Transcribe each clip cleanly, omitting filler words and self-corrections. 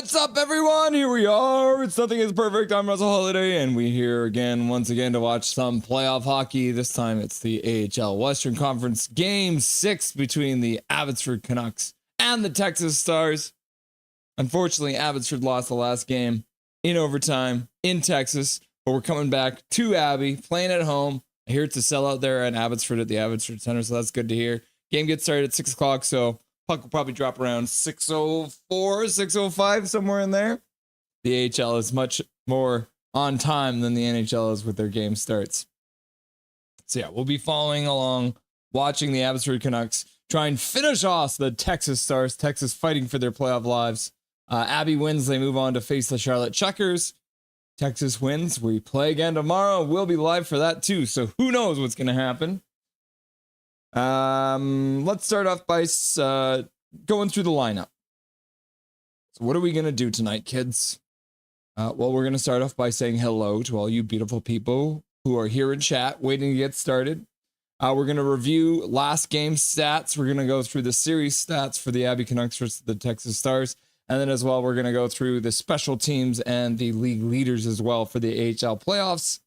What's up, everyone? Here we are. It's Nothing is Perfect. I'm Russell Holiday, and we're here again, once again, to watch some playoff hockey. This time it's the AHL Western Conference Game 6 between the Abbotsford Canucks and the Texas Stars. Unfortunately, Abbotsford lost the last game in overtime in Texas, but we're coming back to Abby, playing at home. I hear it's a sellout there at Abbotsford at the Abbotsford Center, so that's good to hear. Game gets started at 6 o'clock, so puck will probably drop around 6:04, 6:05, somewhere in there. The AHL is much more on time than the NHL is with their game starts. So yeah, we'll be following along, watching the Abbotsford Canucks try and finish off the Texas Stars, Texas fighting for their playoff lives. Abby wins, they move on to face the Charlotte Checkers. Texas wins, we play again tomorrow. We'll be live for that too, so who knows what's going to happen. Let's start off by going through the lineup. So what are we going to do tonight, kids? Well, we're going to start off by saying hello to all you beautiful people who are here in chat waiting to get started. We're going to review last game stats. We're going to go through the series stats for the Abby Canucks versus the Texas Stars. And then as well, we're going to go through the special teams and the league leaders as well for the AHL playoffs.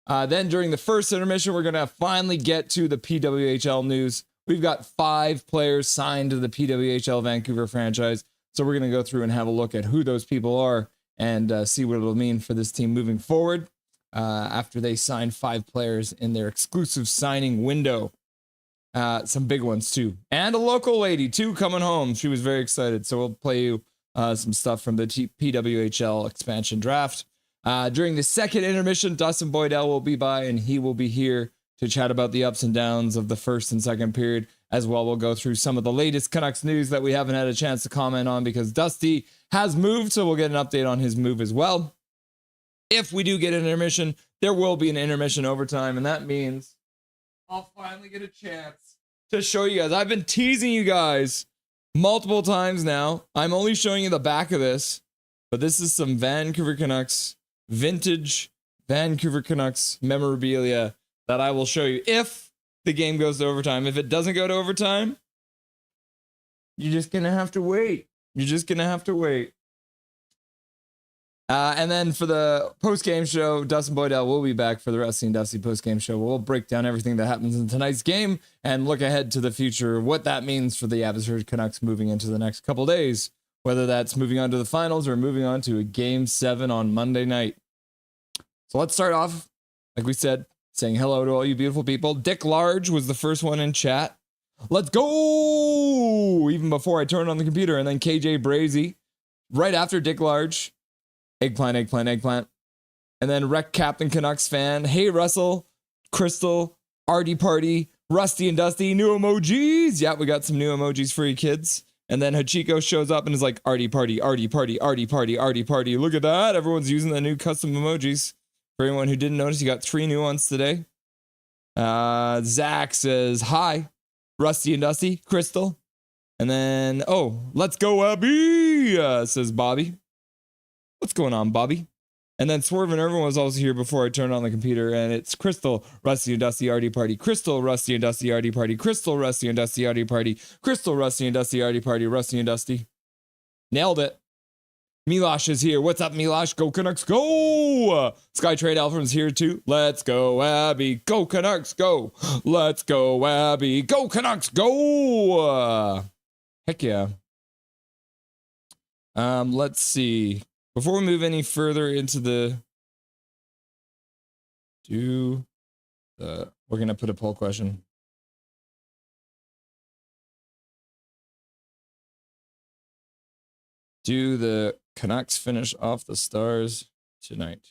Then during the first intermission, we're going to finally get to the PWHL news. We've got 5 players signed to the PWHL Vancouver franchise. So we're going to go through and have a look at who those people are and see what it'll mean for this team moving forward after they sign 5 players in their exclusive signing window. Some big ones too. And a local lady too coming home. She was very excited. So we'll play you some stuff from the PWHL expansion draft. During the second intermission, Dustin Boydell will be by, and he will be here to chat about the ups and downs of the first and second period. As well, we'll go through some of the latest Canucks news that we haven't had a chance to comment on because Dusty has moved, so we'll get an update on his move as well. If we do get an intermission, there will be an intermission overtime, and that means I'll finally get a chance to show you guys. I've been teasing you guys multiple times now. I'm only showing you the back of this, but this is some Vancouver Canucks vintage Vancouver Canucks memorabilia that I will show you if the game goes to overtime. If it doesn't go to overtime, you're just going to have to wait. And then for the post-game show, Dustin Boydell will be back for the Rusty and Dusty post-game show. We'll break down everything that happens in tonight's game and look ahead to the future, what that means for the Abbotsford Canucks moving into the next couple days. Whether that's moving on to the finals or moving on to a Game 7 on Monday night. So let's start off, like we said, saying hello to all you beautiful people. Dick Large was the first one in chat. Let's go! Even before I turned on the computer. And then KJ Brazy, right after Dick Large. Eggplant. And then Rec Captain Canucks fan. Hey, Russell, Crystal, Artie Party, Rusty and Dusty, new emojis. Yeah, we got some new emojis for you kids. And then Hachiko shows up and is like, Artie Party. Look at that. Everyone's using the new custom emojis. For anyone who didn't notice, you got 3 new ones today. Zach says, hi, Rusty and Dusty, Crystal. And then, let's go, Abby, says Bobby. What's going on, Bobby? And then Swerve and Irvin was also here before I turned on the computer, and it's Crystal, Rusty and Dusty, Artie Party, Crystal, Rusty and Dusty, Artie Party, Crystal, Rusty and Dusty, Artie Party, Crystal, Rusty and Dusty, Artie Party, Rusty and Dusty. Nailed it. Milosh is here. What's up, Milosh? Go Canucks, go! Skytrade Alfred's here too. Let's go, Abby. Go Canucks, go! Let's go, Abby. Go Canucks, go! Heck yeah. Let's see. Before we move any further into we're going to put a poll question. Do the Canucks finish off the Stars tonight?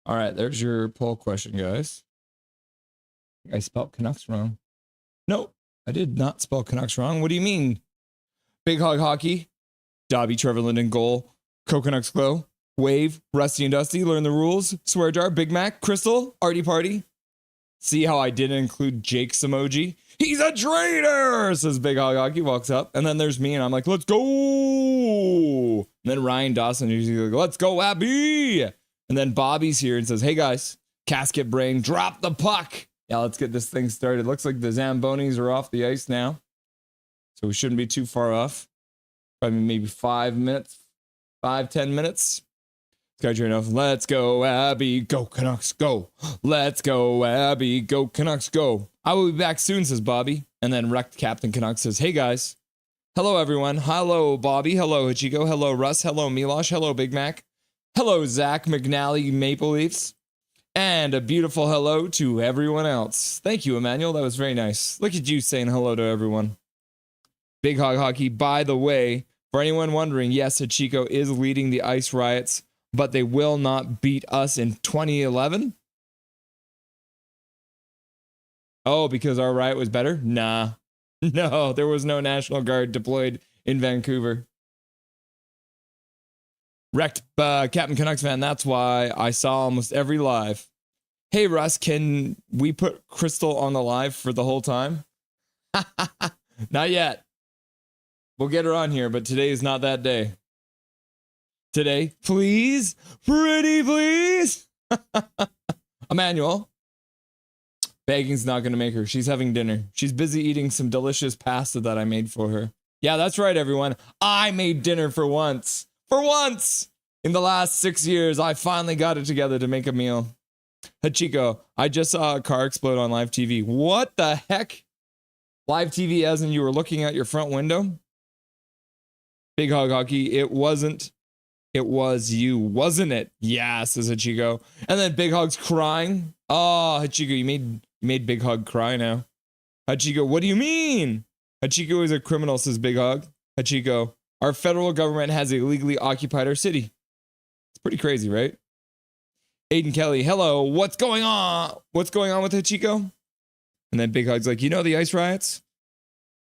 All right, there's your poll question, guys. I spelled Canucks wrong. No, I did not spell Canucks wrong. What do you mean? Big Hog Hockey, Dobby, Trevor Linden, goal, Canucks glow, Wave, Rusty and Dusty, learn the rules, Swear Jar, Big Mac, Crystal, Artie Party. See how I didn't include Jake's emoji? He's a traitor, says Big Hog Hockey, walks up. And then there's me, and I'm like, let's go. And then Ryan Dawson usually like, let's go, Abby. And then Bobby's here and says, hey, guys, Casket Brain, drop the puck. Yeah, let's get this thing started. Looks like the Zambonis are off the ice now. So we shouldn't be too far off. Probably maybe 5 minutes, 5-10 minutes. Got your enough. Let's go, Abby. Go, Canucks, go. Let's go, Abby. Go, Canucks, go. I will be back soon, says Bobby. And then Wrecked Captain Canucks says, hey, guys. Hello, everyone. Hello, Bobby. Hello, Hachiko. Hello, Russ. Hello, Milosh. Hello, Big Mac. Hello, Zach McNally Maple Leafs. And a beautiful hello to everyone else. Thank you, Emmanuel. That was very nice. Look at you saying hello to everyone. Big Hog Hockey. By the way, for anyone wondering, yes, Hachiko is leading the ice riots, but they will not beat us in 2011. Oh, because our riot was better? Nah. No, there was no National Guard deployed in Vancouver. Wrecked Captain Canucks fan. That's why I saw almost every live. Hey, Russ, can we put Crystal on the live for the whole time? Not yet. We'll get her on here, but today is not that day. Today, please, pretty please. Emmanuel. Begging's not going to make her. She's having dinner. She's busy eating some delicious pasta that I made for her. Yeah, that's right, everyone. I made dinner for once. For once! In the last 6 years, I finally got it together to make a meal. Hachiko, I just saw a car explode on live TV. What the heck? Live TV as in you were looking out your front window? Big Hog Hockey, it wasn't. It was you, wasn't it? Yeah, says Hachiko. And then Big Hog's crying. Oh, Hachiko, you made Big Hog cry now. Hachiko, what do you mean? Hachiko is a criminal, says Big Hog. Hachiko, our federal government has illegally occupied our city. It's pretty crazy, right? Aiden Kelly, hello, what's going on? What's going on with Hachiko? And then Big Hog's like, you know the ice riots?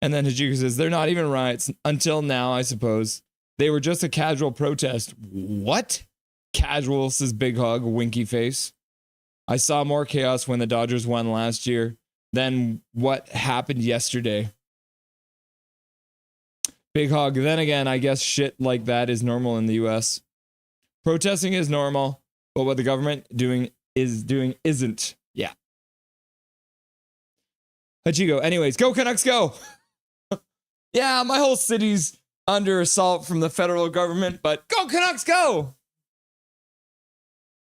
And then Hachiko says, they're not even riots until now, I suppose. They were just a casual protest. What? Casual, says Big Hog, winky face. I saw more chaos when the Dodgers won last year than what happened yesterday. Big Hog, then again, I guess shit like that is normal in the US. Protesting is normal, but what the government isn't. Yeah. Hachiko, anyways, go Canucks, go! Yeah, my whole city's under assault from the federal government, but go Canucks, go!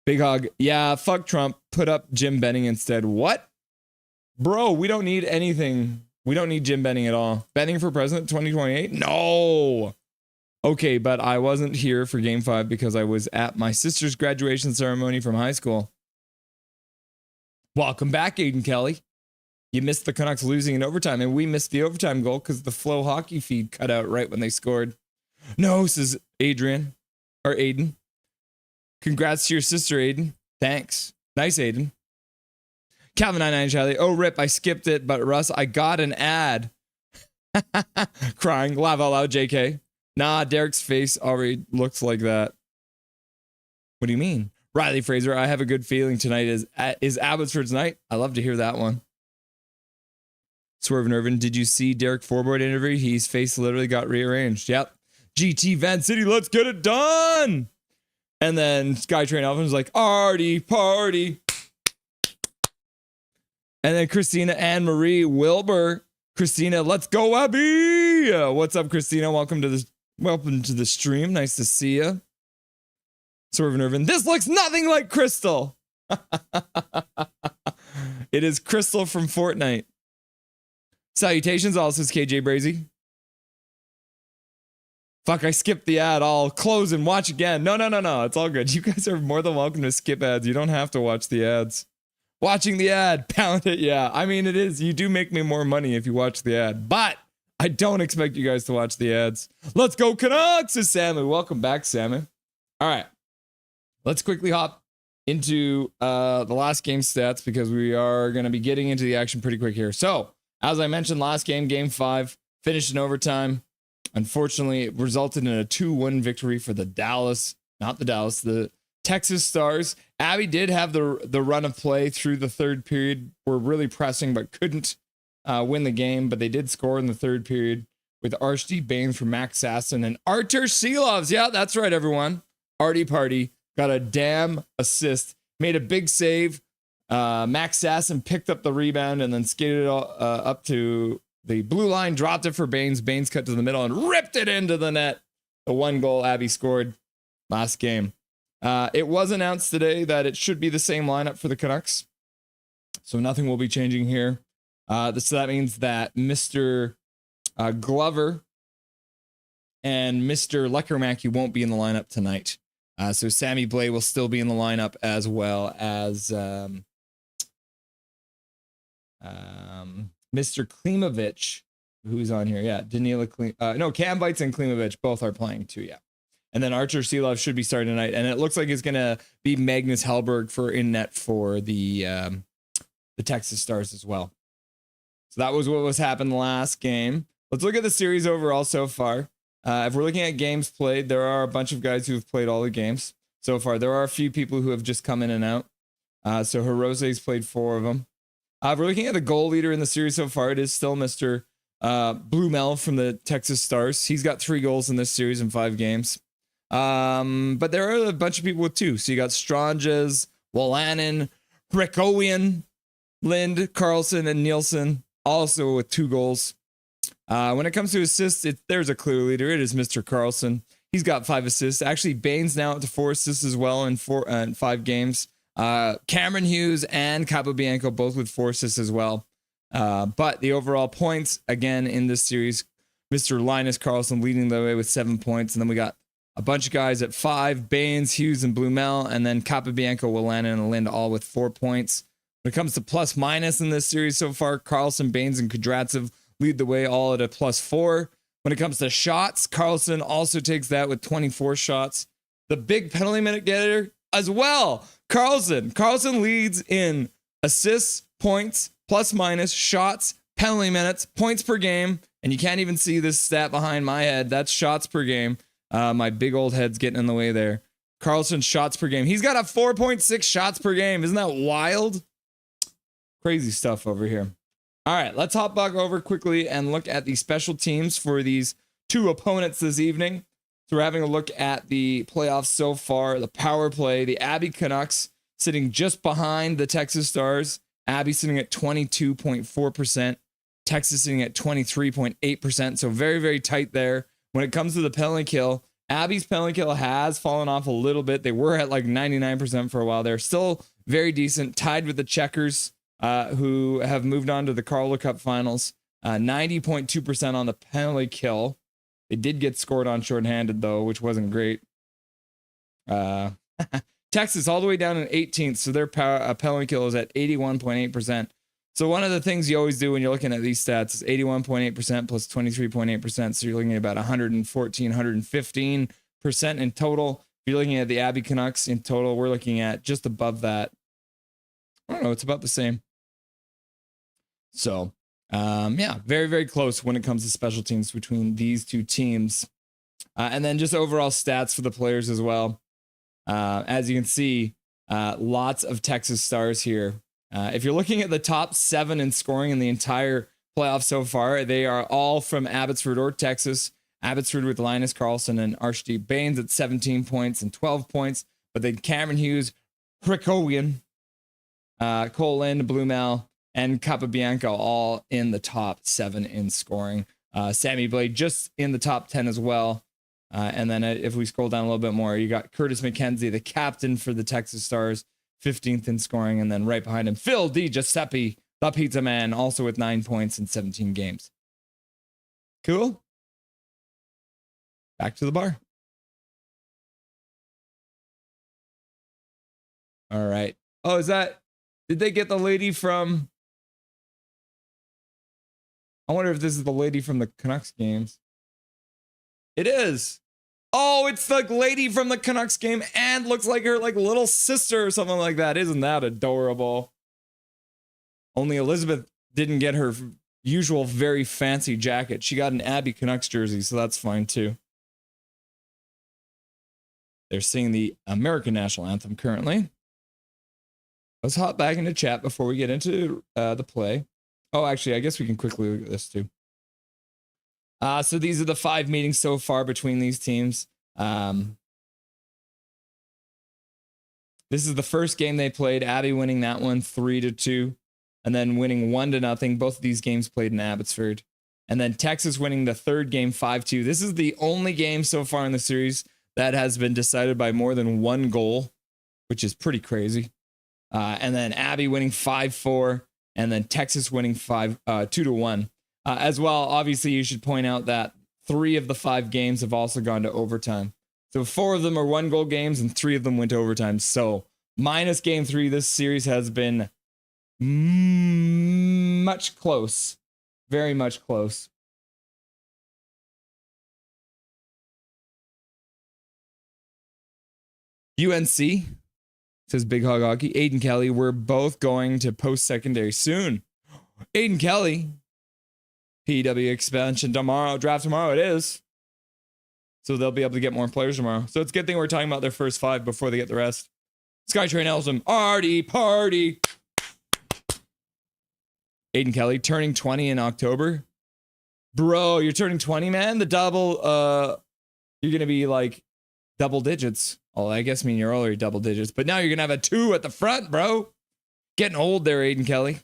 Big Hog, yeah, fuck Trump, put up Jim Benning instead. What? Bro, we don't need anything. We don't need Jim Benning at all. Benning for president 2028? No! Okay, but I wasn't here for Game 5 because I was at my sister's graduation ceremony from high school. Welcome back, Aiden Kelly. You missed the Canucks losing in overtime, and we missed the overtime goal because the Flow Hockey feed cut out right when they scored. No, says Aiden. Congrats to your sister, Aiden. Thanks. Nice, Aiden. Calvin 99 Charlie. Oh, rip, I skipped it, but Russ, I got an ad. Crying. Laugh out loud, JK. Nah, Derek's face already looks like that. What do you mean? Riley Fraser, I have a good feeling tonight is Abbotsford's night. I love to hear that one. Swerve and Irvin, did you see Derek Forboard interview? His face literally got rearranged. Yep. GT Van City, let's get it done. And then Skytrain Alvin was like, Artie, party. And then Christina Anne Marie Wilbur. Christina, let's go, Abby. What's up, Christina? Welcome to the stream. Nice to see you. Swerve and Irvin, this looks nothing like Crystal. It is Crystal from Fortnite. Salutations, all says KJ Brazy. Fuck, I skipped the ad. I'll close and watch again. No. It's all good. You guys are more than welcome to skip ads. You don't have to watch the ads. Watching the ad, pound it. Yeah, I mean, it is. You do make me more money if you watch the ad. But I don't expect you guys to watch the ads. Let's go Canucks, says Sammy. Welcome back, Sammy. All right. Let's quickly hop into the last game stats because we are going to be getting into the action pretty quick here. So, as I mentioned, last game, Game 5, finished in overtime. Unfortunately, it resulted in a 2-1 victory for the Texas Stars. Abby did have the run of play through the third period. Were really pressing, but couldn't win the game. But they did score in the third period with Archie Baines from Max Sasson and Artur Silovs. Yeah, that's right, everyone. Artie Party got a damn assist. Made a big save. Max Sasson picked up the rebound and then skated it up to the blue line, dropped it for Baines. Baines cut to the middle and ripped it into the net. The 1 goal Abby scored last game. It was announced today that it should be the same lineup for the Canucks. So nothing will be changing here. So that means that Mr. Glover and Mr. Leckermack won't be in the lineup tonight. So Sammy Blais will still be in the lineup, as well as Mr. Klimovich, who's on here. Yeah, Danila Cam Bites and Klimovich both are playing too, yeah. And then Archer Seelov should be starting tonight. And it looks like it's going to be Magnus Hellberg for in net for the Texas Stars as well. So that was what was happening last game. Let's look at the series overall so far. If we're looking at games played, there are a bunch of guys who have played all the games so far. There are a few people who have just come in and out. So Hirose's played 4 of them. If we're looking at the goal leader in the series so far, it is still Mr. Blumel from the Texas Stars. He's got 3 goals in this series in 5 games. But there are a bunch of people with 2. So you got Stranges, Wolanin, Rekowian, Lind, Carlson, and Nielsen, also with 2 goals. When it comes to assists, there's a clear leader. It is Mr. Carlson. He's got 5 assists. Actually, Baines now up to 4 assists as well in 5 games. Cameron Hughes and Capobianco both with 4 assists as well. But the overall points, again, in this series, Mr. Linus Carlson leading the way with 7 points. And then we got a bunch of guys at 5, Baines, Hughes, and Blumel. And then Capobianco, Wolanin, and Lind all with 4 points. When it comes to plus minus in this series so far, Carlson, Baines, and Kudratsev lead the way all at a +4. When it comes to shots, Carlson also takes that with 24 shots. The big penalty minute getter as well. Carlson leads in assists, points, plus minus, shots, penalty minutes, points per game. And you can't even see this stat behind my head. That's shots per game. My big old head's getting in the way there. Carlson shots per game. He's got a 4.6 shots per game. Isn't that wild? Crazy stuff over here. All right, let's hop back over quickly and look at the special teams for these 2 opponents this evening. So we're having a look at the playoffs so far, the power play, the Abbey Canucks sitting just behind the Texas Stars. Abbey sitting at 22.4%, Texas sitting at 23.8%. So very, very tight there. When it comes to the penalty kill, Abbey's penalty kill has fallen off a little bit. They were at like 99% for a while. They're still very decent, tied with the Checkers, who have moved on to the Carlo Cup finals. 90.2% on the penalty kill. They did get scored on shorthanded, though, which wasn't great. Texas all the way down in 18th, so their penalty kill is at 81.8%. So one of the things you always do when you're looking at these stats is 81.8% plus 23.8%. So you're looking at about 114, 115% in total. If you're looking at the Abbey Canucks in total, we're looking at just above that. I don't know, it's about the same. So, yeah, very, very close when it comes to special teams between these 2 teams. And then just overall stats for the players as well. As you can see, lots of Texas Stars here. If you're looking at the top 7 in scoring in the entire playoff so far, they are all from Abbotsford or Texas. Abbotsford with Linus Carlson and Archie Baines at 17 points and 12 points. But then Cameron Hughes, Prekowian, Cole Lind, Blumel, and Capobianco all in the top 7 in scoring. Sammy Blais just in the top 10 as well. And then if we scroll down a little bit more, you got Curtis McKenzie, the captain for the Texas Stars, 15th in scoring. And then right behind him, Phil Di Giuseppe, the pizza man, also with 9 points in 17 games. Cool. Back to the bar. All right. Oh, did they get the lady from, I wonder if this is the lady from the Canucks games. It is. Oh, it's the lady from the Canucks game and looks like her like little sister or something like that. Isn't that adorable? Only Elizabeth didn't get her usual very fancy jacket. She got an Abbey Canucks jersey, so that's fine too. They're singing the American National Anthem currently. Let's hop back into chat before we get into the play. Oh, actually, I guess we can quickly look at this too. So these are the 5 meetings so far between these teams. This is the first game they played. Abby winning that one 3-2, and then winning 1-0. Both of these games played in Abbotsford. And then Texas winning the third game 5-2. This is the only game so far in the series that has been decided by more than one goal, which is pretty crazy. And then Abby winning 5-4, and then Texas winning 2-1. As well, obviously, you should point out that 3 of the 5 games have also gone to overtime. So 4 of them are 1-goal games, and 3 of them went to overtime. So minus game 3, this series has been much close. Very much close. UNC, says Big Hog Hockey. Aiden Kelly, we're both going to post-secondary soon. Aiden Kelly, PW expansion tomorrow, draft tomorrow it is. So they'll be able to get more players tomorrow. So it's a good thing we're talking about their first 5 before they get the rest. Skytrain Elsom, Artie, party. Aiden Kelly, turning 20 in October. Bro, you're turning 20, man? The double, you're going to be like double digits. Oh, I guess you're already double digits. But now you're going to have a 2 at the front, bro. Getting old there, Aiden Kelly.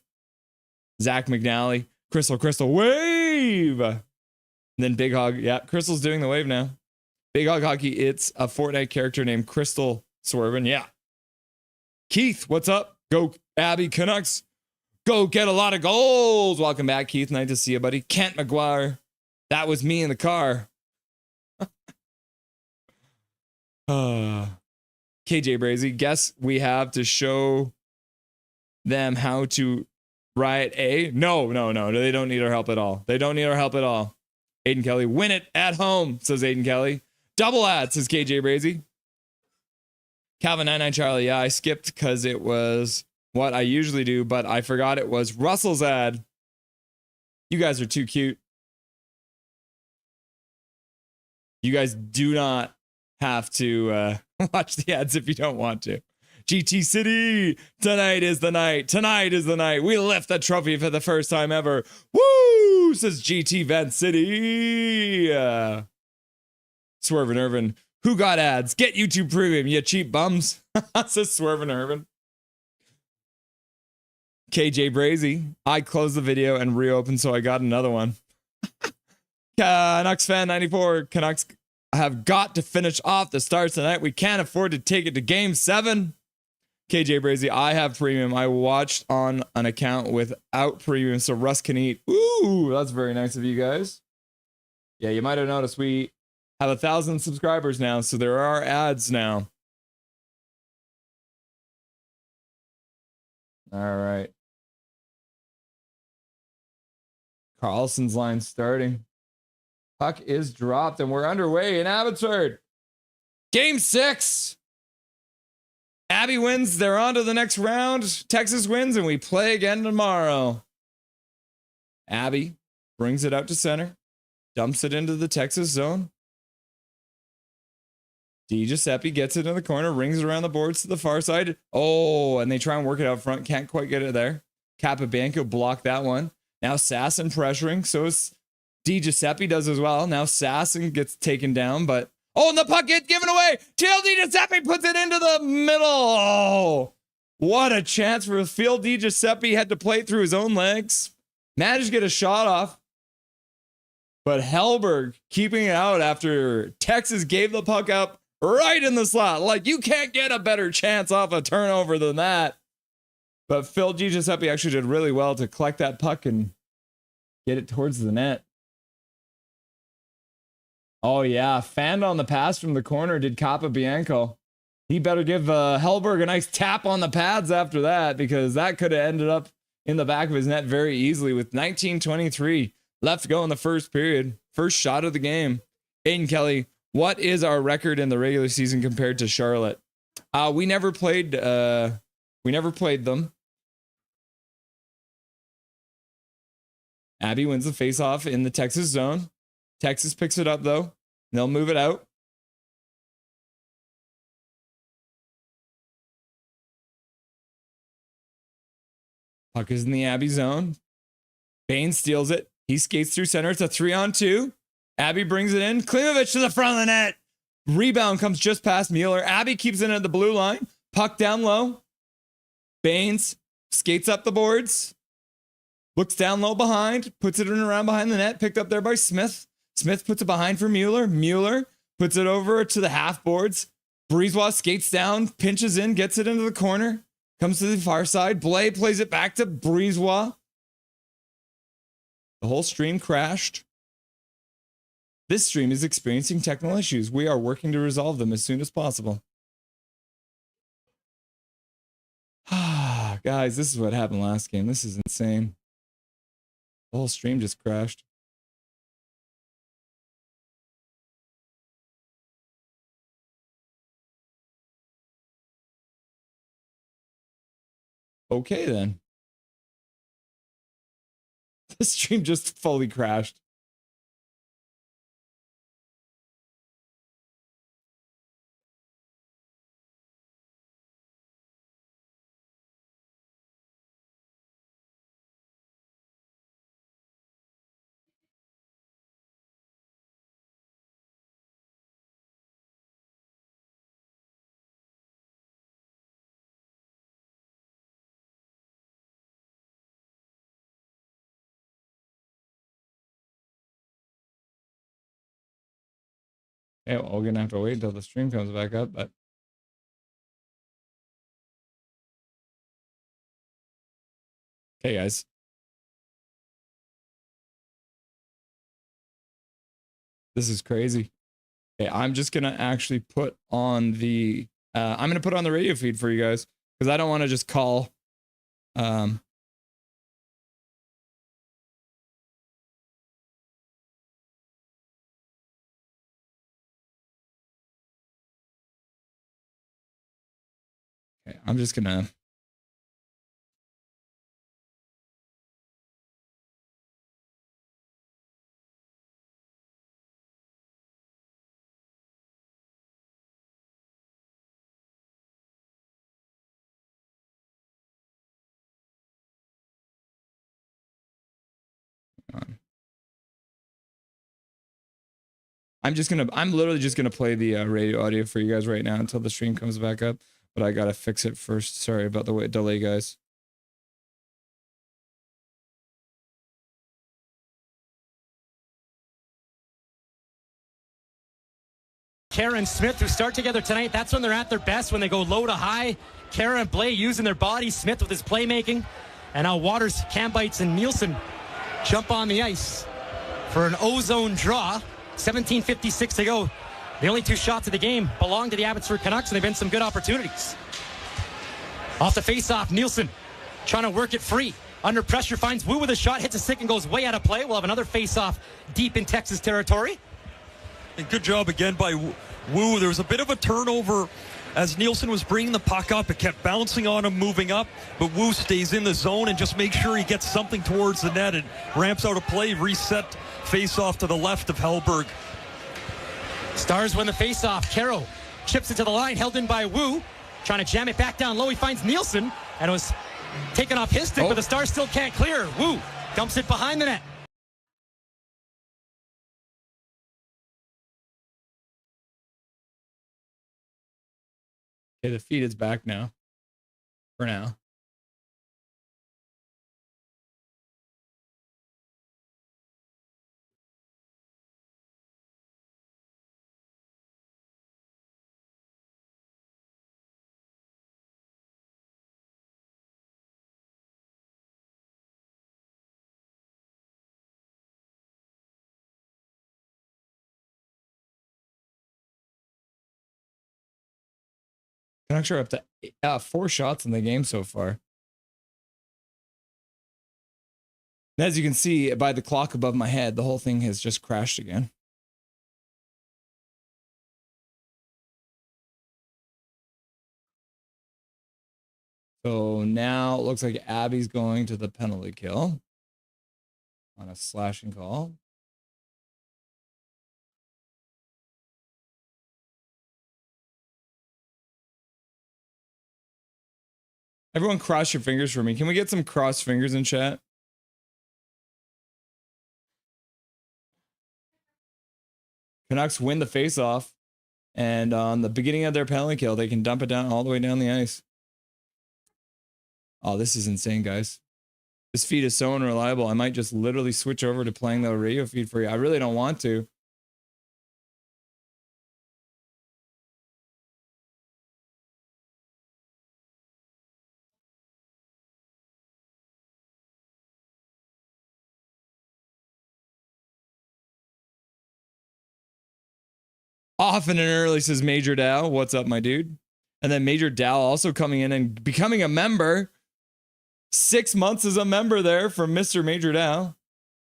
Zach McNally, Crystal, wave. And then Big Hog, yeah, Crystal's doing the wave now. Big Hog Hockey, it's a Fortnite character named Crystal Swervin, yeah. Keith, what's up? Go Abby Canucks. Go get a lot of goals. Welcome back, Keith. Nice to see you, buddy. Kent McGuire. That was me in the car. KJ Brazy. Guess we have to show them how to write a... No. They don't need our help at all. Aiden Kelly. Win it at home, says Aiden Kelly. Double ad, says KJ Brazy. Calvin 99 Charlie. Yeah, I skipped because it was... what I usually do, but I forgot it was Russell's ad. You guys are too cute. You guys do not have to watch the ads if you don't want to. GT City, tonight is the night. We lift the trophy for the first time ever. Woo, says GT Van City. Swervin' Irvin, who got ads? Get YouTube Premium, you cheap bums. Says Swervin' Irvin. KJ Brazy, I closed the video and reopened, so I got another one. Canucks fan 94, Canucks have got to finish off the Stars tonight. We can't afford to take it to game 7. KJ Brazy, I have premium. I watched on an account without premium, so Russ can eat. Ooh, that's very nice of you guys. Yeah, you might have noticed we have 1,000 subscribers now, so there are ads now. All right. Carlson's line starting. Puck is dropped and we're underway in Abbotsford. Game 6. Abby wins. They're on to the next round. Texas wins and we play again tomorrow. Abby brings it out to center. Dumps it into the Texas zone. Giuseppe gets it in the corner. Rings around the boards to the far side. Oh, and they try and work it out front. Can't quite get it there. Capabianco blocked that one. Now Sasson pressuring. So is Giuseppe does as well. Now Sasson gets taken down, but oh, and the puck gets given away. Phil Giuseppe puts it into the middle. Oh, what a chance for Phil Giuseppe. Had to play through his own legs. Managed to get a shot off. But Hellberg keeping it out after Texas gave the puck up right in the slot. Like, you can't get a better chance off a turnover than that. But Phil Giuseppe actually did really well to collect that puck and get it towards the net. Oh, yeah. Fanned on the pass from the corner did Capabianco. He better give Hellberg a nice tap on the pads after that, because that could have ended up in the back of his net very easily with 19:23 left to go in the first period. First shot of the game. Aiden Kelly, what is our record in the regular season compared to Charlotte? We never played them. Abby wins the faceoff in the Texas zone. Texas picks it up, though. They'll move it out. Puck is in the Abby zone. Bain steals it. He skates through center. It's a 3-on-2. Abby brings it in. Klimovich to the front of the net. Rebound comes just past Mueller. Abby keeps it at the blue line. puck down low. Baines skates up the boards. Looks down low behind. Puts it in around behind the net. Picked up there by Smith. Smith puts it behind for Mueller. Mueller puts it over to the half boards. Brisebois skates down, pinches in, gets it into the corner. Comes to the far side. Blais plays it back to Brisebois. The whole stream crashed. This stream is experiencing technical issues. We are working to resolve them as soon as possible. Guys, this is what happened last game. This is insane. The whole stream just crashed. Okay, then. The stream just fully crashed. Yeah, well, we're gonna have to wait until the stream comes back up, but okay, guys. This is crazy. Okay, I'm just gonna actually put on the I'm gonna put on the radio feed for you guys because I don't want to just call okay, I'm just gonna I'm literally just gonna play the radio audio for you guys right now until the stream comes back up, but I gotta fix it first. Sorry about the delay, guys. Kara and Smith, who start together tonight, that's when they're at their best, when they go low to high. Kara and Blais using their body, Smith with his playmaking. And now Waters, Kambites, and Nielsen jump on the ice for an ozone draw. 17:56 to go. The only two shots of the game belong to the Abbotsford Canucks, and they've been some good opportunities. Off the face-off, Nielsen trying to work it free. Under pressure, finds Wu with a shot, hits a stick and goes way out of play. We'll have another face-off deep in Texas territory. And good job again by Wu. There was a bit of a turnover as Nielsen was bringing the puck up. It kept bouncing on him, moving up, but Wu stays in the zone and just makes sure he gets something towards the net and ramps out a play, reset face-off to the left of Hellberg. Stars win the face-off. Caro chips it to the line, held in by Wu. Trying to jam it back down low. He finds Nielsen, and it was taken off his stick, but the Stars still can't clear. Wu dumps it behind the net. Okay, the feed is back now. For now. Canucks are up to 4 shots in the game so far. And as you can see by the clock above my head, the whole thing has just crashed again. So now it looks like Abby's going to the penalty kill on a slashing call. Everyone cross your fingers for me. Can we get some cross fingers in chat? Canucks win the face-off. And on the beginning of their penalty kill, they can dump it down all the way down the ice. Oh, this is insane, guys. This feed is so unreliable. I might just literally switch over to playing the radio feed for you. I really don't want to. Often and early, says Major Dow. What's up, my dude? And then Major Dow also coming in and becoming a member. 6 months as a member there from Mr. Major Dow.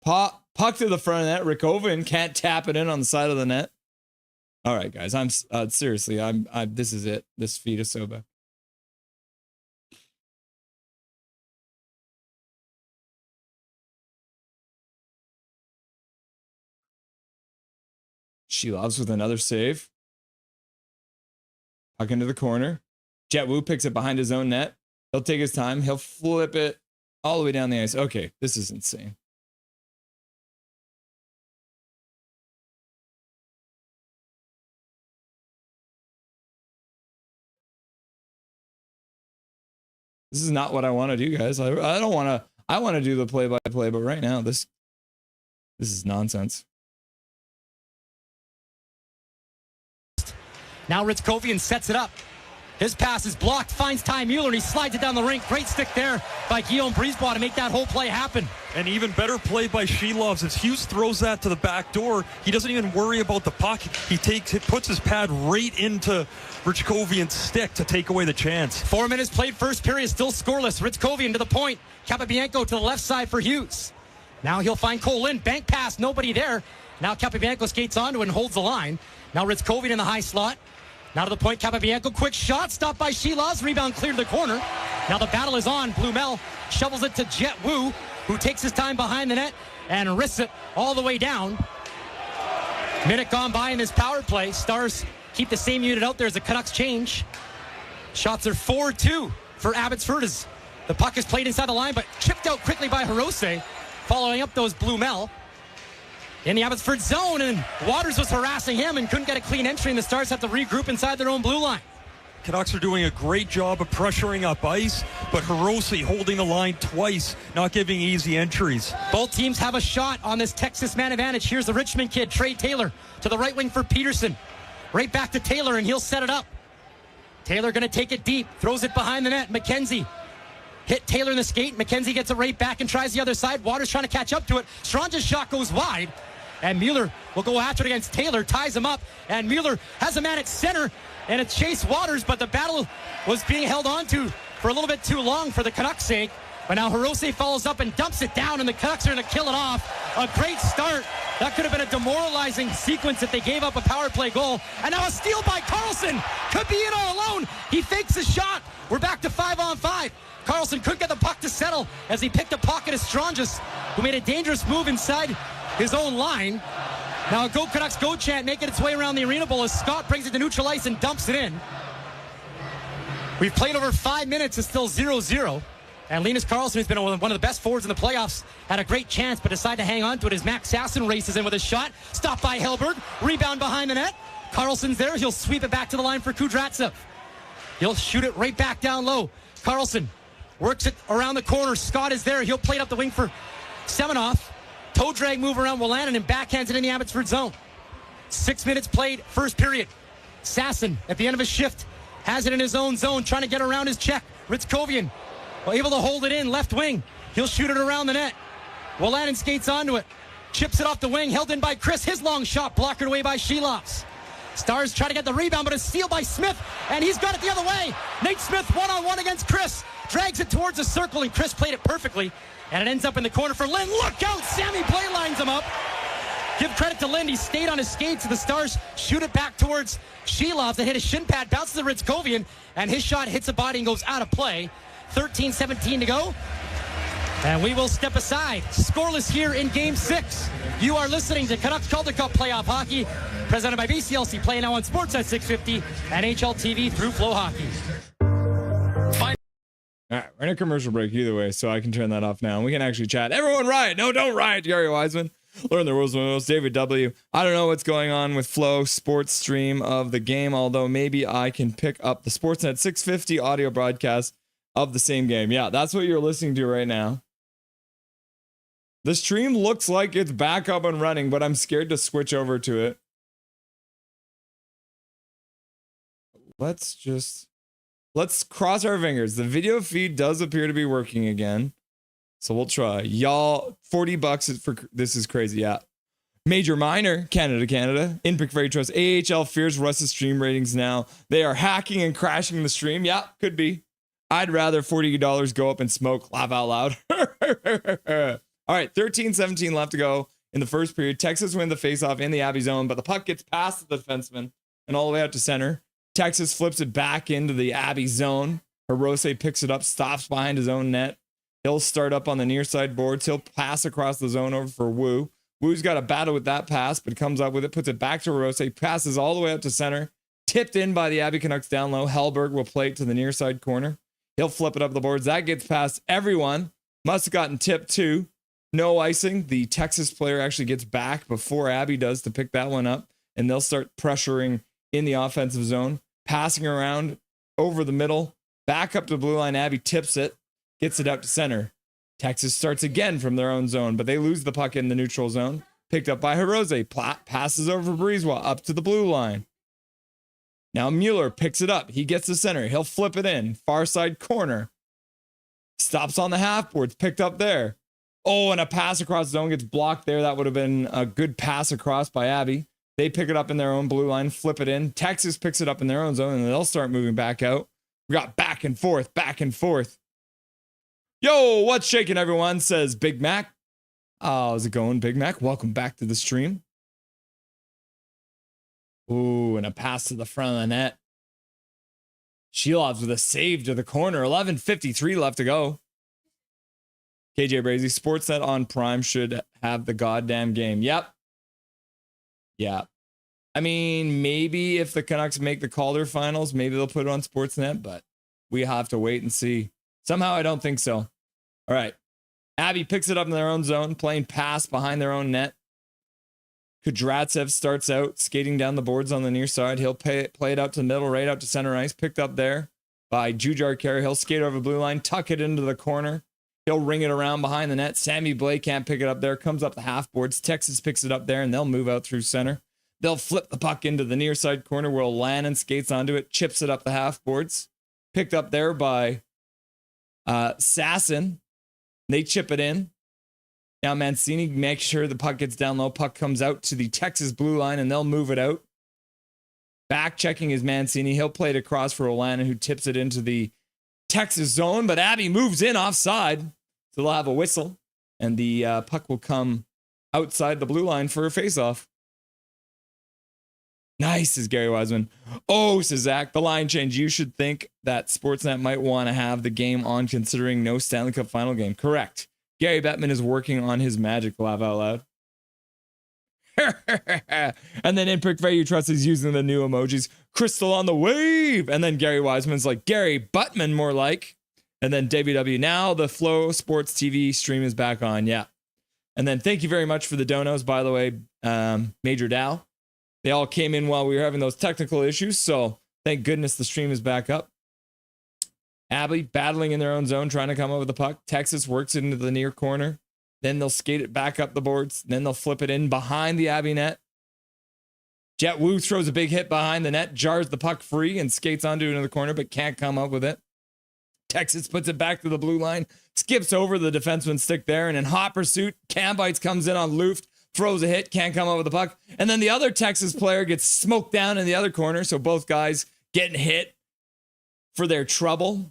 Puck to the front of the net. Rikovan can't tap it in on the side of the net. All right, guys. I'm seriously. This is it. This feed is so bad. She loves with another save. Puck into the corner. Jet Wu picks it behind his own net. He'll take his time. He'll flip it all the way down the ice. Okay, this is insane. This is not what I want to do, guys. I don't want to. I want to do the play-by-play, but right now this is nonsense. Now Ritzkovian sets it up. His pass is blocked, finds Ty Mueller, and he slides it down the rink. Great stick there by Guillaume Brisebois to make that whole play happen. And even better play by Shelovs as Hughes throws that to the back door. He doesn't even worry about the puck. He puts his pad right into Ritzkovian's stick to take away the chance. 4 minutes played, first period, still scoreless. Ritzkovian to the point. Capobianco to the left side for Hughes. Now he'll find Cole Lynn. Bank pass, nobody there. Now Capobianco skates onto it and holds the line. Now Ritzkovian in the high slot. Now to the point, Capobianco, quick shot, stopped by Shelovs, rebound cleared the corner. Now the battle is on. Blumel shovels it to Jet Wu, who takes his time behind the net and wrists it all the way down. Minute gone by in this power play. Stars keep the same unit out there as the Canucks change. Shots are 4-2 for Abbotsford as the puck is played inside the line, but chipped out quickly by Hirose, following up those Blumel. In the Abbotsford zone, and Waters was harassing him and couldn't get a clean entry, and the Stars have to regroup inside their own blue line. Canucks are doing a great job of pressuring up ice, but Hirose holding the line twice, not giving easy entries. Both teams have a shot on this Texas man advantage. Here's the Richmond kid, Trey Taylor, to the right wing for Peterson. Right back to Taylor, and he'll set it up. Taylor going to take it deep, throws it behind the net. McKenzie hit Taylor in the skate. McKenzie gets it right back and tries the other side. Waters trying to catch up to it. Strange's shot goes wide. And Mueller will go after it against Taylor, ties him up, and Mueller has a man at center, and it's Chase Waters, but the battle was being held on to for a little bit too long for the Canucks' sake. But now Hirose follows up and dumps it down, and the Canucks are going to kill it off. A great start. That could have been a demoralizing sequence if they gave up a power play goal. And now a steal by Carlson. Could be in all alone. He fakes a shot. We're back to 5-on-5. Carlson couldn't get the puck to settle as he picked a pocket of Stranges, who made a dangerous move inside his own line. Now a Go Canucks Go chant making its way around the arena bowl as Scott brings it to neutral ice and dumps it in. We've played over 5 minutes. It's still 0-0. And Linus Karlsson, who's been one of the best forwards in the playoffs, had a great chance but decided to hang on to it as Max Sasson races in with a shot. Stopped by Hellberg. Rebound behind the net. Karlsson's there. He'll sweep it back to the line for Kudratsev. He'll shoot it right back down low. Karlsson works it around the corner. Scott is there. He'll play it up the wing for Semenoff. Toe drag move around Wolanin and backhands it in the Abbotsford zone. 6 minutes played, first period. Sasson, at the end of his shift, has it in his own zone, trying to get around his check. Ritzkovian, able to hold it in, left wing. He'll shoot it around the net. Wolanin skates onto it. Chips it off the wing, held in by Chris. His long shot, blocked away by Shelovs. Stars try to get the rebound, but a steal by Smith, and he's got it the other way. Nate Smith one-on-one against Chris. Drags it towards the circle, and Chris played it perfectly. And it ends up in the corner for Lind. Look out! Sammy Blay lines him up. Give credit to Lind. He stayed on his skates, and the Stars shoot it back towards Shelovs that hit a shin pad, bounces to Ritzkovian, and his shot hits a body and goes out of play. 13-17 to go. And we will step aside. Scoreless here in Game 6. You are listening to Canucks Calder Cup Playoff Hockey, presented by BCLC. Play now on Sportsnet 650, NHL TV through Flow Hockey. All right, we're in a commercial break either way, so I can turn that off now. And we can actually chat. Everyone riot. No, don't riot, Gary Wiseman. Learn the rules most. David W. I don't know what's going on with Flow Sports stream of the game, although maybe I can pick up the Sportsnet 650 audio broadcast of the same game. Yeah, that's what you're listening to right now. The stream looks like it's back up and running, but I'm scared to switch over to it. Let's cross our fingers. The video feed does appear to be working again. So we'll try. Y'all, $40 for this is crazy. Yeah. Major minor, Canada. Inpick Very Trust. AHL fears Russ's stream ratings now. They are hacking and crashing the stream. Yeah, could be. I'd rather $40 go up and smoke. Laugh out loud. All right, 13-17 left to go in the first period. Texas win the faceoff in the Abbey zone, but the puck gets past the defenseman and all the way out to center. Texas flips it back into the Abbey zone. Hirose picks it up, stops behind his own net. He'll start up on the near side boards. He'll pass across the zone over for Wu. Wu's got a battle with that pass, but comes up with it, puts it back to Hirose, passes all the way up to center. Tipped in by the Abbey Canucks down low. Hellberg will play it to the near side corner. He'll flip it up the boards. That gets past everyone. Must have gotten tipped too. No icing. The Texas player actually gets back before Abbey does to pick that one up, and they'll start pressuring in the offensive zone, passing around over the middle, back up to the blue line. Abbey tips it. Gets it out to center. Texas starts again from their own zone, but they lose the puck in the neutral zone. Picked up by Hirose. Passes over Breezewell up to the blue line. Now Mueller picks it up. He gets to center. He'll flip it in. Far side corner. Stops on the half boards. Picked up there. Oh, and a pass across the zone gets blocked there. That would have been a good pass across by Abbey. They pick it up in their own blue line. Flip it in. Texas picks it up in their own zone, and they'll start moving back out. We got back and forth, back and forth. Yo, what's shaking, everyone? Says Big Mac. How's it going, Big Mac? Welcome back to the stream. Ooh, and a pass to the front of the net. Shilovs with a save to the corner. 11:53 left to go. KJ Brazy, Sportsnet on Prime should have the goddamn game. Yep. Yeah. I mean, maybe if the Canucks make the Calder finals, maybe they'll put it on Sportsnet, but we have to wait and see. Somehow I don't think so. All right. Abbey picks it up in their own zone, playing pass behind their own net. Kudratsev starts out, skating down the boards on the near side. He'll play it out to the middle, right out to center ice. Picked up there by Jujar Carey. He'll skate over the blue line, tuck it into the corner. He'll ring it around behind the net. Sammy Blake can't pick it up there. Comes up the half boards. Texas picks it up there, and they'll move out through center. They'll flip the puck into the near side corner where Lannon skates onto it, chips it up the half boards. Picked up there by Sasson. They chip it in. Now Mancini makes sure the puck gets down low. Puck comes out to the Texas blue line, and they'll move it out. Back checking is Mancini. He'll play it across for Olanen, who tips it into the Texas zone, but Abbey moves in offside. So they'll have a whistle, and the puck will come outside the blue line for a faceoff. Nice, says Gary Wiseman. Oh, says Zach, the line change. You should think that Sportsnet might want to have the game on considering no Stanley Cup final game. Correct. Gary Bettman is working on his magic, laugh out loud. And then Inpick Value Trust is using the new emojis. Crystal on the wave. And then Gary Wiseman's like, Gary Buttman more like. And then WW, now the Flow Sports TV stream is back on. Yeah. And then thank you very much for the donos, by the way, Major Dow. They all came in while we were having those technical issues, so thank goodness the stream is back up. Abbey battling in their own zone, trying to come over the puck. Texas works it into the near corner. Then they'll skate it back up the boards. Then they'll flip it in behind the Abbey net. Jet Wu throws a big hit behind the net, jars the puck free, and skates onto it in the corner, but can't come up with it. Texas puts it back to the blue line, skips over the defenseman's stick there, and in hot pursuit, Cambites comes in on Luft, throws a hit, can't come up with the puck. And then the other Texas player gets smoked down in the other corner. So both guys getting hit for their trouble.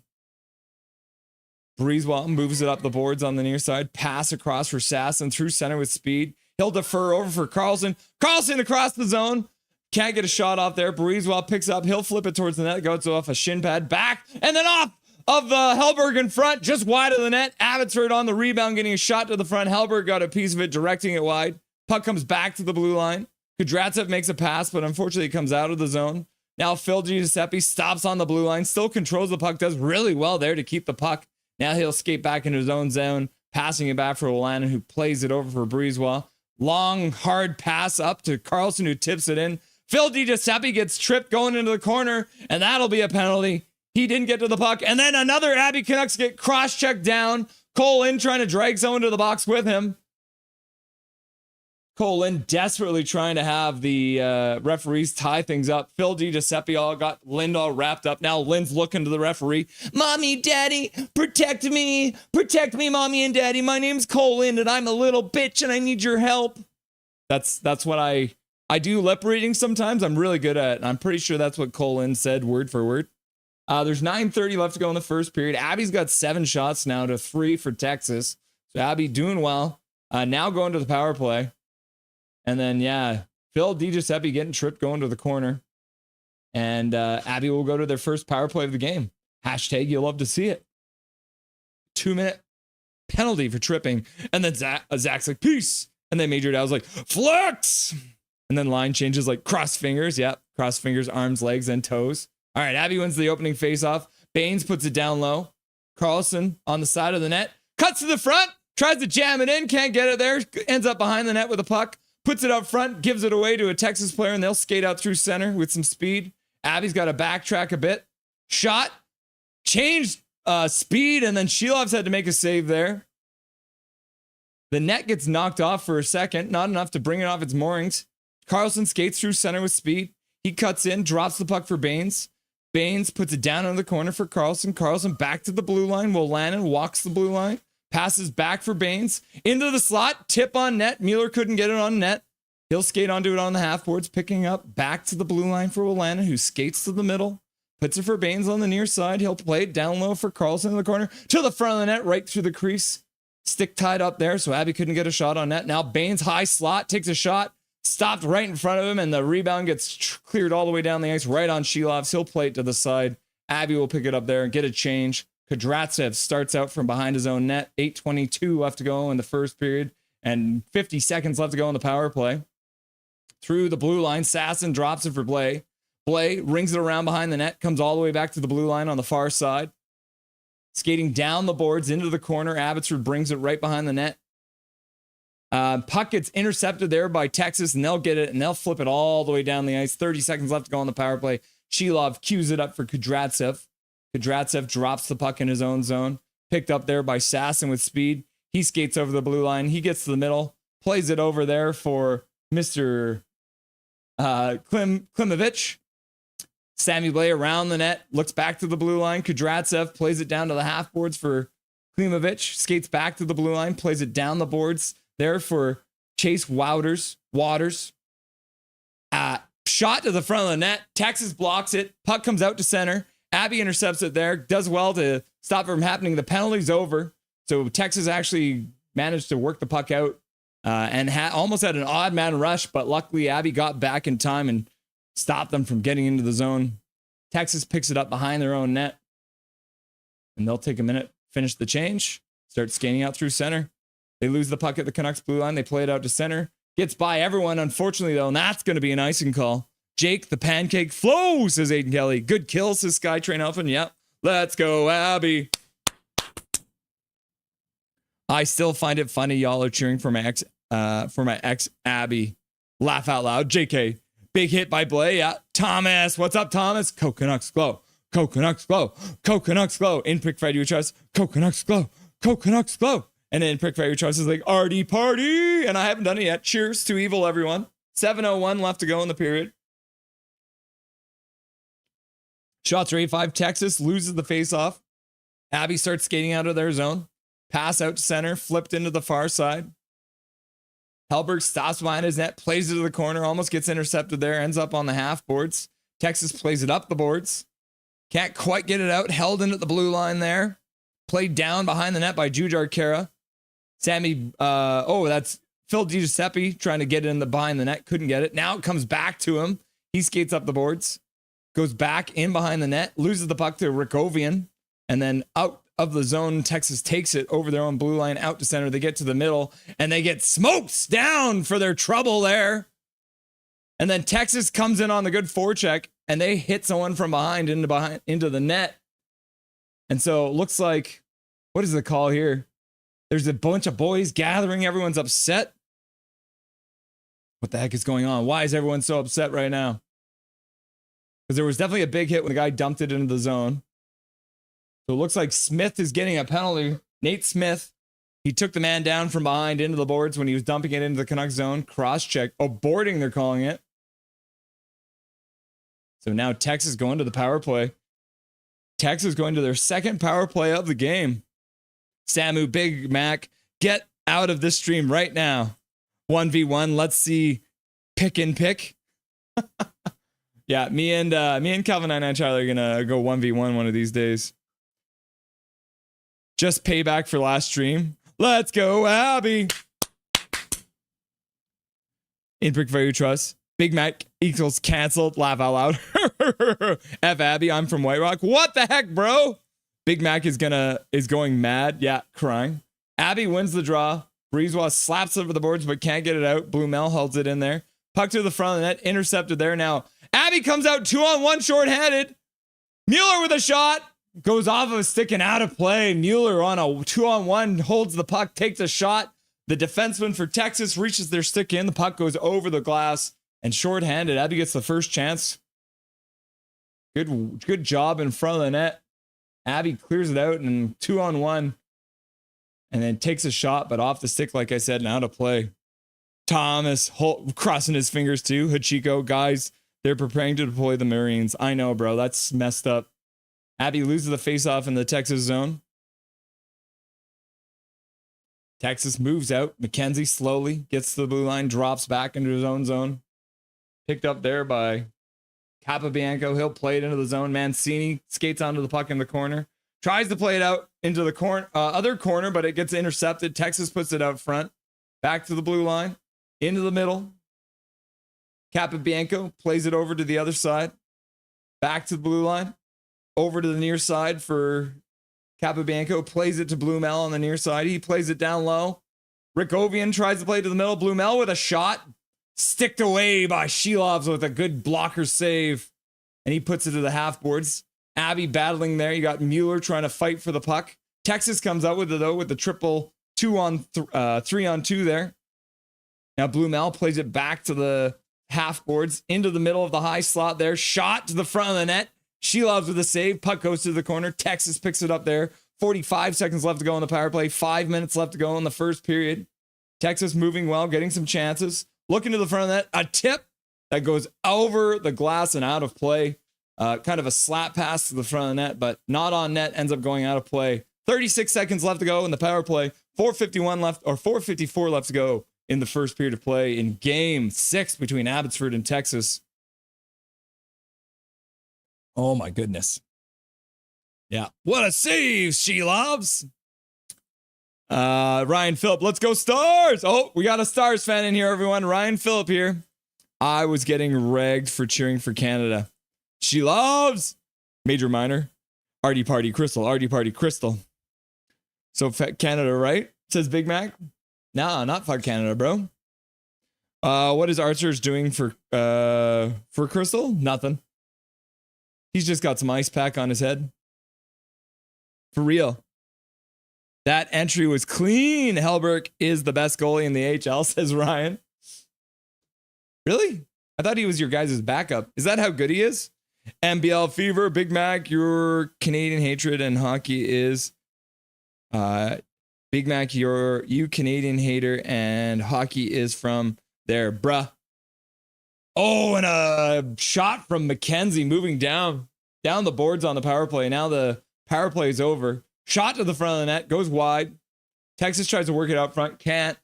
Breezewell moves it up the boards on the near side. Pass across for Sasson through center with speed. He'll defer over for Carlson. Carlson across the zone. Can't get a shot off there. Breezewell picks up. He'll flip it towards the net. Goes off a shin pad. Back. And then off of the Hellberg in front. Just wide of the net. Abbotsford on the rebound. Getting a shot to the front. Hellberg got a piece of it. Directing it wide. Puck comes back to the blue line. Kudratsev makes a pass, but unfortunately comes out of the zone. Now Phil Giuseppe stops on the blue line, still controls the puck, does really well there to keep the puck. Now he'll skate back into his own zone, passing it back for Olanen, who plays it over for Breezewell. Long, hard pass up to Carlson, who tips it in. Phil DiGiuseppe gets tripped going into the corner, and that'll be a penalty. He didn't get to the puck. And then another Abbey Canucks get cross-checked down. Cole Lynn trying to drag someone to the box with him. Cole Lynn desperately trying to have the referees tie things up. Phil DiGiuseppe all got Lynn all wrapped up. Now Lynn's looking to the referee. Mommy, Daddy, protect me. Protect me, Mommy and Daddy. My name's Cole Lynn, and I'm a little bitch, and I need your help. That's what I do lip reading sometimes. I'm really good at it. I'm pretty sure that's what Cole Lynn said word for word. There's 9:30 left to go in the first period. Abby's got 7 shots now to 3 for Texas. So Abby doing well. Now going to the power play. And then, Phil DiGiuseppe getting tripped going to the corner. And Abby will go to their first power play of the game. Hashtag you'll love to see it. 2-minute penalty for tripping. And then Zach's like, peace. And then Major Dow's like, flex. And then line changes like cross fingers. Yep, cross fingers, arms, legs, and toes. All right, Abby wins the opening faceoff. Baines puts it down low. Carlson on the side of the net. Cuts to the front. Tries to jam it in. Can't get it there. Ends up behind the net with a puck. Puts it up front, gives it away to a Texas player, and they'll skate out through center with some speed. Abby's got to backtrack a bit. Shot, changed speed, and then Shilov's had to make a save there. The net gets knocked off for a second, not enough to bring it off its moorings. Carlson skates through center with speed. He cuts in, drops the puck for Baines. Baines puts it down in the corner for Carlson. Carlson back to the blue line. Wolanin walks the blue line. Passes back for Baines. Into the slot. Tip on net. Mueller couldn't get it on net. He'll skate onto it on the half boards. Picking up back to the blue line for Wolanin, who skates to the middle. Puts it for Baines on the near side. He'll play it down low for Carlson in the corner. To the front of the net. Right through the crease. Stick tied up there. So Abby couldn't get a shot on net. Now Baines high slot. Takes a shot. Stopped right in front of him. And the rebound gets cleared all the way down the ice. Right on Shilovs. He'll play it to the side. Abby will pick it up there and get a change. Kudratsev starts out from behind his own net. 8:22 left to go in the first period and 50 seconds left to go in the power play. Through the blue line, Sasson drops it for Blay. Blay rings it around behind the net, comes all the way back to the blue line on the far side. Skating down the boards into the corner. Abbotsford brings it right behind the net. Puck gets intercepted there by Texas, and they'll get it, and they'll flip it all the way down the ice. 30 seconds left to go on the power play. Shilov cues it up for Kudratsev. Kudratsev drops the puck in his own zone. Picked up there by Sasson with speed. He skates over the blue line. He gets to the middle. Plays it over there for Mr. Klimovich. Sammy Blay around the net. Looks back to the blue line. Kudratsev plays it down to the half boards for Klimovich. Skates back to the blue line. Plays it down the boards there for Chase Waters. Shot to the front of the net. Texas blocks it. Puck comes out to center. Abby intercepts it there, does well to stop it from happening. The penalty's over. So Texas actually managed to work the puck out and almost had an odd man rush, but luckily Abby got back in time and stopped them from getting into the zone. Texas picks it up behind their own net, and they'll take a minute, finish the change, start skating out through center. They lose the puck at the Canucks blue line. They play it out to center. Gets by everyone, unfortunately, though, and that's going to be an icing call. Jake, the pancake flows, says Aiden Kelly. Good kill, says Skytrain Elfin. Yep. Let's go, Abby. I still find it funny y'all are cheering for my ex Abby. Laugh out loud. JK. Big hit by Blay. Yeah. Thomas. What's up, Thomas? Canucks glow. Canucks glow. Canucks glow. In Prick Fred you trust. Canucks glow. Canucks glow. And then Prick Fred you trust is like Artie party. And I haven't done it yet. Cheers to evil, everyone. 7:01 left to go in the period. Shots are 8-5. Texas loses the faceoff. Abby starts skating out of their zone. Pass out to center. Flipped into the far side. Hellberg stops behind his net. Plays it to the corner. Almost gets intercepted there. Ends up on the half boards. Texas plays it up the boards. Can't quite get it out. Held into the blue line there. Played down behind the net by Jujar Kara. Sammy, that's Phil DiGiuseppe trying to get it in the behind the net. Couldn't get it. Now it comes back to him. He skates up the boards. Goes back in behind the net, loses the puck to Rakovian, and then out of the zone, Texas takes it over their own blue line, out to center. They get to the middle, and they get smoked down for their trouble there. And then Texas comes in on the good forecheck, and they hit someone from behind into the net. And so it looks like, what is the call here? There's a bunch of boys gathering. Everyone's upset. What the heck is going on? Why is everyone so upset right now? Because there was definitely a big hit when the guy dumped it into the zone. So it looks like Smith is getting a penalty. Nate Smith, he took the man down from behind into the boards when he was dumping it into the Canucks zone. Cross-check. Oh, boarding, they're calling it. So now Texas going to the power play. Texas going to their second power play of the game. Samu, Big Mac, get out of this stream right now. 1v1. Let's see pick and pick. Yeah, me and Calvin 99 Charlie are gonna go 1v1 one of these days. Just payback for last stream. Let's go, Abby. In Brick Value Trust. Big Mac equals canceled. Laugh out loud. F Abby, I'm from White Rock. What the heck, bro? Big Mac is going mad. Yeah, crying. Abby wins the draw. Breezewell slaps over the boards but can't get it out. Blue Mel holds it in there. Puck to the front of the net. Intercepted there. Now Abby comes out 2-on-1 shorthanded. Mueller with a shot. Goes off of a stick and out of play. Mueller on a 2-on-1 holds the puck, takes a shot. The defenseman for Texas reaches their stick in. The puck goes over the glass and shorthanded. Abby gets the first chance. Good job in front of the net. Abby clears it out and 2-on-1 and then takes a shot, but off the stick, like I said, and out of play. Thomas crossing his fingers too. Hachiko, guys, they're preparing to deploy the Marines. I know, bro. That's messed up. Abby loses the faceoff in the Texas zone. Texas moves out. McKenzie slowly gets to the blue line, drops back into his own zone. Picked up there by Capobianco. He'll play it into the zone. Mancini skates onto the puck in the corner. Tries to play it out into the other corner, but it gets intercepted. Texas puts it out front. Back to the blue line. Into the middle. Capobianco plays it over to the other side. Back to the blue line. Over to the near side for Capobianco. Plays it to Blue Mel on the near side. He plays it down low. Rikovian tries to play to the middle. Blue Mel with a shot. Sticked away by Shilovs with a good blocker save. And he puts it to the half boards. Abby battling there. You got Mueller trying to fight for the puck. Texas comes out with it though with the triple 3-on-2 there. Now Blue Mel plays it back to the half boards into the middle of the high slot there. Shot to the front of the net. Shilovs with a save. Puck goes to the corner. Texas picks it up there. 45 seconds left to go in the power play. 5 minutes left to go in the first period. Texas moving well, getting some chances. Looking to the front of the net. A tip that goes over the glass and out of play. Kind of a slap pass to the front of the net, but not on net. Ends up going out of play. 36 seconds left to go in the power play. 4:54 left to go in the first period of play in game 6 between Abbotsford and Texas. Oh my goodness. Yeah. What a save, she loves. Ryan Phillip, let's go Stars. Oh, we got a Stars fan in here, everyone. Ryan Phillip here. I was getting ragged for cheering for Canada. She loves Major Minor. Artie Party Crystal. Artie Party Crystal. So Canada, right? Says Big Mac. Nah, not Canada, bro. What is Archer's doing for Crystal? Nothing. He's just got some ice pack on his head. For real. That entry was clean. Hellberg is the best goalie in the AHL, says Ryan. Really? I thought he was your guys' backup. Is that how good he is? MBL Fever, Big Mac, your Canadian hatred and hockey is... Big Mac, you Canadian hater and hockey is from there, bruh. Oh, and a shot from McKenzie moving down the boards on the power play. Now the power play is over. Shot to the front of the net, goes wide. Texas tries to work it out front, can't.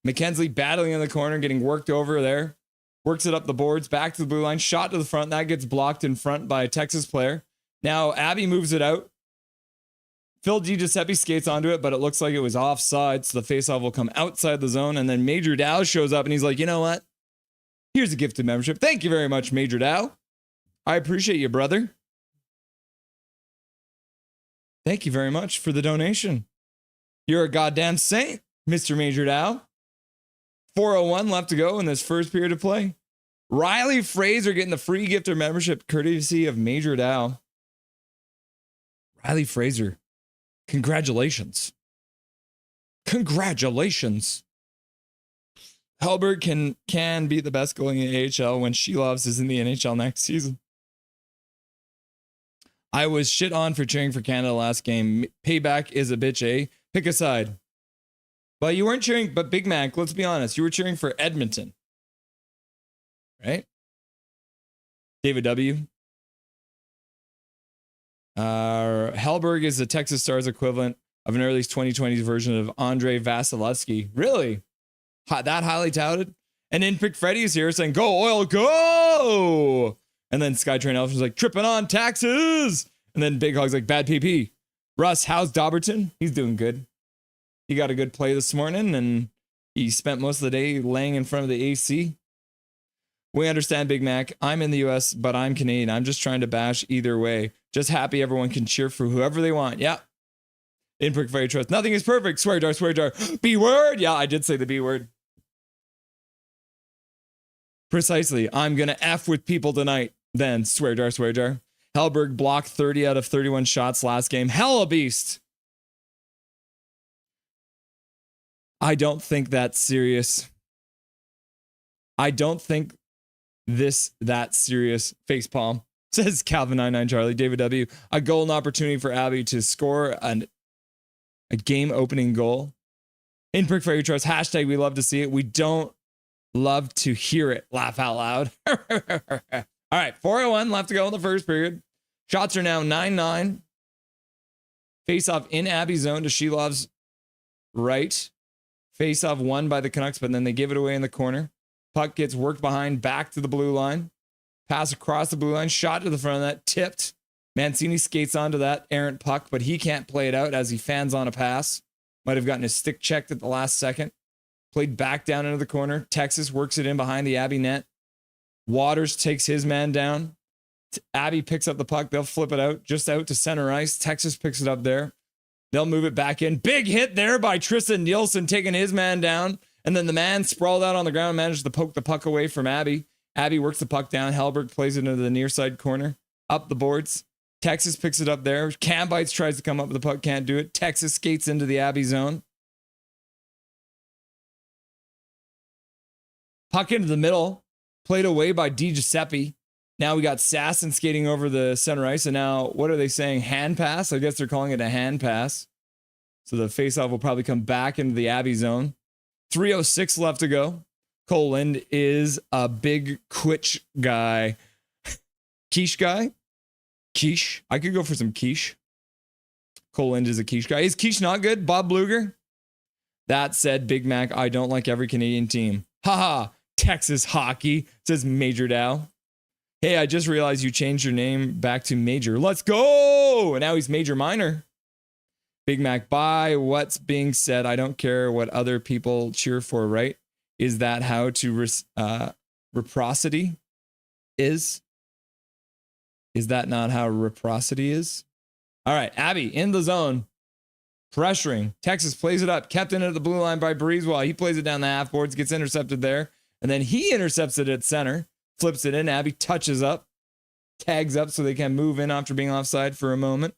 McKenzie battling in the corner, getting worked over there. Works it up the boards, back to the blue line. Shot to the front, that gets blocked in front by a Texas player. Now Abby moves it out. Phil DiGiuseppe skates onto it, but it looks like it was offside, so the faceoff will come outside the zone, and then Major Dow shows up, and he's like, you know what? Here's a gifted membership. Thank you very much, Major Dow. I appreciate you, brother. Thank you very much for the donation. You're a goddamn saint, Mr. Major Dow. 4:01 left to go in this first period of play. Riley Fraser getting the free gift or membership courtesy of Major Dow. Riley Fraser, congratulations. Congratulations. Hellberg can be the best goalie in the AHL when She Loves is in the NHL next season. I was shit on for cheering for Canada last game. Payback is a bitch, eh? Pick a side. But you weren't cheering, but Big Mac, let's be honest, you were cheering for Edmonton. Right? David W. Hellberg is the Texas Stars equivalent of an early 2020s version of Andrei Vasilevsky. Really? That highly touted? And Inpick Freddy is here saying, go Oil, go! And then Skytrain Elf's like, tripping on taxes! And then Big Hog's like, bad PP. Russ, how's Dobberton? He's doing good. He got a good play this morning, and he spent most of the day laying in front of the AC. We understand, Big Mac. I'm in the US, but I'm Canadian. I'm just trying to bash either way. Just happy everyone can cheer for whoever they want. Yeah. Inpick Freddy Trust. Nothing is perfect. Swear jar, swear jar. B word. Yeah, I did say the B word. Precisely. I'm going to F with people tonight. Then swear jar, swear jar. Hellberg blocked 30 out of 31 shots last game. Hell a beast. I don't think that's serious. I don't think that serious. Facepalm. Says Calvin99 Charlie. David W. A golden opportunity for Abby to score a game opening goal. Inpick for your trust. Hashtag we love to see it. We don't love to hear it. Laugh out loud. All right, 4:01 left to go in the first period. Shots are now 9-9. Face off in Abby's zone to She Loves right. Face off won by the Canucks, but then they give it away in the corner. Puck gets worked behind, back to the blue line. Pass across the blue line, shot to the front of that, tipped. Mancini skates onto that errant puck, but he can't play it out as he fans on a pass. Might have gotten his stick checked at the last second. Played back down into the corner. Texas works it in behind the Abby net. Waters takes his man down. Abby picks up the puck. They'll flip it out, just out to center ice. Texas picks it up there. They'll move it back in. Big hit there by Tristan Nielsen taking his man down. And then the man sprawled out on the ground, managed to poke the puck away from Abby. Abby works the puck down. Hellberg plays it into the near side corner. Up the boards. Texas picks it up there. Cam Bites tries to come up with the puck. Can't do it. Texas skates into the Abby zone. Puck into the middle. Played away by Di Giuseppe. Now we got Sasson skating over the center ice. And now, what are they saying? Hand pass? I guess they're calling it a hand pass. So the faceoff will probably come back into the Abby zone. 3:06 left to go. Cole Lind is a big Quitch guy. Quiche guy? Quiche. I could go for some quiche. Cole Lind is a quiche guy. Is quiche not good? Bob Bluger? That said, Big Mac, I don't like every Canadian team. Haha. Texas hockey, says Major Dow. Hey, I just realized you changed your name back to Major. Let's go! And now he's Major Minor. Big Mac, by what's being said, I don't care what other people cheer for, right? Is that how to reciprocity is? Is that not how reciprocity is? All right, Abby in the zone. Pressuring. Texas plays it up. Kept in at the blue line by Breezewell. He plays it down the half boards, gets intercepted there. And then he intercepts it at center. Flips it in. Abby touches up. Tags up so they can move in after being offside for a moment.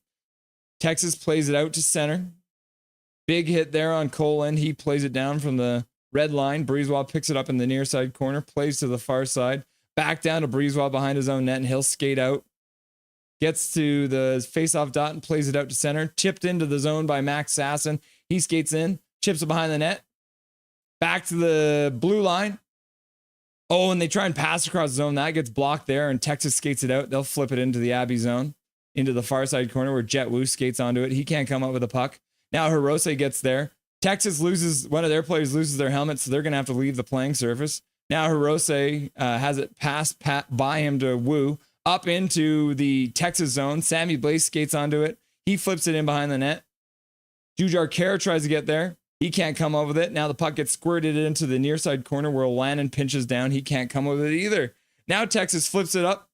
Texas plays it out to center. Big hit there on Colin. He plays it down from the red line. Breezewell picks it up in the near side corner. Plays to the far side. Back down to Breezewell behind his own net, and he'll skate out. Gets to the face-off dot and plays it out to center. Chipped into the zone by Max Sasson. He skates in. Chips it behind the net. Back to the blue line. Oh, and they try and pass across the zone. That gets blocked there, and Texas skates it out. They'll flip it into the Abby zone, into the far side corner where Jet Wu skates onto it. He can't come up with a puck. Now Hirose gets there. Texas loses, one of their players loses their helmet, so they're going to have to leave the playing surface. Now Hirose has it passed by him to Wu, up into the Texas zone. Sammy Blaze skates onto it. He flips it in behind the net. Jujar Kerr tries to get there. He can't come up with it. Now the puck gets squirted into the near side corner where Lannon pinches down. He can't come up with it either. Now Texas flips it up.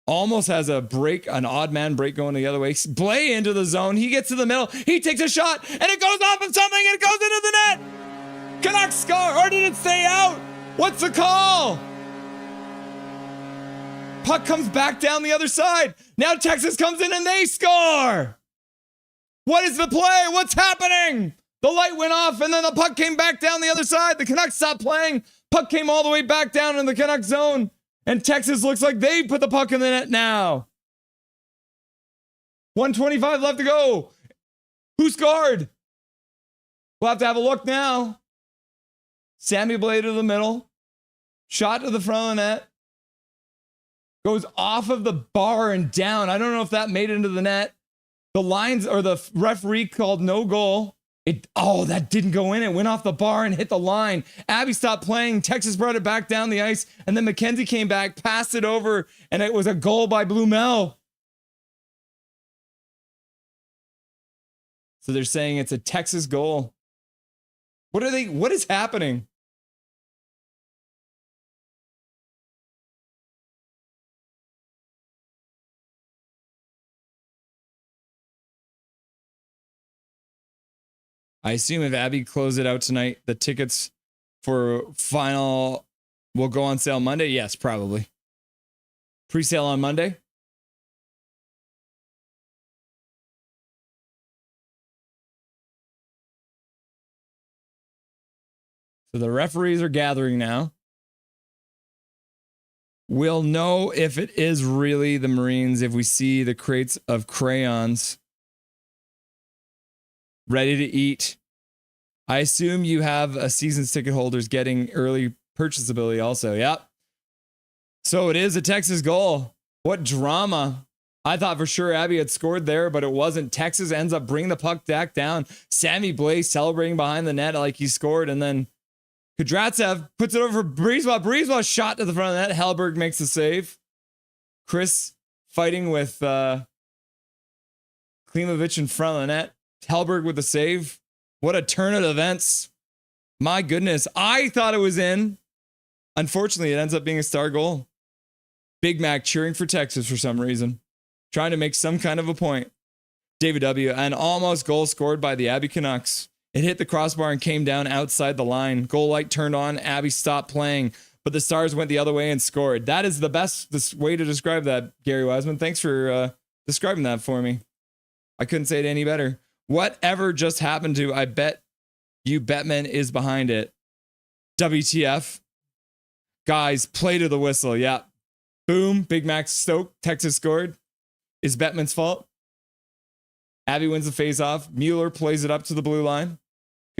Almost has a break, an odd man break going the other way. Blay into the zone. He gets to the middle. He takes a shot, and it goes off of something, and it goes into the net. Canucks score, or did it stay out? What's the call? Puck comes back down the other side. Now Texas comes in, and they score. What is the play? What's happening? The light went off, and then the puck came back down the other side. The Canucks stopped playing. Puck came all the way back down in the Canucks zone. And Texas looks like they put the puck in the net now. 1:25 left to go. Who scored? We'll have to have a look now. Sammy Blais to the middle. Shot to the front of the net. Goes off of the bar and down. I don't know if that made it into the net. The lines, or the referee called no goal. That didn't go in. It went off the bar and hit the line. Abby stopped playing. Texas brought it back down the ice. And then McKenzie came back, passed it over, and it was a goal by Blumel. So they're saying it's a Texas goal. What is happening? I assume if Abby closes it out tonight, the tickets for final will go on sale Monday. Yes, probably. Pre-sale on Monday. So the referees are gathering now. We'll know if it is really the Marines if we see the crates of crayons ready to eat. I assume you have a season's ticket holders getting early purchasability also. Yep. So it is a Texas goal. What drama. I thought for sure Abby had scored there, but it wasn't. Texas ends up bringing the puck back down. Sammy Blais celebrating behind the net like he scored, and then Kudratsev puts it over for Breezewell. Breezewell shot to the front of the net. Hellberg makes the save. Chris fighting with Klimovich in front of the net. Hellberg with the save. What a turn of events. My goodness. I thought it was in. Unfortunately, it ends up being a star goal. Big Mac cheering for Texas for some reason. Trying to make some kind of a point. David W. An almost goal scored by the Abby Canucks. It hit the crossbar and came down outside the line. Goal light turned on. Abby stopped playing, but the Stars went the other way and scored. That is the best way to describe that, Gary Wiseman. Thanks for describing that for me. I couldn't say it any better. Whatever just happened to, I bet you Bettman is behind it. WTF. Guys, play to the whistle. Yeah. Boom. Big Mac stoked. Texas scored. Is Bettman's fault. Abby wins the faceoff. Mueller plays it up to the blue line.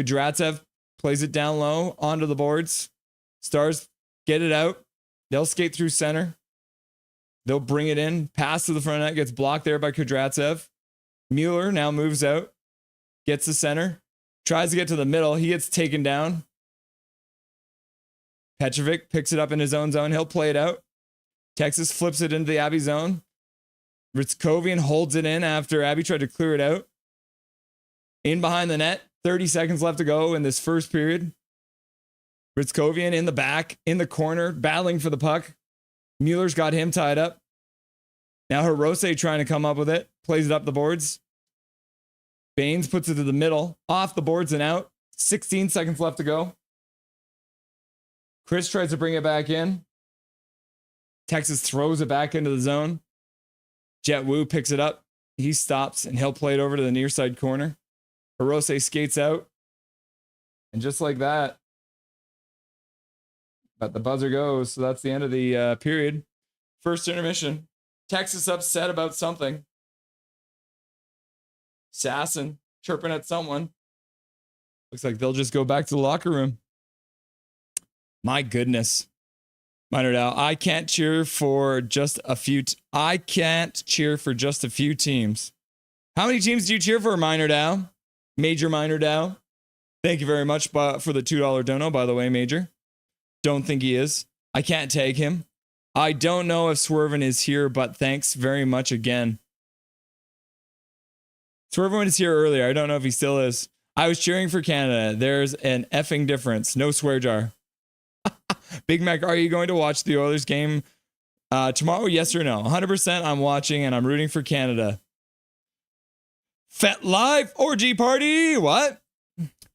Kudratsev plays it down low onto the boards. Stars get it out. They'll skate through center. They'll bring it in. Pass to the front net. Gets blocked there by Kudratsev. Mueller now moves out. Gets the center. Tries to get to the middle. He gets taken down. Petrovic picks it up in his own zone. He'll play it out. Texas flips it into the Abby zone. Ritzkovian holds it in after Abby tried to clear it out. In behind the net. 30 seconds left to go in this first period. Ritzkovian in the back, in the corner, battling for the puck. Mueller's got him tied up. Now Hirose trying to come up with it. Plays it up the boards. Baines puts it to the middle. Off the boards and out. 16 seconds left to go. Chris tries to bring it back in. Texas throws it back into the zone. Jet Wu picks it up. He stops and he'll play it over to the near side corner. Hirose skates out. And just like that, but the buzzer goes. So that's the end of the period. First intermission. Texas upset about something. Sasson chirping at someone. Looks like they'll just go back to the locker room. My goodness. Minor Dow, I can't cheer for just a few. I can't cheer for just a few teams. How many teams do you cheer for, Minor Dow? Major Minor Dow. Thank you very much for the $2 dono, by the way, Major. Don't think he is. I can't tag him. I don't know if Swervin is here, but thanks very much again. Swervin was here earlier. I don't know if he still is. I was cheering for Canada. There's an effing difference. No swear jar. Big Mac, are you going to watch the Oilers game tomorrow? Yes or no? 100% I'm watching and I'm rooting for Canada. Fet Live orgy party. What?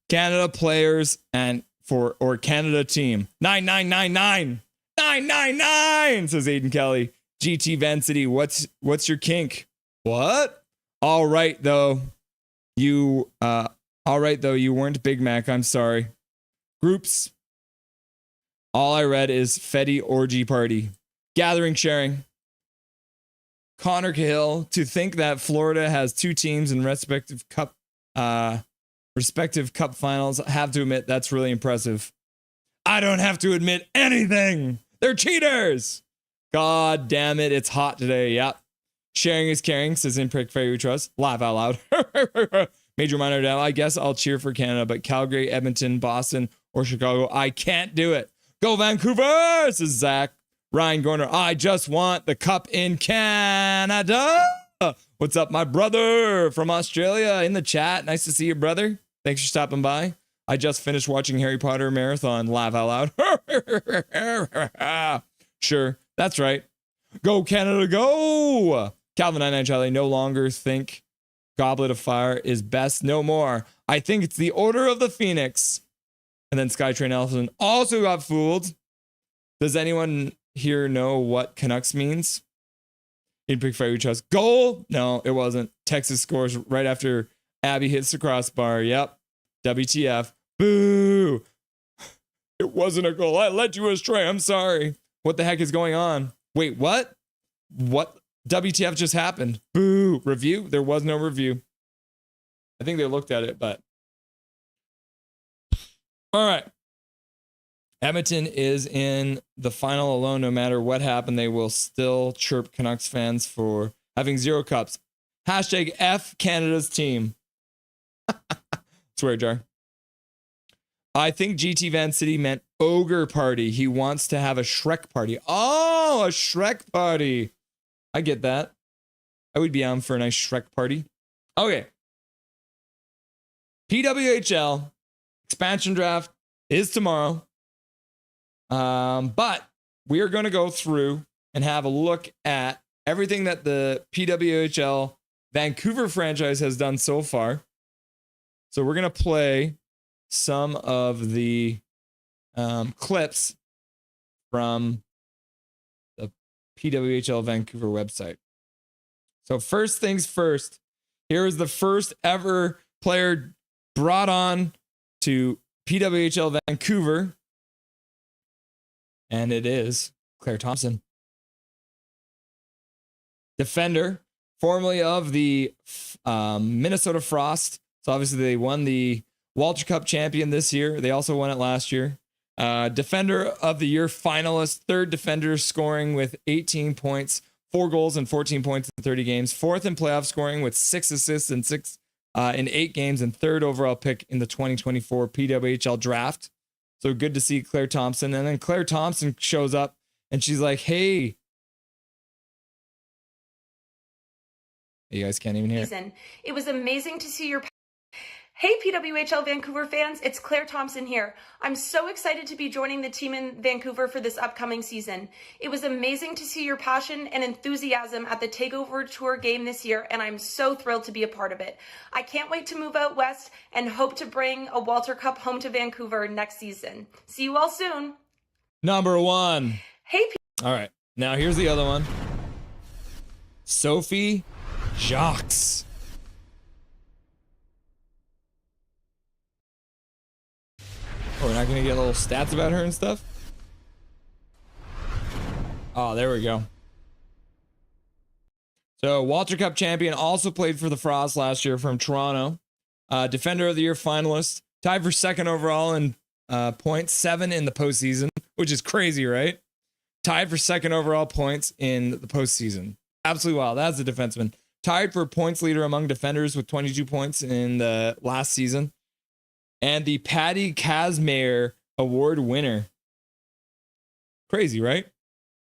Canada players and or Canada team. 9999. 999 says Aiden Kelly. GT Van City. What's your kink? What? All right though. You All right, though, you weren't Big Mac. I'm sorry. Groups. All I read is Fetty Orgy Party. Gathering, sharing. Connor Cahill, to think that Florida has 2 teams in respective cup finals, I have to admit that's really impressive. I don't have to admit anything. They're cheaters. God damn it, it's hot today. Yep. Sharing is caring, says Imprick Fairy Trust. Laugh out loud. Major minor down. I guess I'll cheer for Canada, but Calgary, Edmonton, Boston, or Chicago, I can't do it. Go Vancouver, says Zach. Ryan Gorner, I just want the cup in Canada. What's up, my brother from Australia in the chat? Nice to see you, brother. Thanks for stopping by. I just finished watching Harry Potter Marathon. Laugh out loud. Sure, that's right. Go Canada, go. Calvin 99 Charlie, no longer think Goblet of Fire is best. No more. I think it's the Order of the Phoenix. And then Skytrain Elephant also got fooled. Does anyone here know what Canucks means? In Pick Fire Trust. Goal? No, it wasn't. Texas scores right after Abby hits the crossbar. Yep. WTF. Boo. It wasn't a goal. I led you astray. I'm sorry. What the heck is going on? Wait, what? What? WTF just happened? Boo. Review? There was no review. I think they looked at it, but. All right. Edmonton is in the final alone. No matter what happened, they will still chirp Canucks fans for having 0 cups. Hashtag F Canada's team. Swear jar. I think GT Van City meant ogre party. He wants to have a Shrek party. Oh, a Shrek party. I get that. I would be on for a nice Shrek party. Okay. PWHL expansion draft is tomorrow. But we are going to go through and have a look at everything that the PWHL Vancouver franchise has done so far. So we're going to play some of the clips from the PWHL Vancouver website. So first things first, here is the first ever player brought on to PWHL Vancouver. And it is Claire Thompson. Defender, formerly of the Minnesota Frost. So obviously they won the Walter Cup champion this year. They also won it last year. Defender of the year finalist, 3rd defender scoring with 18 points, 4 goals and 14 points in 30 games. 4th in playoff scoring with 6 assists in 8 games, and 3rd overall pick in the 2024 PWHL draft. So good to see Claire Thompson. And then Claire Thompson shows up and she's like, hey. You guys can't even hear it. It was amazing to see your... Hey, PWHL Vancouver fans, it's Claire Thompson here. I'm so excited to be joining the team in Vancouver for this upcoming season. It was amazing to see your passion and enthusiasm at the Takeover Tour game this year, and I'm so thrilled to be a part of it. I can't wait to move out west and hope to bring a Walter Cup home to Vancouver next season. See you all soon. Number 1. Hey, all right, now here's the other one. Sophie Jacques. Oh, we're not going to get little stats about her and stuff? Oh, there we go. So, Walter Cup champion, also played for the Frost last year from Toronto. Defender of the Year finalist. Tied for 2nd overall in points, 7 in the postseason, which is crazy, right? Tied for 2nd overall points in the postseason. Absolutely wild. That's a defenseman. Tied for points leader among defenders with 22 points in the last season. And the Patty Kazmaier Award winner. Crazy, right?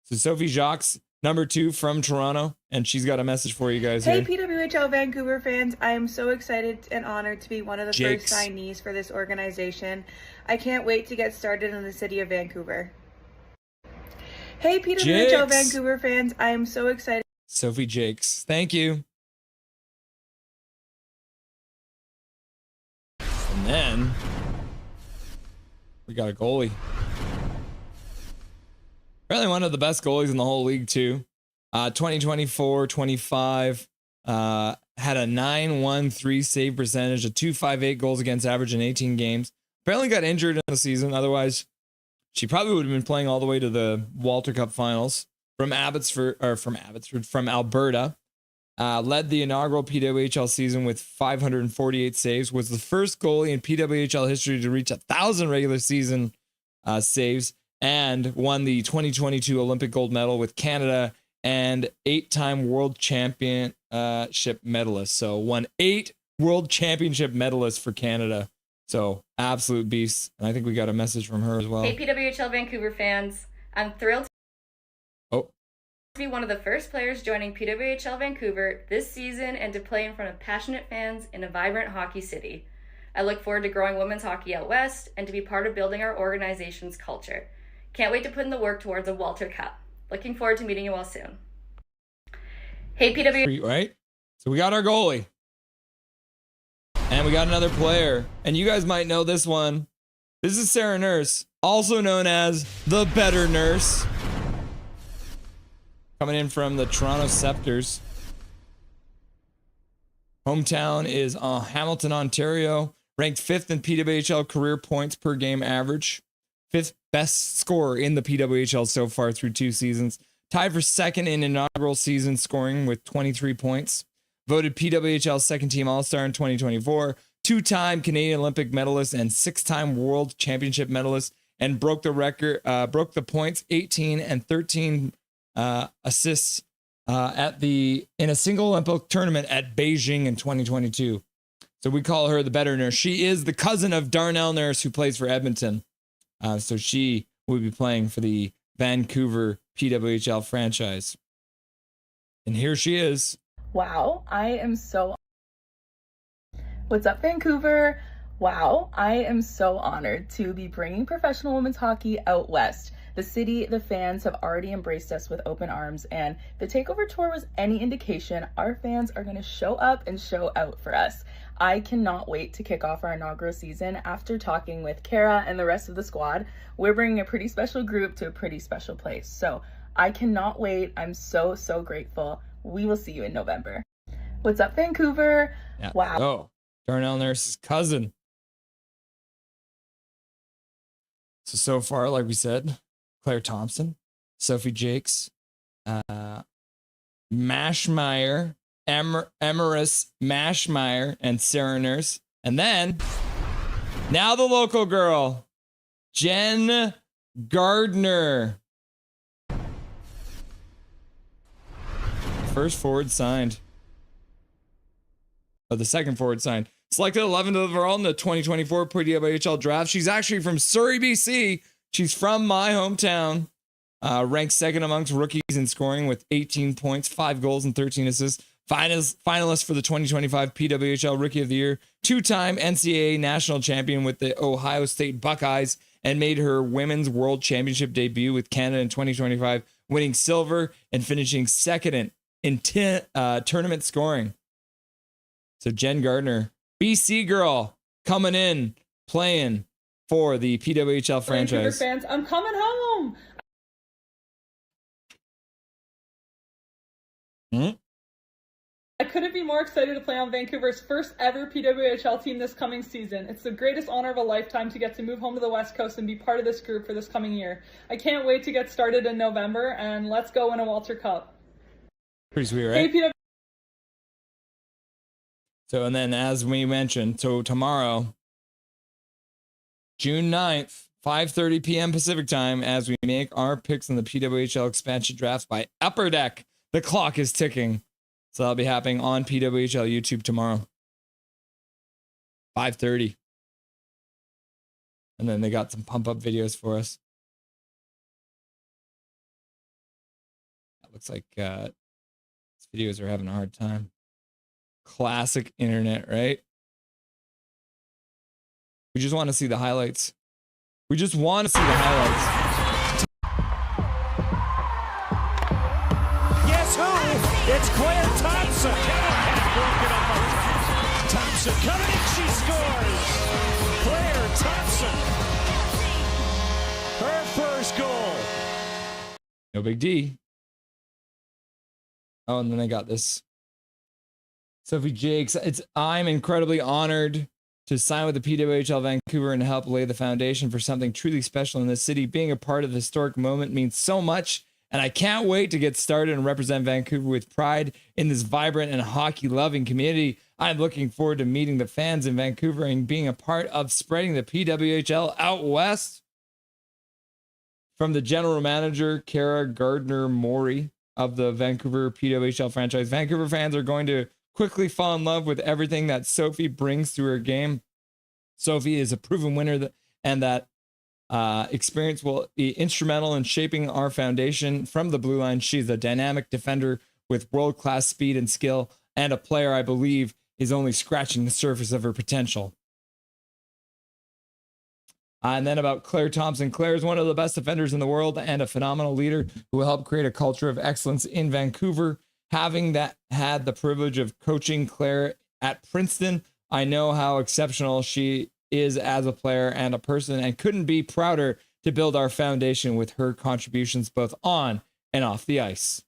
So Sophie Jacques, number 2 from Toronto, and she's got a message for you guys here. Hey, PWHL Vancouver fans, I am so excited and honored to be one of the first signees for this organization. I can't wait to get started in the city of Vancouver. Hey, PWHL Vancouver fans, I am so excited. Sophie Jacques, thank you. And then we got a goalie. Really one of the best goalies in the whole league too. 2024-25 has had a 9.13 save percentage, a 2.58 goals against average in 18 games. Apparently got injured in the season. Otherwise, she probably would have been playing all the way to the Walter Cup finals. From Alberta. Led the inaugural PWHL season with 548 saves. Was the first goalie in PWHL history to reach 1,000 regular season saves. And won the 2022 Olympic gold medal with Canada and 8-time world championship medalist. So won 8 world championship medalists for Canada. So absolute beast. And I think we got a message from her as well. Hey, PWHL Vancouver fans. I'm thrilled to be one of the first players joining PWHL Vancouver this season and to play in front of passionate fans in a vibrant hockey city. I look forward to growing women's hockey out west and to be part of building our organization's culture. Can't wait to put in the work towards a Walter Cup. Looking forward to meeting you all soon. Hey, PWHL. Right? So we got our goalie. And we got another player. And you guys might know this one. This is Sarah Nurse, also known as the Better Nurse. Coming in from the Toronto Scepters. Hometown is Hamilton, Ontario. Ranked 5th in PWHL career points per game average. 5th best scorer in the PWHL so far through 2 seasons. Tied for 2nd in inaugural season scoring with 23 points. Voted PWHL second team All-Star in 2024. 2-time Canadian Olympic medalist and 6-time World Championship medalist. And broke the record, broke the points, 18 and 13 assists in a single Olympic tournament at Beijing in 2022. So we call her the Better Nurse. She is the cousin of Darnell Nurse, who plays for Edmonton. So she will be playing for the Vancouver PWHL franchise. And here she is. Wow, I am so... What's up, Vancouver? Wow, I am so honored to be bringing professional women's hockey out west. The city, the fans have already embraced us with open arms, and the takeover tour was any indication, our fans are going to show up and show out for us. I cannot wait to kick off our inaugural season. After talking with Kara and the rest of the squad, we're bringing a pretty special group to a pretty special place. So I cannot wait. I'm so, so grateful. We will see you in November. What's up, Vancouver? Yeah. Wow. Oh, Darnell Nurse's cousin. So far, like we said, Claire Thompson, Sophie Jakes, Mashmeyer, Emerus Mashmeyer, and Sarah Nurse. And then, now the local girl, Jen Gardner. First forward signed. Oh, the second forward signed. Selected 11th overall in the 2024 PWHL draft. She's actually from Surrey, BC. She's from my hometown. Ranked 2nd amongst rookies in scoring with 18 points, 5 goals, and 13 assists. Finalist for the 2025 PWHL Rookie of the Year. 2-time NCAA national champion with the Ohio State Buckeyes, and made her Women's World Championship debut with Canada in 2025, winning silver and finishing 2nd in tournament scoring. So Jen Gardner, BC girl, coming in, playing for the PWHL franchise. Vancouver fans, I'm coming home. I couldn't be more excited to play on Vancouver's first ever PWHL team this coming season. It's the greatest honor of a lifetime to get to move home to the West Coast and be part of this group for this coming year. I can't wait to get started in November, and let's go win a Walter Cup. Pretty sweet, right? Hey, So, and then as we mentioned, so tomorrow, June 9th, 5:30 p.m. Pacific time, as we make our picks in the PWHL expansion drafts by Upper Deck. The clock is ticking. So that'll be happening on PWHL YouTube tomorrow. 5:30. And then they got some pump-up videos for us. It looks like these videos are having a hard time. Classic internet, right? We just want to see the highlights. We just want to see the highlights. Guess who? It's Claire Thompson. Thompson coming in, she scores. Claire Thompson. Her first goal. No big D. Oh, and then they got this Sophie Jakes, I'm incredibly honored to sign with the PWHL Vancouver and help lay the foundation for something truly special in this city. Being a part of the historic moment means so much, and I can't wait to get started and represent Vancouver with pride in this vibrant and hockey-loving community. I'm looking forward to meeting the fans in Vancouver and being a part of spreading the PWHL out west. From the general manager, Kara Gardner-Maury of the Vancouver PWHL franchise, Vancouver fans are going to quickly fall in love with everything that Sophie brings to her game. Sophie is a proven winner, and that experience will be instrumental in shaping our foundation from the blue line. She's a dynamic defender with world-class speed and skill, and a player I believe is only scratching the surface of her potential. And then about Claire Thompson. Claire is one of the best defenders in the world and a phenomenal leader who will help create a culture of excellence in Vancouver. Having had the privilege of coaching Claire at Princeton, I know how exceptional she is as a player and a person, and couldn't be prouder to build our foundation with her contributions both on and off the ice.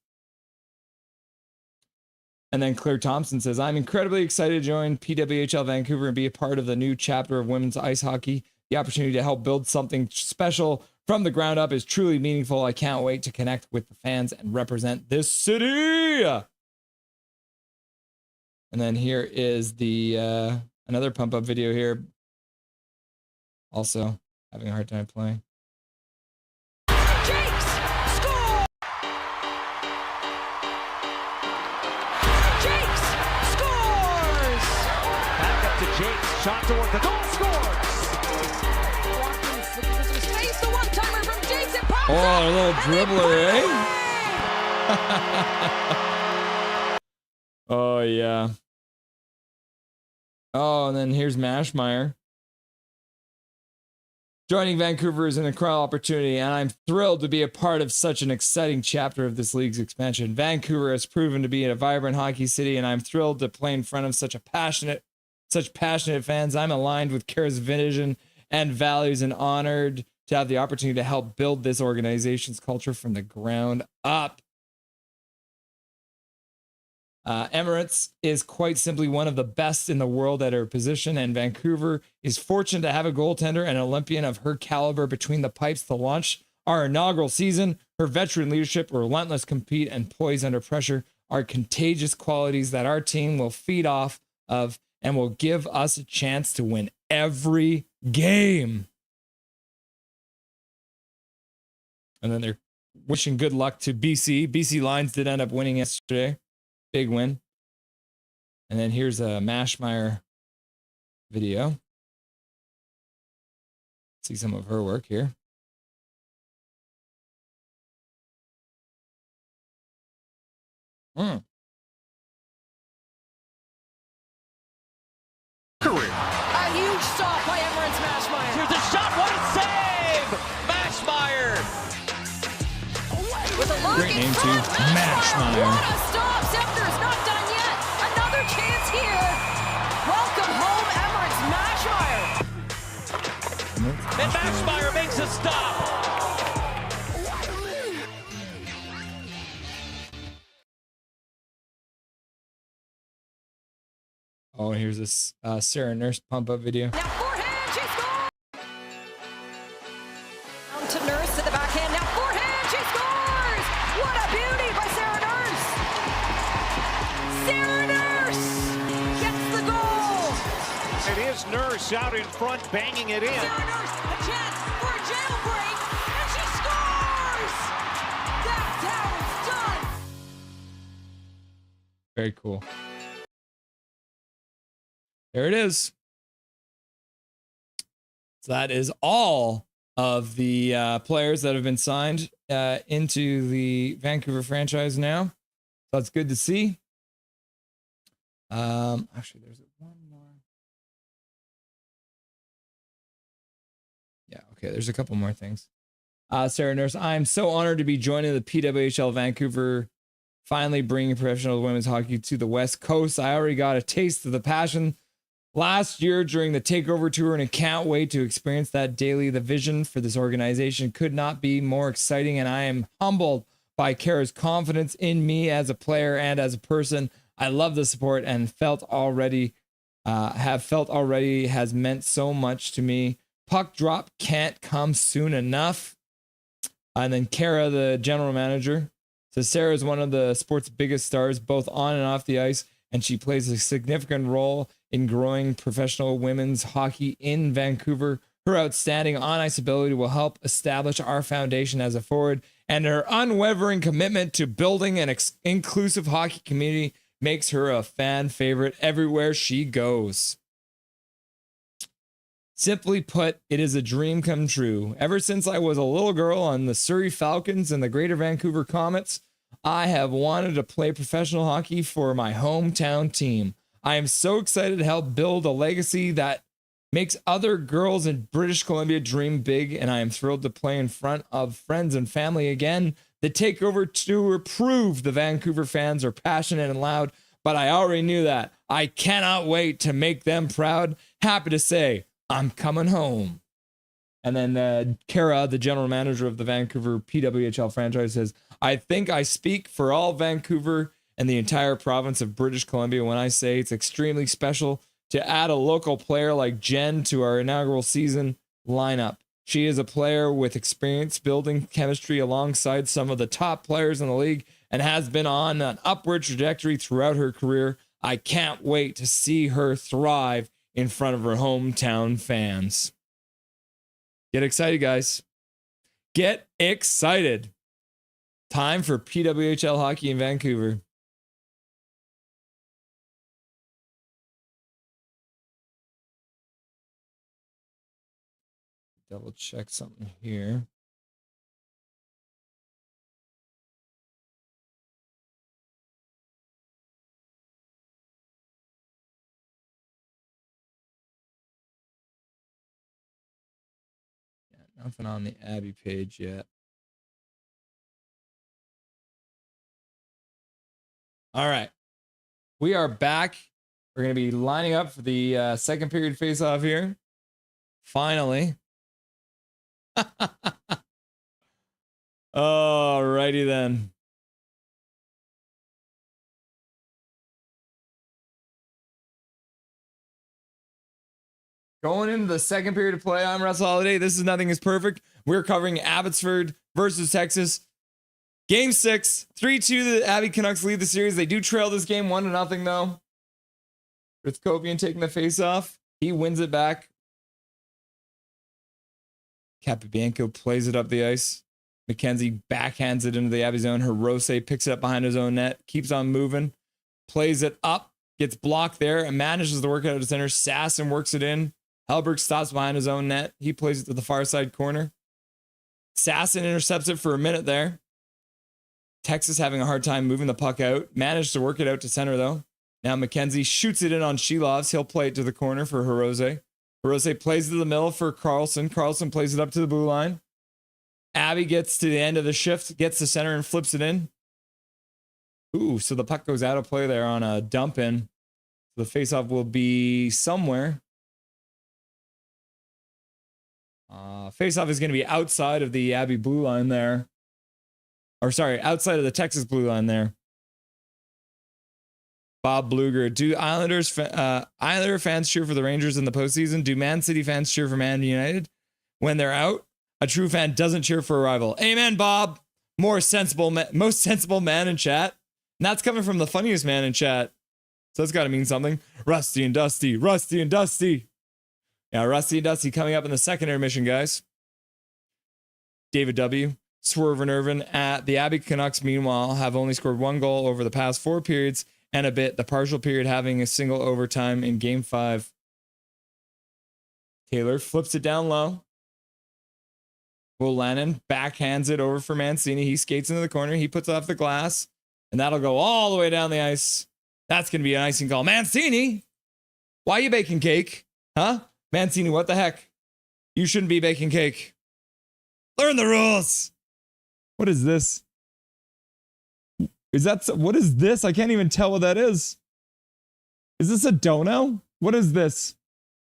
And then Claire Thompson says, I'm incredibly excited to join PWHL Vancouver and be a part of the new chapter of women's ice hockey. The opportunity to help build something special from the ground up is truly meaningful. I can't wait to connect with the fans and represent this city. And then here is the another pump up video here. Also having a hard time playing. Jakes score! Jakes scores! Back up to Jakes, shot toward the goal, scores! Space, the one-timer from Jakes, it pops a little dribbler, eh? Oh, yeah. Oh, and then here's Mashmeyer. Joining Vancouver is an incredible opportunity, and I'm thrilled to be a part of such an exciting chapter of this league's expansion. Vancouver has proven to be a vibrant hockey city, and I'm thrilled to play in front of such passionate fans. I'm aligned with Kara's vision and values and honored to have the opportunity to help build this organization's culture from the ground up. Emirates is quite simply one of the best in the world at her position, and Vancouver is fortunate to have a goaltender and Olympian of her caliber between the pipes to launch our inaugural season. Her veteran leadership, relentless compete, and poise under pressure are contagious qualities that our team will feed off of and will give us a chance to win every game. And then they're wishing good luck to BC. BC Lions did end up winning yesterday. Big win. And then here's a Mashmeyer video. See some of her work here. A huge stop by Emirates Mashmeyer. Here's a shot, one save! Mashmeyer! With a look great name too, Mashmeyer. What a stop! Scepter's not done yet. Another chance here. Welcome home, Emirates Mashmeyer. And Mashmeyer makes a stop. Oh, here's this Sarah Nurse pump-up video. Now forehand, she scores! Down to Nurse at the backhand. Now forehand, she scores! What a beauty by Sarah Nurse! Sarah Nurse gets the goal! It is Nurse out in front, banging it in. Sarah Nurse, a chance for a jailbreak, and she scores! That's how it's done! Very cool. There it is. So that is all of the players that have been signed into the Vancouver franchise now. So that's good to see. Actually, there's one more. Yeah, okay, there's a couple more things. Sarah Nurse, I'm so honored to be joining the PWHL Vancouver, finally bringing professional women's hockey to the West Coast. I already got a taste of the passion last year during the takeover tour, and I can't wait to experience that daily. The vision for this organization could not be more exciting, and I am humbled by Kara's confidence in me as a player and as a person. I love the support and have felt already has meant so much to me. Puck drop can't come soon enough. And then Kara, the general manager, says Sarah is one of the sport's biggest stars, both on and off the ice, and she plays a significant role in growing professional women's hockey in Vancouver. Her outstanding on-ice ability will help establish our foundation as a forward, and her unwavering commitment to building an inclusive hockey community makes her a fan favorite everywhere she goes. Simply put, it is a dream come true. Ever since I was a little girl on the Surrey Falcons and the Greater Vancouver Comets, I have wanted to play professional hockey for my hometown team. I am so excited to help build a legacy that makes other girls in British Columbia dream big, and I am thrilled to play in front of friends and family again. The takeover tour proved the Vancouver fans are passionate and loud, but I already knew that. I cannot wait to make them proud. Happy to say, I'm coming home. And then Kara, the general manager of the Vancouver PWHL franchise, says, I think I speak for all Vancouver and the entire province of British Columbia when I say it's extremely special to add a local player like Jen to our inaugural season lineup. She is a player with experience building chemistry alongside some of the top players in the league and has been on an upward trajectory throughout her career. I can't wait to see her thrive in front of her hometown fans. Get excited, guys. Get excited. Time for PWHL hockey in Vancouver. Double check something here. Yeah, nothing on the Abby page yet. All right. We are back. We're going to be lining up for the second period face-off here. Finally. Alrighty then. Going into the second period of play, I'm Russell Holiday. This is Nothing is Perfect. We're covering Abbotsford versus Texas. Game 6, 3-2. The Abby Canucks lead the series. They do trail this game 1-0 though. Ritskopian taking the face-off. He wins it back. Capobianco plays it up the ice. McKenzie backhands it into the Abby zone. Hirose picks it up behind his own net. Keeps on moving. Plays it up. Gets blocked there and manages to work it out to center. Sasson works it in. Hellberg stops behind his own net. He plays it to the far side corner. Sasson intercepts it for a minute there. Texas having a hard time moving the puck out. Managed to work it out to center though. Now McKenzie shoots it in on Shilovs. He'll play it to the corner for Hirose. Hirose plays to the middle for Carlson. Carlson plays it up to the blue line. Abby gets to the end of the shift, gets to center and flips it in. Ooh, so the puck goes out of play there on a dump in. The faceoff will be somewhere. Faceoff is going to be outside of the Abby blue line there. Or sorry, outside of the Texas blue line there. Bob Bluger. Do Islander fans cheer for the Rangers in the postseason? Do Man City fans cheer for Man United when they're out? A true fan doesn't cheer for a rival. Amen, Bob. Most sensible man in chat. And that's coming from the funniest man in chat. So that's got to mean something. Rusty and Dusty. Rusty and Dusty. Yeah, Rusty and Dusty coming up in the second intermission, guys. David W. Swerve and Irvin at the Abby Canucks, meanwhile, have only scored one goal over the past 4 periods and a bit. The partial period having a single overtime in game 5. Taylor flips it down low. Will Lannon backhands it over for Mancini. He skates into the corner. He puts it off the glass. And that'll go all the way down the ice. That's going to be an icing call. Mancini! Why are you baking cake? Huh? Mancini, what the heck? You shouldn't be baking cake. Learn the rules! What is this? What is this? I can't even tell what that is. Is this a dono? What is this?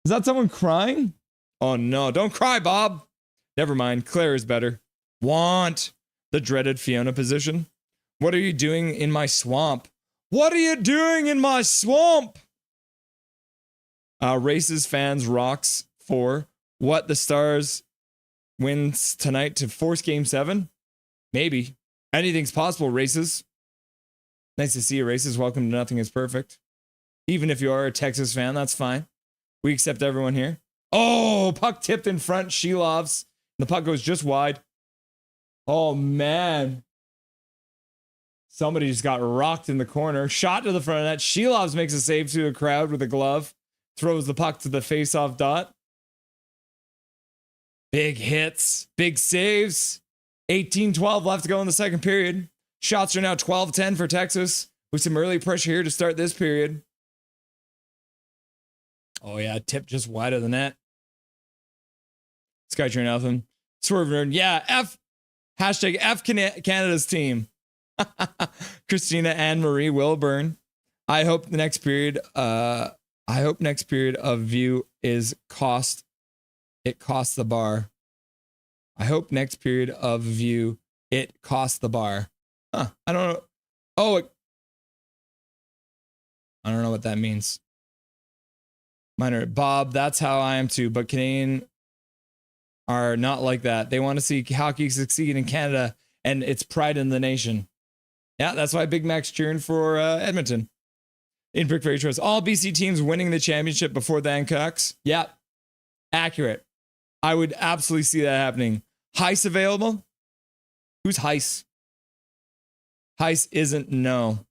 Is that someone crying? Oh no, don't cry, Bob. Never mind, Claire is better. Want the dreaded Fiona position. What are you doing in my swamp? What are you doing in my swamp? Races fans rocks for what the Stars wins tonight to force game 7? Maybe. Anything's possible, Races. Nice to see you, Races. Welcome to Nothing is Perfect. Even if you are a Texas fan, that's fine. We accept everyone here. Oh, puck tipped in front. Shilovs. The puck goes just wide. Oh, man. Somebody just got rocked in the corner. Shot to the front of that. Shilovs makes a save to the crowd with a glove. Throws the puck to the face-off dot. Big hits. Big saves. 18-12 left to go in the second period. Shots are now 12-10 for Texas. With some early pressure here to start this period. Oh, yeah. Tip just wide of the net. Skytrain Elfin. Swerve Nerd. Yeah. F. Hashtag F Canada's team. Christina Anne Marie Wilburn. I hope next period of view is cost. It costs the bar. I hope next period of view it costs the bar. Huh. I don't know. Oh, I don't know what that means. Minor Bob, that's how I am too. But Canadian are not like that. They want to see hockey succeed in Canada and its pride in the nation. Yeah, that's why Big Mac's cheering for Edmonton. In Brick Fairy Trust, all BC teams winning the championship before the Canucks. Yeah, accurate. I would absolutely see that happening. Heist available? Who's Heist? Heist isn't no.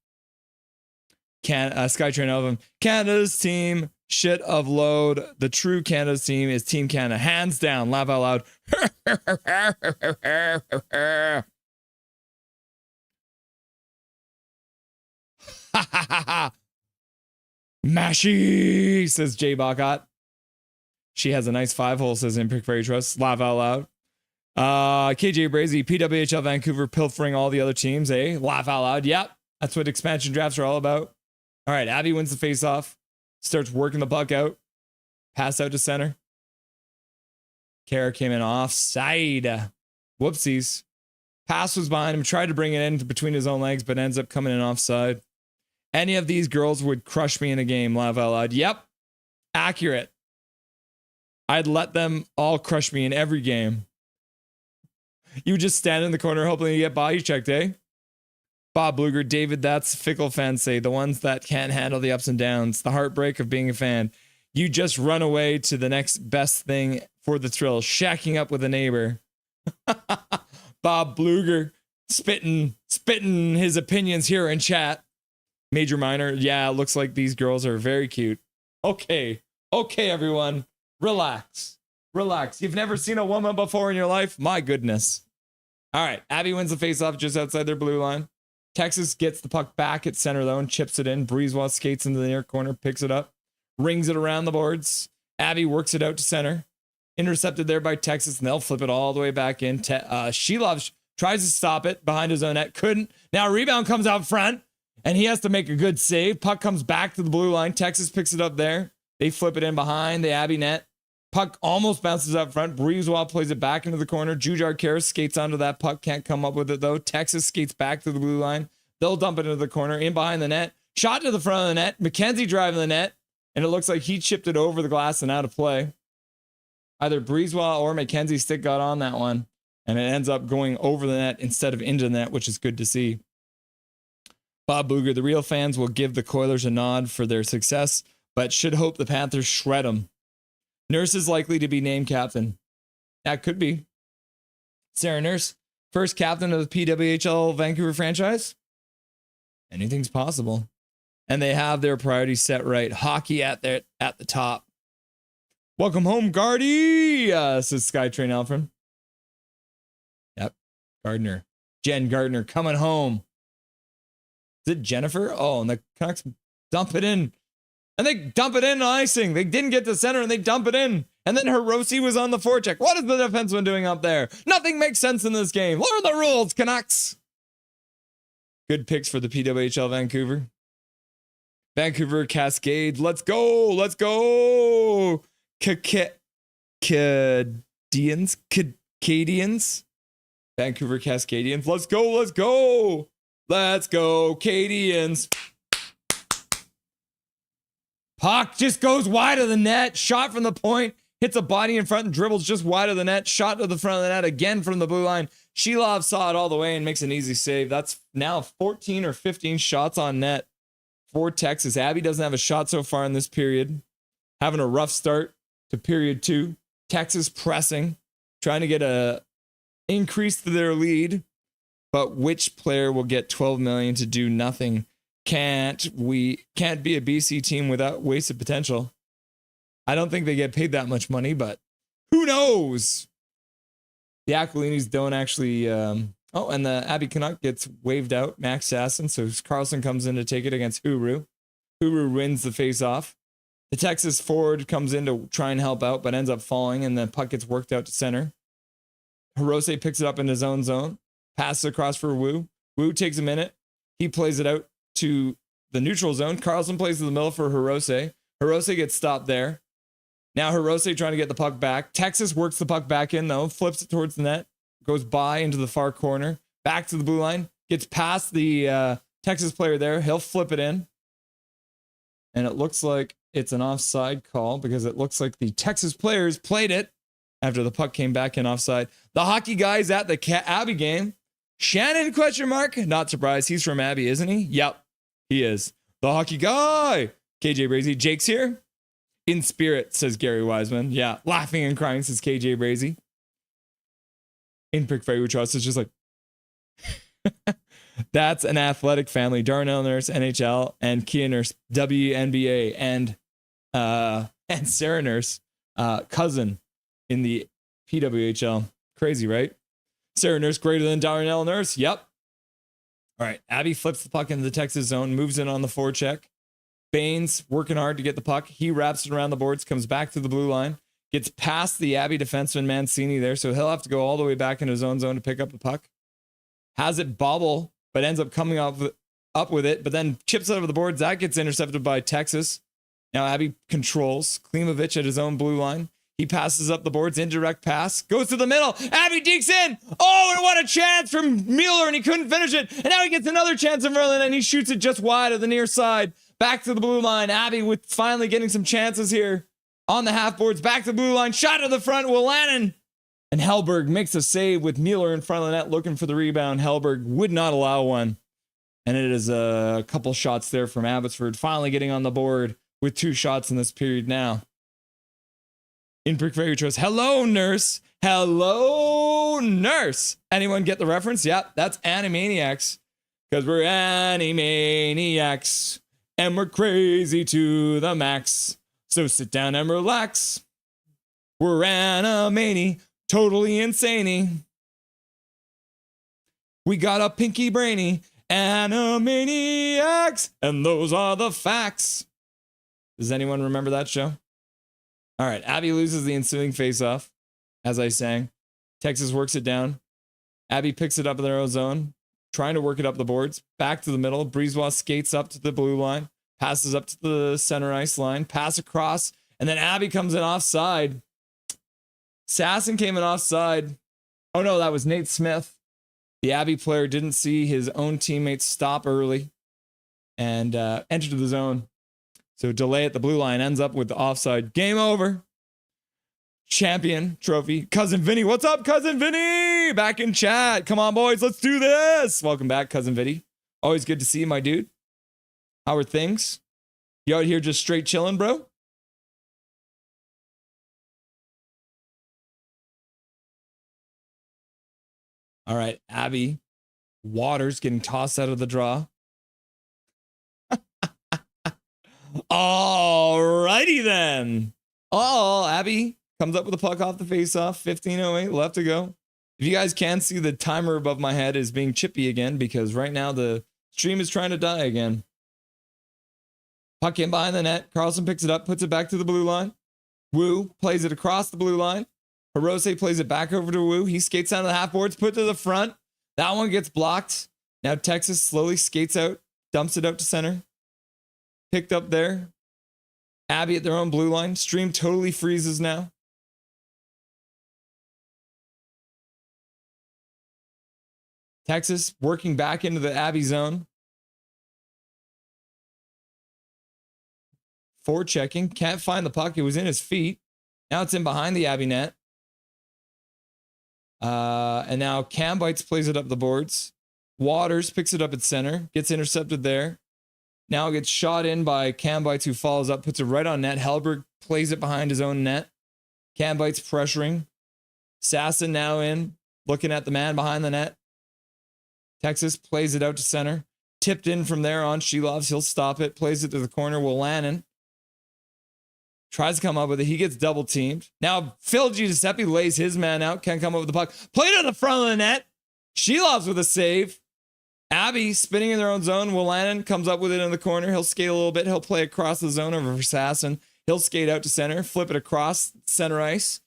Skytrain Elvin. Canada's team shit of load. The true Canada's team is Team Canada. Hands down. Laugh out loud. Mashy, says Jay Bacot. She has a nice 5-hole, says Impic Fairy Trust. Laugh out loud. KJ Brazy, PWHL Vancouver pilfering all the other teams, eh? Laugh out loud. Yep. That's what expansion drafts are all about. All right, Abby wins the face-off. Starts working the puck out. Pass out to center. Kara came in offside. Whoopsies. Pass was behind him. Tried to bring it in between his own legs, but ends up coming in offside. Any of these girls would crush me in a game. Laugh out loud. Yep. Accurate. I'd let them all crush me in every game. You just stand in the corner hoping you get body checked, eh? Bob Bluger, David, that's fickle fans say. The ones that can't handle the ups and downs. The heartbreak of being a fan. You just run away to the next best thing for the thrill. Shacking up with a neighbor. Bob Bluger spitting his opinions here in chat. Major Minor, yeah, it looks like these girls are very cute. Okay, everyone. Relax. You've never seen a woman before in your life? My goodness. All right, Abby wins the faceoff just outside their blue line. Texas gets the puck back at center though and chips it in. Breezewell skates into the near corner, picks it up, rings it around the boards. Abby works it out to center. Intercepted there by Texas, and they'll flip it all the way back in. Shilov tries to stop it behind his own net. Couldn't. Now rebound comes out front, and he has to make a good save. Puck comes back to the blue line. Texas picks it up there. They flip it in behind the Abby net. Puck almost bounces up front. Breezewell plays it back into the corner. Jujar Karras skates onto that puck. Can't come up with it, though. Texas skates back to the blue line. They'll dump it into the corner. In behind the net. Shot to the front of the net. McKenzie driving the net. And it looks like he chipped it over the glass and out of play. Either Breezewell or McKenzie's stick got on that one. And it ends up going over the net instead of into the net, which is good to see. Bob Booger, the real fans will give the Coilers a nod for their success, but should hope the Panthers shred them. Nurse is likely to be named captain. That could be. Sarah Nurse, first captain of the PWHL Vancouver franchise. Anything's possible. And they have their priorities set right. Hockey at the top. Welcome home, Gardy, says Skytrain Alfred. Yep, Gardner. Jen Gardner coming home. Is it Jennifer? Oh, and the Canucks dump it in. And they dump it in icing. They didn't get to center and they dump it in. And then Hiroshi was on the forecheck. What is the defenseman doing up there? Nothing makes sense in this game. Learn the rules, Canucks. Good picks for the PWHL Vancouver. Vancouver Cascades. Let's go. Cadians. Vancouver Cascadians. Let's go. Cadians. Puck just goes wide of the net. Shot from the point. Hits a body in front and dribbles just wide of the net. Shot to the front of the net again from the blue line. Shelov saw it all the way and makes an easy save. That's now 14 or 15 shots on net for Texas. Abby doesn't have a shot so far in this period. Having a rough start to period 2. Texas pressing, trying to get a increase to their lead. But which player will get $12 million to do nothing? Can't be a BC team without wasted potential. I don't think they get paid that much money, but who knows? The Aquilinis don't actually. And the Abby Canuck gets waved out. Max Sasson. So Carlson comes in to take it against Huru. Huru wins the face-off. The Texas forward comes in to try and help out, but ends up falling, and the puck gets worked out to center. Hirose picks it up in his own zone. Passes across for Wu. Wu takes a minute. He plays it out to the neutral zone. Carlson plays in the middle for Hirose. Hirose gets stopped there. Now Hirose trying to get the puck back. Texas works the puck back in, though. Flips it towards the net. Goes by into the far corner. Back to the blue line. Gets past the Texas player there. He'll flip it in. And it looks like it's an offside call because it looks like the Texas players played it after the puck came back in offside. The hockey guys at the Abby game. Shannon, ? Not surprised. He's from Abby, isn't he? Yep, he is. The hockey guy. KJ Brazy. Jake's here. In spirit, says Gary Wiseman. Yeah, laughing and crying, says KJ Brazy. In Pick Fair, Trust is just like, that's an athletic family. Darnell Nurse, NHL, and Kia Nurse, WNBA, and Sarah Nurse, cousin in the PWHL. Crazy, right? Sarah Nurse greater than Darnell Nurse. Yep. All right. Abby flips the puck into the Texas zone, moves in on the forecheck. Baines working hard to get the puck. He wraps it around the boards, comes back to the blue line, gets past the Abby defenseman Mancini there, so he'll have to go all the way back into his own zone to pick up the puck. Has it bobble, but ends up coming up with it, but then chips it over the boards. That gets intercepted by Texas. Now Abby controls. Klimovich at his own blue line. He passes up the boards, indirect pass, goes to the middle. Abby dekes in. Oh, and what a chance from Mueller, and he couldn't finish it. And now he gets another chance in Merlin, and he shoots it just wide of the near side. Back to the blue line. Abby with finally getting some chances here on the half boards. Back to the blue line. Shot to the front. Willanen. And Hellberg makes a save with Mueller in front of the net looking for the rebound. Hellberg would not allow one. And it is a couple shots there from Abbotsford. Finally getting on the board with 2 shots in this period now. In Brick Fairy Trust. Hello, Nurse. Hello, Nurse. Anyone get the reference? Yep, that's Animaniacs. Because we're Animaniacs. And we're crazy to the max. So sit down and relax. We're Animani. Totally insane. We got a pinky brainy. Animaniacs. And those are the facts. Does anyone remember that show? All right, Abby loses the ensuing faceoff, as I sang. Texas works it down. Abby picks it up in their own zone, trying to work it up the boards. Back to the middle. Brisebois skates up to the blue line, passes up to the center ice line, pass across, and then Abby comes in offside. Sasson came in offside. Oh no, that was Nate Smith. The Abby player didn't see his own teammates stop early and entered the zone. So delay at the blue line, ends up with the offside. Game over. Champion trophy. Cousin Vinny. What's up, Cousin Vinny? Back in chat. Come on, boys. Let's do this. Welcome back, Cousin Vinny. Always good to see you, my dude. How are things? You out here just straight chilling, bro? All right, Abby Waters getting tossed out of the draw. Alrighty then. Oh, Abby comes up with a puck off the faceoff. 15:08 left to go. If you guys can see, the timer above my head is being chippy again because right now the stream is trying to die again. Puck in behind the net. Carlson picks it up, puts it back to the blue line. Wu plays it across the blue line. Hirose plays it back over to Wu. He skates down to the half boards, put it to the front. That one gets blocked. Now Texas slowly skates out, dumps it out to center. Picked up there. Abby at their own blue line. Stream totally freezes now. Texas working back into the Abby zone. forechecking. Can't find the puck. It was in his feet. Now it's in behind the Abbey net. And now Cam Bites plays it up the boards. Waters picks it up at center. Gets intercepted there. Now it gets shot in by Cam Bites, who follows up. Puts it right on net. Hellberg plays it behind his own net. Cam Bites pressuring. Sasson now in. Looking at the man behind the net. Texas plays it out to center. Tipped in from there on Shelovs. He'll stop it. Plays it to the corner. Willanen tries to come up with it. He gets double teamed. Now Phil Giuseppe lays his man out. Can't come up with the puck. Played it on the front of the net. Shelovs with a save. Abbey spinning in their own zone. Willanen comes up with it in the corner. He'll skate a little bit. He'll play across the zone over for Sasson. He'll skate out to center. Flip it across center ice.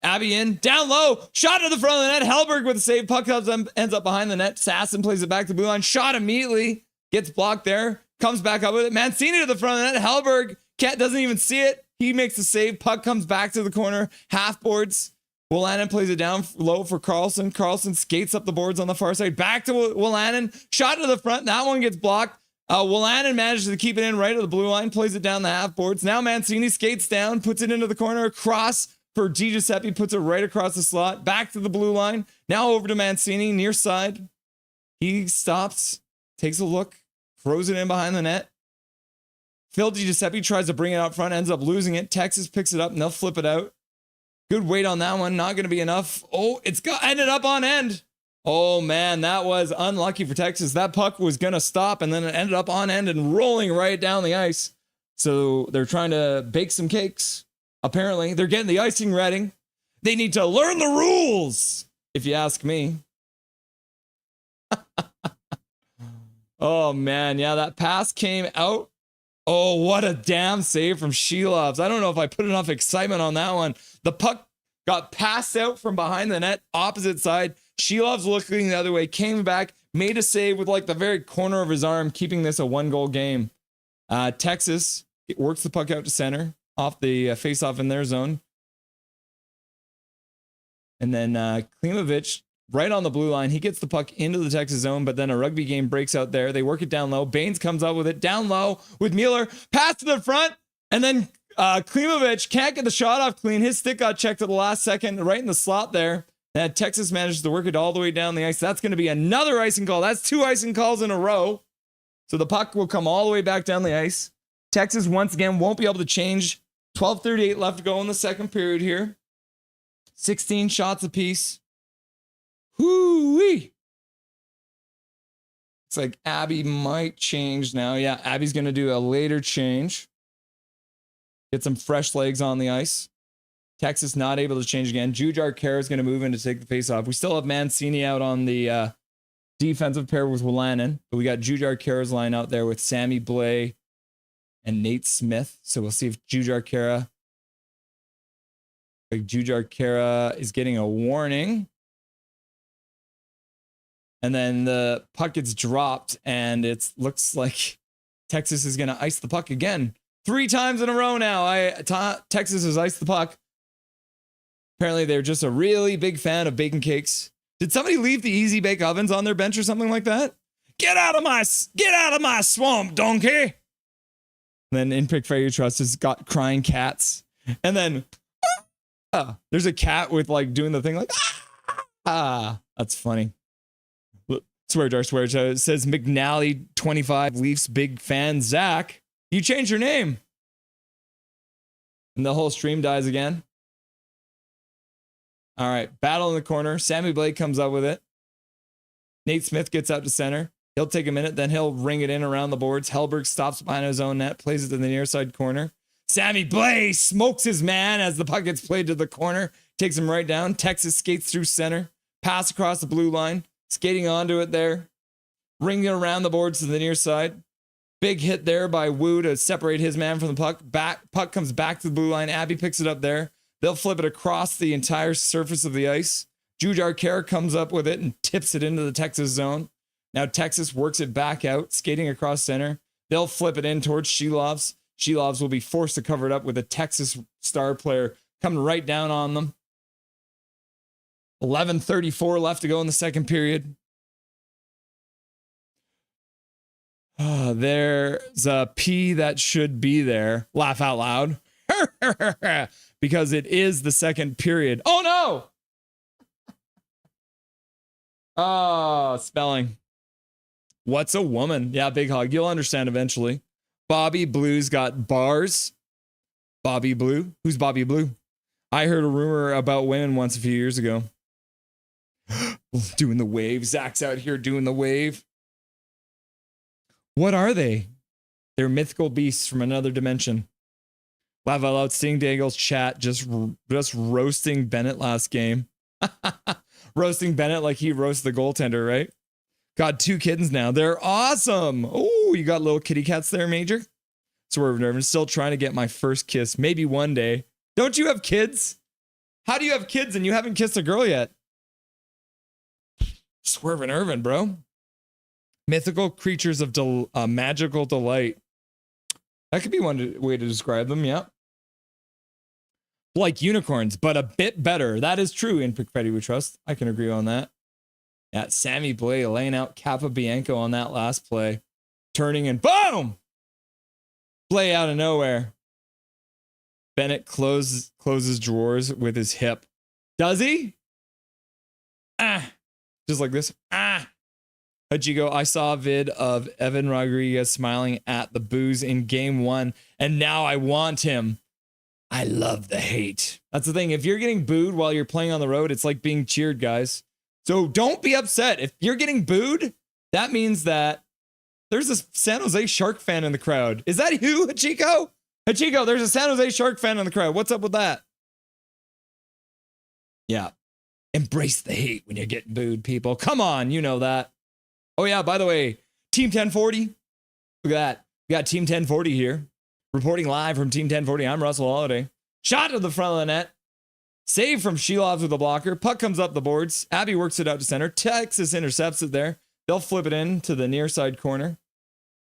Abbey in, down low, shot to the front of the net. Hellberg with a save. Puck ends up behind the net. Sasson plays it back to the blue line. Shot immediately. Gets blocked there. Comes back up with it. Mancini to the front of the net. Hellberg doesn't even see it. He makes the save. Puck comes back to the corner. Half boards. Willanen plays it down low for Carlson. Carlson skates up the boards on the far side. Back to Willanen. Shot to the front. That one gets blocked. Willanen manages to keep it in right of the blue line. Plays it down the half boards. Now Mancini skates down. Puts it into the corner. Across for Giuseppe, puts it right across the slot, back to the blue line. Now over to Mancini, near side. He stops, takes a look, throws it in behind the net. Phil Giuseppe tries to bring it out front, ends up losing it. Texas picks it up, and they'll flip it out. Good weight on that one, not going to be enough. Oh, ended up on end. Oh, man, that was unlucky for Texas. That puck was going to stop, and then it ended up on end and rolling right down the ice. So they're trying to bake some cakes. Apparently, they're getting the icing ready. They need to learn the rules, if you ask me. Oh, man. Yeah, that pass came out. Oh, what a damn save from Shelovs. I don't know if I put enough excitement on that one. The puck got passed out from behind the net, opposite side. Shelovs looking the other way, came back, made a save with like the very corner of his arm, keeping this a 1-goal game. Texas works the puck out to center. Off the face-off in their zone. And then Klimovich, right on the blue line, he gets the puck into the Texas zone, but then a rugby game breaks out there. They work it down low. Baines comes up with it down low with Mueller. Pass to the front, and then Klimovich can't get the shot off clean. His stick got checked at the last second, right in the slot there. And Texas manages to work it all the way down the ice. That's going to be another icing call. That's 2 icing calls in a row. So the puck will come all the way back down the ice. Texas, once again, won't be able to change. 12:38 left to go in the second period here. 16 shots apiece. Whoo-wee. It's like Abbey might change now. Yeah, Abby's going to do a later change. Get some fresh legs on the ice. Texas not able to change again. Jujar Kara is going to move in to take the face-off. We still have Mancini out on the defensive pair with Willanen, but we got Jujar Kara's line out there with Sammy Blais and Nate Smith. So we'll see if Jujar Kara is getting a warning. And then the puck gets dropped, and it looks like Texas is going to ice the puck again. 3 times in a row now. Texas has iced the puck. Apparently, they're just a really big fan of baking cakes. Did somebody leave the Easy Bake Ovens on their bench or something like that? Get out of my swamp, donkey. And then in Pick Fair You Trust has got crying cats. And then there's a cat with like doing the thing like that's funny. Swear jar. It says McNally 25 Leafs big fan Zach. You changed your name. And the whole stream dies again. All right, battle in the corner. Sammy Blais comes up with it. Nate Smith gets out to center. He'll take a minute, then he'll ring it in around the boards. Hellberg stops behind his own net, plays it to the near side corner. Sammy Blais smokes his man as the puck gets played to the corner. Takes him right down. Texas skates through center. Pass across the blue line. Skating onto it there. Ringing it around the boards to the near side. Big hit there by Wu to separate his man from the puck. Puck comes back to the blue line. Abbey picks it up there. They'll flip it across the entire surface of the ice. Jujar Kara comes up with it and tips it into the Texas zone. Now Texas works it back out, skating across center. They'll flip it in towards Shelovs. Shelovs will be forced to cover it up with a Texas star player coming right down on them. 11:34 left to go in the second period. There's a P that should be there. Laugh out loud. Because it is the second period. Oh no! Oh, spelling. What's a woman? Yeah, big hug. You'll understand eventually. Bobby Blue's got bars. Bobby Blue? Who's Bobby Blue? I heard a rumor about women once a few years ago. Doing the wave. Zach's out here doing the wave. What are they? They're mythical beasts from another dimension. Laugh out loud. Sting Dangle's chat just roasting Bennett last game. Roasting Bennett like he roasted the goaltender, right? Got 2 kittens now. They're awesome. Oh, you got little kitty cats there, Major? Swerve Nerve. I'm still trying to get my first kiss. Maybe one day. Don't you have kids? How do you have kids and you haven't kissed a girl yet? Swerving Irvin, bro. Mythical creatures of magical delight. That could be one way to describe them, yeah. Like unicorns, but a bit better. That is true in Pickfetti We Trust. I can agree on that. Yeah, Sammy Blay laying out Capobianco on that last play. Turning and boom! Blay out of nowhere. Bennett closes drawers with his hip. Does he? Just like this. Hachigo, I saw a vid of Evan Rodriguez smiling at the boos in game 1, and now I want him. I love the hate. That's the thing. If you're getting booed while you're playing on the road, it's like being cheered, guys. So don't be upset. If you're getting booed, that means that there's a San Jose Shark fan in the crowd. Is that you, Hachiko? Hachiko, there's a San Jose Shark fan in the crowd. What's up with that? Yeah. Embrace the hate when you're getting booed, people. Come on, you know that. Oh, yeah, by the way, Team 1040. Look at that. We got Team 1040 here. Reporting live from Team 1040. I'm Russell Holiday. Shot to the front of the net. Save from Shelov with the blocker. Puck comes up the boards. Abby works it out to center. Texas intercepts it there. They'll flip it in to the near side corner.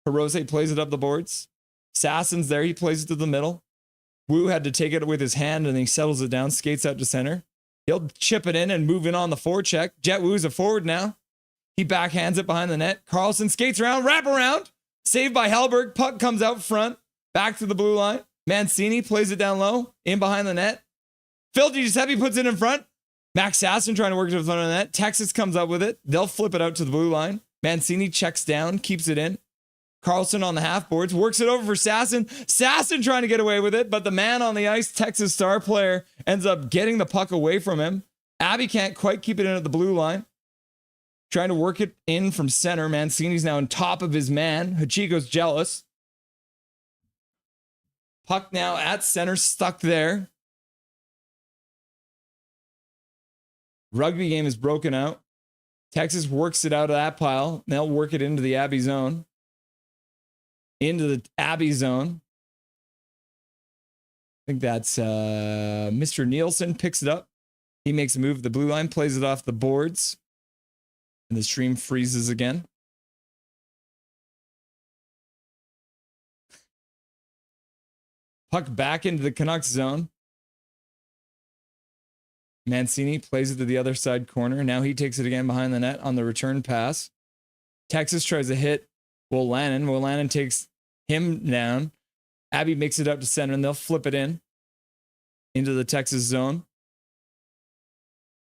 Hirose plays it up the boards. Sassen's there. He plays it to the middle. Wu had to take it with his hand and he settles it down. Skates out to center. He'll chip it in and move in on the forecheck. Jet Wu's a forward now. He backhands it behind the net. Carlson skates around, wrap around. Saved by Hellberg. Puck comes out front. Back to the blue line. Mancini plays it down low. In behind the net. Phil Giuseppe puts it in front. Max Sassen trying to work to the front of the net. Texas comes up with it. They'll flip it out to the blue line. Mancini checks down, keeps it in. Carlson on the half boards, works it over for Sassen. Sassen trying to get away with it, but the man on the ice, Texas star player, ends up getting the puck away from him. Abby can't quite keep it in at the blue line. Trying to work it in from center. Mancini's now on top of his man. Hachiko's jealous. Puck now at center, stuck there. Rugby game is broken out. Texas works it out of that pile. They'll work it into the Abbey zone. Into the Abbey zone. I think that's Mr. Nielsen picks it up. He makes a move to the blue line, plays it off the boards. And the stream freezes again. Puck back into the Canucks zone. Mancini plays it to the other side corner. Now he takes it again behind the net on the return pass. Texas tries to hit Wolanin. Wolanin takes him down. Abby makes it up to center and they'll flip it in into the Texas zone.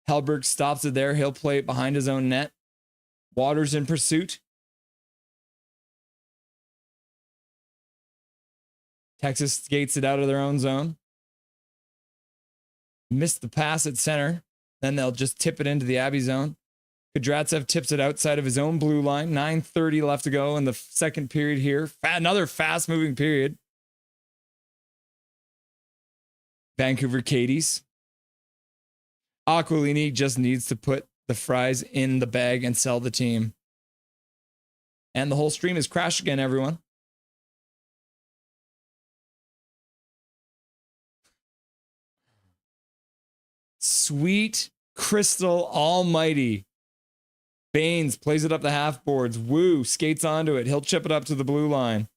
Hellberg stops it there. He'll play it behind his own net. Waters in pursuit. Texas skates it out of their own zone. Missed the pass at center. Then they'll just tip it into the Abbey zone. Kudratsev tips it outside of his own blue line. 9:30 left to go in the second period here. Another fast-moving period. Vancouver Cadies. Aquilini just needs to put the fries in the bag and sell the team. And the whole stream is crashed again, everyone. Sweet Crystal Almighty. Baines plays it up the half boards. Wu skates onto it. He'll chip it up to the blue line.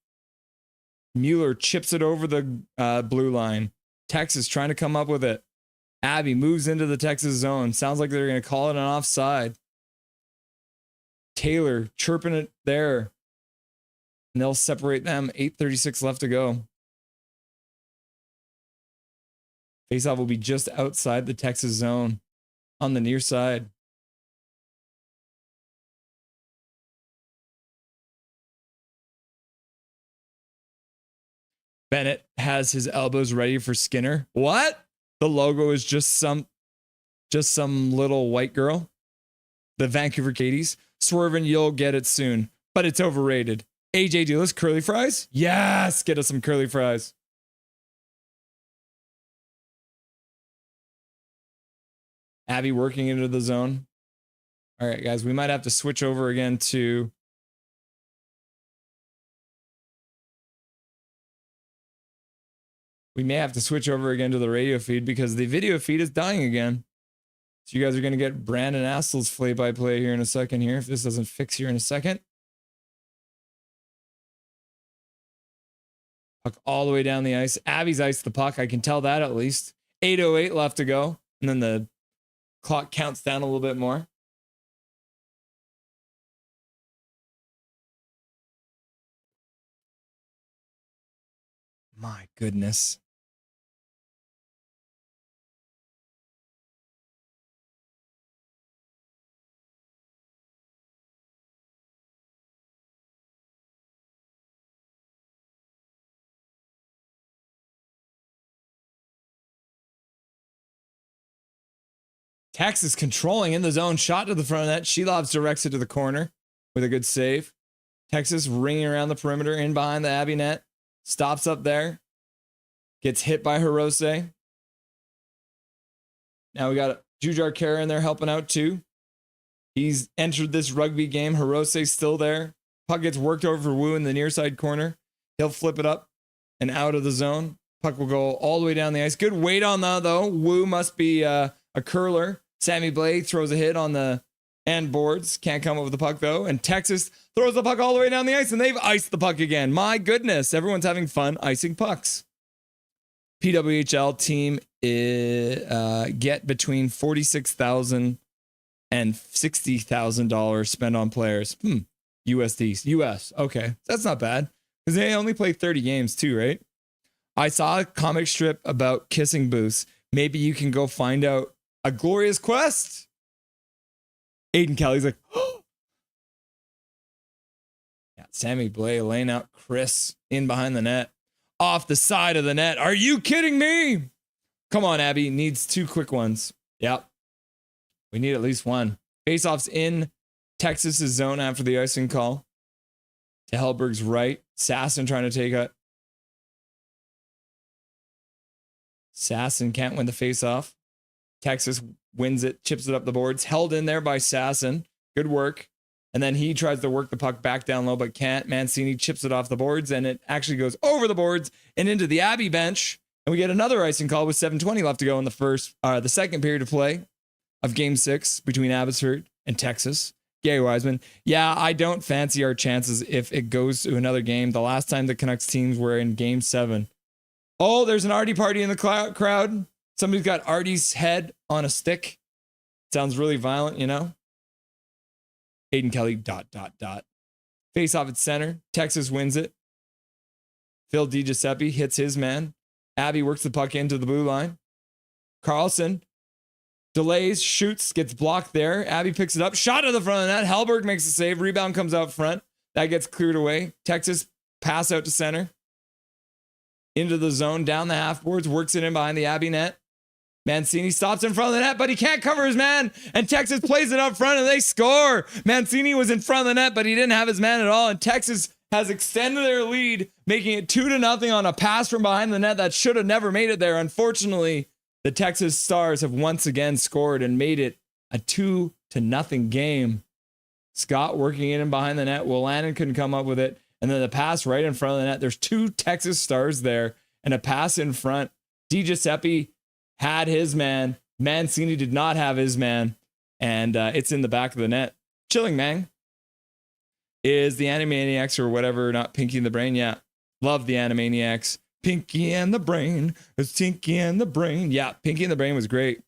Mueller chips it over the blue line. Texas trying to come up with it. Abby moves into the Texas zone. Sounds like they're going to call it an offside. Taylor chirping it there. And they'll separate them. 8:36 left to go. Faceoff will be just outside the Texas zone on the near side. Bennett has his elbows ready for Skinner. What? The logo is just some little white girl. The Vancouver Caties. Swerving, you'll get it soon, but it's overrated. AJ Dulles, curly fries? Yes, get us some curly fries. Abby working into the zone. All right, guys, we might have to switch over again to the radio feed because the video feed is dying again. So you guys are going to get Brandon Assel's play-by-play here in a second here, if this doesn't fix here in a second. Puck all the way down the ice. Abby's iced the puck. I can tell that at least. 8:08 left to go. And then the clock counts down a little bit more. My goodness. Texas controlling in the zone. Shot to the front of that. Shelovs directs it to the corner with a good save. Texas ringing around the perimeter in behind the Abbey net. Stops up there. Gets hit by Hirose. Now we got Jujar Kara in there helping out too. He's entered this rugby game. Hirose's still there. Puck gets worked over for Wu in the near side corner. He'll flip it up and out of the zone. Puck will go all the way down the ice. Good weight on that though. Wu must be a curler. Sammy Blake throws a hit on the end boards. Can't come up with the puck though. And Texas throws the puck all the way down the ice and they've iced the puck again. My goodness. Everyone's having fun icing pucks. PWHL team get between $46,000 and $60,000 spent on players. USD. US. Okay. That's not bad. Because they only play 30 games too, right? I saw a comic strip about kissing booths. Maybe you can go find out a glorious quest. Aiden Kelly's like, oh. Yeah, Sammy Blay laying out Chris in behind the net. Off the side of the net. Are you kidding me? Come on, Abby. Needs 2 quick ones. Yep. We need at least one. Faceoff's in Texas's zone after the icing call. To Hellberg's right. Sasson trying to take a. Sasson can't win the faceoff. Texas wins it, chips it up the boards. Held in there by Sasson. Good work. And then he tries to work the puck back down low, but can't. Mancini chips it off the boards, and it actually goes over the boards and into the Abbey bench. And we get another icing call with 7:20 left to go in the second period of play of Game 6 between Abbotsford and Texas. Gary Wiseman. Yeah, I don't fancy our chances if it goes to another game. The last time the Canucks teams were in Game 7. Oh, there's an Artie party in the crowd. Somebody's got Artie's head on a stick. Sounds really violent, you know? Aiden Kelly, ... Face off at center. Texas wins it. Phil DiGiuseppe hits his man. Abby works the puck into the blue line. Carlson delays, shoots, gets blocked there. Abby picks it up. Shot to the front of the net. Hellberg makes a save. Rebound comes out front. That gets cleared away. Texas pass out to center. Into the zone, down the half boards, works it in behind the Abbey net. Mancini stops in front of the net, but he can't cover his man. And Texas plays it up front and they score. Mancini was in front of the net, but he didn't have his man at all. And Texas has extended their lead, making it 2-0 on a pass from behind the net that should have never made it there. Unfortunately, the Texas Stars have once again scored and made it a 2-0 game. Scott working in and behind the net. Willanen couldn't come up with it. And then the pass right in front of the net. There's 2 Texas Stars there and a pass in front. DiGiuseppe had his man. Mancini did not have his man. And it's in the back of the net. Chilling, man. Is the Animaniacs or whatever, not Pinky and the Brain? Yeah. Love the Animaniacs. Pinky and the Brain. It's Tinky and the Brain. Yeah, Pinky and the Brain was great.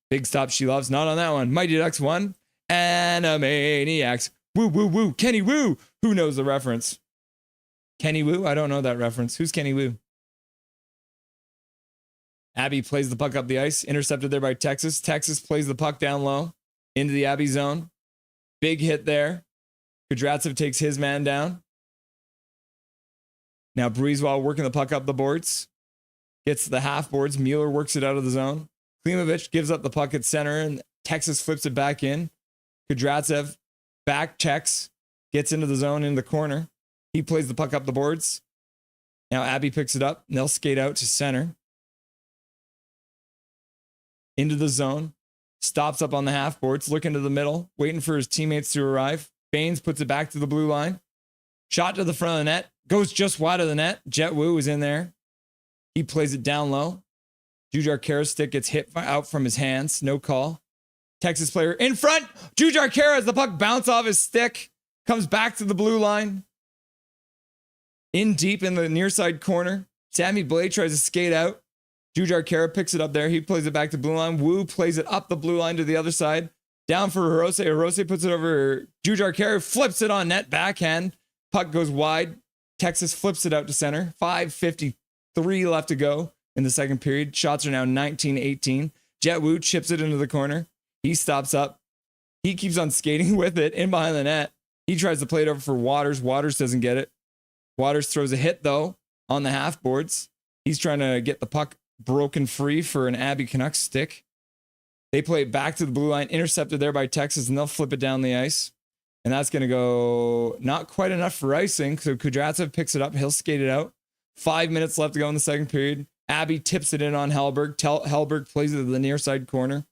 Big stop she loves. Not on that one. Mighty Ducks 1. Animaniacs. Woo, woo, woo. Kenny Woo. Who knows the reference? Kenny Wu? I don't know that reference. Who's Kenny Wu? Abby plays the puck up the ice. Intercepted there by Texas. Texas plays the puck down low into the Abby zone. Big hit there. Kudratsev takes his man down. Now Breezewell working the puck up the boards. Gets to the half boards. Mueller works it out of the zone. Klimovich gives up the puck at center and Texas flips it back in. Kudratsev back checks. Gets into the zone in the corner. He plays the puck up the boards. Now Abby picks it up. And they'll skate out to center. Into the zone. Stops up on the half boards. Looking to the middle. Waiting for his teammates to arrive. Baines puts it back to the blue line. Shot to the front of the net. Goes just wide of the net. Jet Wu is in there. He plays it down low. Jujhar Khaira's stick gets hit out from his hands. No call. Texas player in front. Jujhar Khaira as the puck bounces off his stick. Comes back to the blue line. In deep in the near side corner. Sammy Blais tries to skate out. Jujhar Khaira picks it up there. He plays it back to blue line. Wu plays it up the blue line to the other side. Down for Hirose. Hirose puts it over. Jujhar Khaira flips it on net. Backhand. Puck goes wide. Texas flips it out to center. 5:53 left to go in the second period. Shots are now 19-18. Jet Wu chips it into the corner. He stops up. He keeps on skating with it in behind the net. He tries to play it over for Waters. Waters doesn't get it. Waters throws a hit, though, on the half boards. He's trying to get the puck broken free for an Abby Canucks stick. They play it back to the blue line, intercepted there by Texas, and they'll flip it down the ice. And that's going to go not quite enough for icing. So Kudratsev picks it up. He'll skate it out. 5 minutes left to go in the second period. Abby tips it in on Hellberg. Hellberg plays it to the near side corner.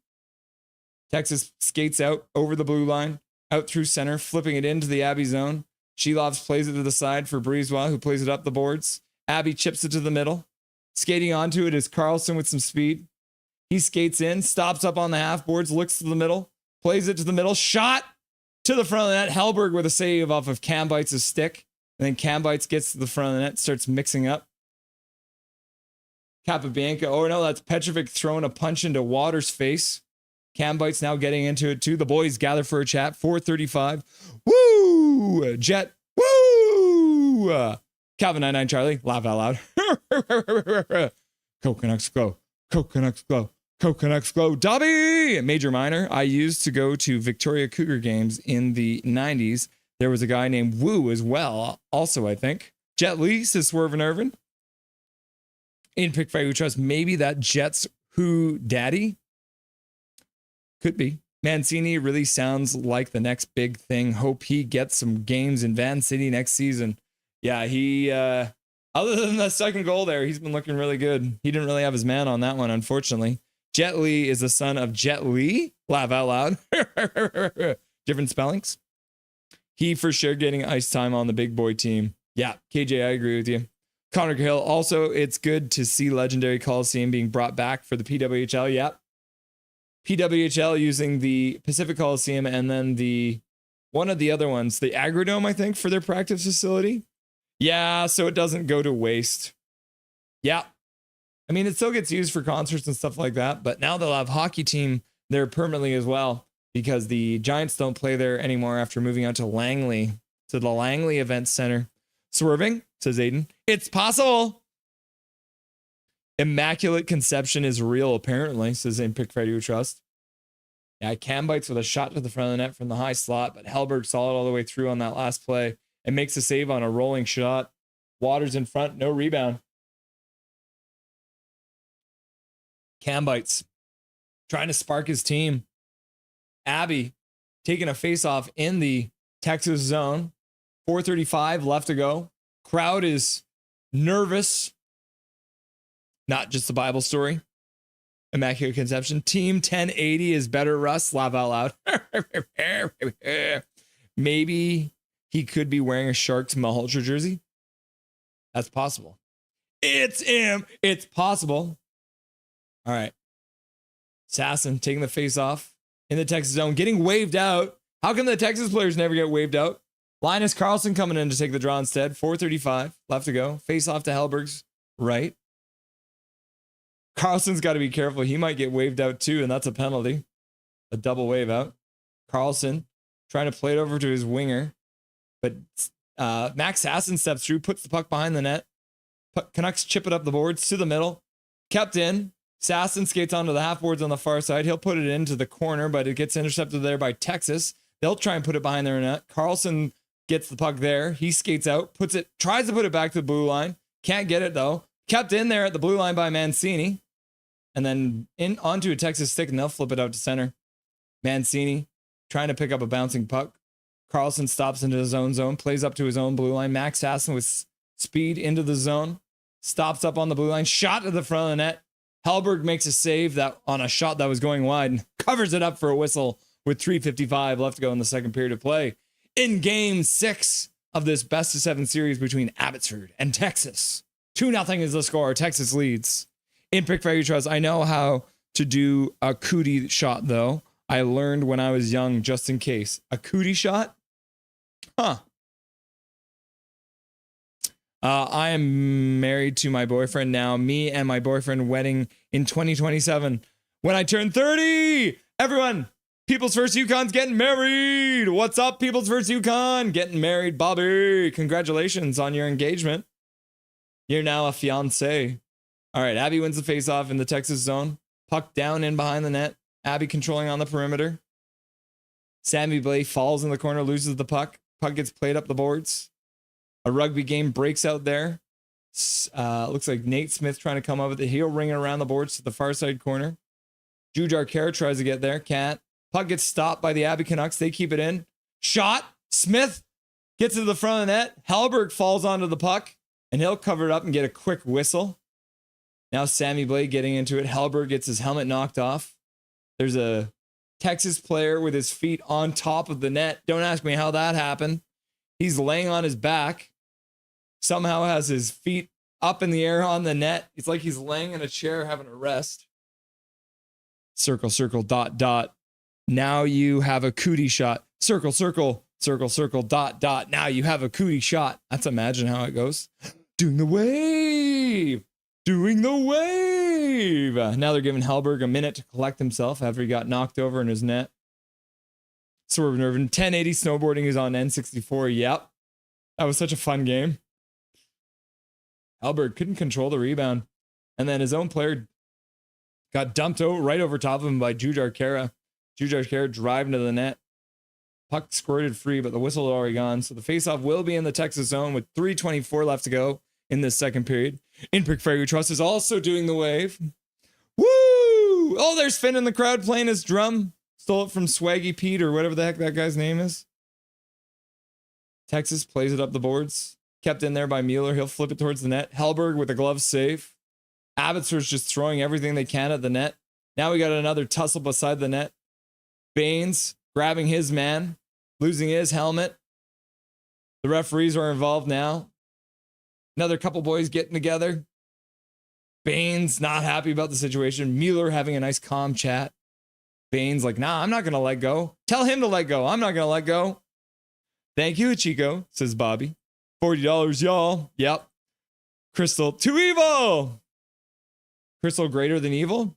Texas skates out over the blue line, out through center, flipping it into the Abby zone. Shelovs plays it to the side for Breezewell, who plays it up the boards. Abby chips it to the middle. Skating onto it is Carlson with some speed. He skates in, stops up on the half boards, looks to the middle, plays it to the middle, shot to the front of the net. Hellberg with a save off of Cam Bites' stick. And then Cam Bites gets to the front of the net, starts mixing up. Capabianca. Oh no, that's Petrovic throwing a punch into Waters' face. Cam Bites now getting into it too. The boys gather for a chat. 4:35. Woo! Jet. Woo! Calvin 99 Charlie. Laugh out loud. Go Canucks go. Go Canucks go. Go Canucks go. Dobby! Major minor. I used to go to Victoria Cougar games in the 90s. There was a guy named Wu as well. Also, I think. Jet Lee says Swerve and Irvin. In Pick Fight We Trust. Maybe that Jets Who Daddy? Could be. Mancini really sounds like the next big thing. Hope he gets some games in Van City next season. Yeah, he, other than the second goal there, he's been looking really good. He didn't really have his man on that one, unfortunately. Jet Li is the son of Jet Li. Laugh out loud. Different spellings. He for sure getting ice time on the big boy team. Yeah, KJ, I agree with you. Connor Cahill. Also, it's good to see Legendary Coliseum being brought back for the PWHL. Yep. PWHL using the Pacific Coliseum and then the one of the other ones, the Agrodome, I think, for their practice facility. Yeah, so it doesn't go to waste. Yeah. I mean, it still gets used for concerts and stuff like that, but now they'll have hockey team there permanently as well because the Giants don't play there anymore after moving out to Langley, to the Langley Event Center. Swerving, says Aiden. It's possible. Immaculate Conception is real, apparently, says in Pick Friday We Trust. Yeah, Cam Bites with a shot to the front of the net from the high slot, but Hellberg saw it all the way through on that last play and makes a save on a rolling shot. Waters in front, no rebound. Cam Bites trying to spark his team. Abby taking a face-off in the Texas zone. 4:35 left to go. Crowd is nervous. Not just the Bible story. Immaculate Conception. Team 1080 is better, Russ. Laugh out loud. Maybe he could be wearing a Sharks Malhotra jersey. That's possible. It's him. It's possible. All right. Sasson taking the face off in the Texas zone, getting waved out. How come the Texas players never get waved out? Linus Carlson coming in to take the draw instead. 4:35 left to go. Face off to Hellberg's right. Carlson's got to be careful. He might get waved out too, and that's a penalty. A double wave out. Carlson trying to play it over to his winger, but Max Sasson steps through, puts the puck behind the net. Canucks chip it up the boards to the middle. Kept in. Sasson skates onto the half boards on the far side. He'll put it into the corner, but it gets intercepted there by Texas. They'll try and put it behind their net. Carlson gets the puck there. He skates out, tries to put it back to the blue line. Can't get it though. Kept in there at the blue line by Mancini. And then onto a Texas stick, and they'll flip it out to center. Mancini trying to pick up a bouncing puck. Carlson stops into his own zone, plays up to his own blue line. Max Sasson with speed into the zone. Stops up on the blue line. Shot to the front of the net. Hellberg makes a save that on a shot that was going wide and covers it up for a whistle with 3:55 left to go in the second period of play. In game 6 of this best of 7 series between Abbotsford and Texas. 2-0 is the score. Texas leads. In Pick Value Trust, I know how to do a cootie shot, though. I learned when I was young, just in case. A cootie shot? Huh. I am married to my boyfriend now. Me and my boyfriend wedding in 2027. When I turn 30, everyone, People's First Yukon's getting married. What's up, People's First Yukon? Getting married, Bobby. Congratulations on your engagement. You're now a fiance. All right, Abby wins the faceoff in the Texas zone. Puck down in behind the net. Abby controlling on the perimeter. Sammy Blais falls in the corner, loses the puck. Puck gets played up the boards. A rugby game breaks out there. Looks like Nate Smith trying to come up with the heel ring around the boards to the far side corner. Jujar Kerr tries to get there. Can't. Puck gets stopped by the Abbey Canucks. They keep it in. Shot. Smith gets to the front of the net. Hellberg falls onto the puck, and he'll cover it up and get a quick whistle. Now Sammy Blais getting into it. Hellberg gets his helmet knocked off. There's a Texas player with his feet on top of the net. Don't ask me how that happened. He's laying on his back. Somehow has his feet up in the air on the net. It's like he's laying in a chair having a rest. Circle, circle, dot, dot. Now you have a cootie shot. Circle, circle, circle, circle, dot, dot. Now you have a cootie shot. Let's imagine how it goes. Doing the wave. Doing the wave. Now they're giving Hellberg a minute to collect himself after he got knocked over in his net. Swerve Nervin, 1080 snowboarding is on N64. Yep. That was such a fun game. Hellberg couldn't control the rebound. And then his own player got dumped right over top of him by Jujar Kerr. Jujar Kerr driving to the net. Puck squirted free, but the whistle had already gone. So the faceoff will be in the Texas zone with 3:24 left to go in this second period. Inpick Fragger Trust is also doing the wave. Woo! Oh, there's Finn in the crowd playing his drum. Stole it from Swaggy Pete or whatever the heck that guy's name is. Texas plays it up the boards. Kept in there by Mueller. He'll flip it towards the net. Hellberg with a glove save. Abbotsford's just throwing everything they can at the net. Now we got another tussle beside the net. Baines grabbing his man, losing his helmet. The referees are involved now. Another couple boys getting together. Baines not happy about the situation. Mueller having a nice calm chat. Baines like, nah, I'm not going to let go. Tell him to let go. I'm not going to let go. Thank you, Chico, says Bobby. $40, y'all. Yep. Crystal, too evil. Crystal greater than evil?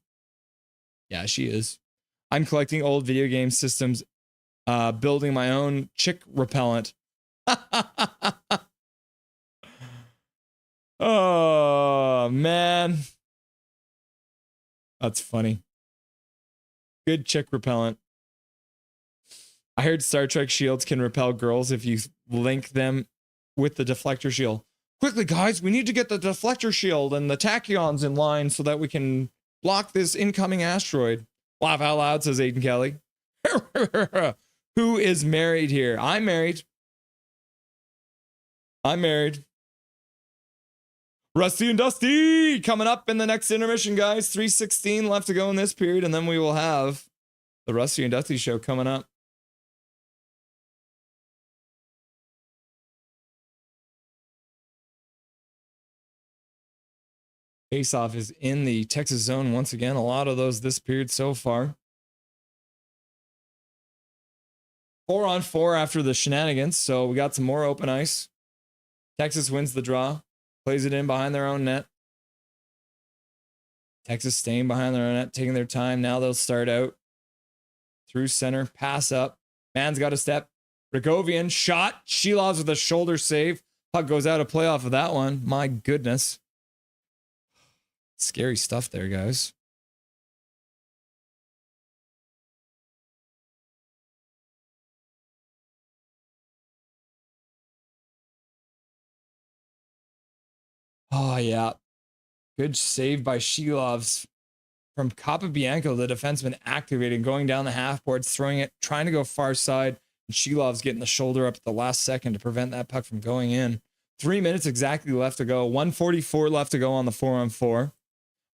Yeah, she is. I'm collecting old video game systems, building my own chick repellent. Oh, man. That's funny. Good chick repellent. I heard Star Trek shields can repel girls if you link them with the deflector shield. Quickly, guys, we need to get the deflector shield and the tachyons in line so that we can block this incoming asteroid. Laugh out loud, says Aiden Kelly. Who is married here? I'm married. I'm married. Rusty and Dusty coming up in the next intermission, guys. 3:16 left to go in this period, and then we will have the Rusty and Dusty show coming up. Faceoff is in the Texas zone once again. A lot of those this period so far. 4-on-4 after the shenanigans, so we got some more open ice. Texas wins the draw. Plays it in behind their own net. Texas staying behind their own net, taking their time. Now they'll start out through center, pass up. Man's got a step. Rogovian shot. Shilovs with a shoulder save. Puck goes out of play off of that one. My goodness. Scary stuff there, guys. Oh, yeah. Good save by Shilovs from Capobianco, the defenseman, activating, going down the half boards, throwing it, trying to go far side. And Shilovs getting the shoulder up at the last second to prevent that puck from going in. 3 minutes exactly left to go. 1:44 left to go on the 4-on-4.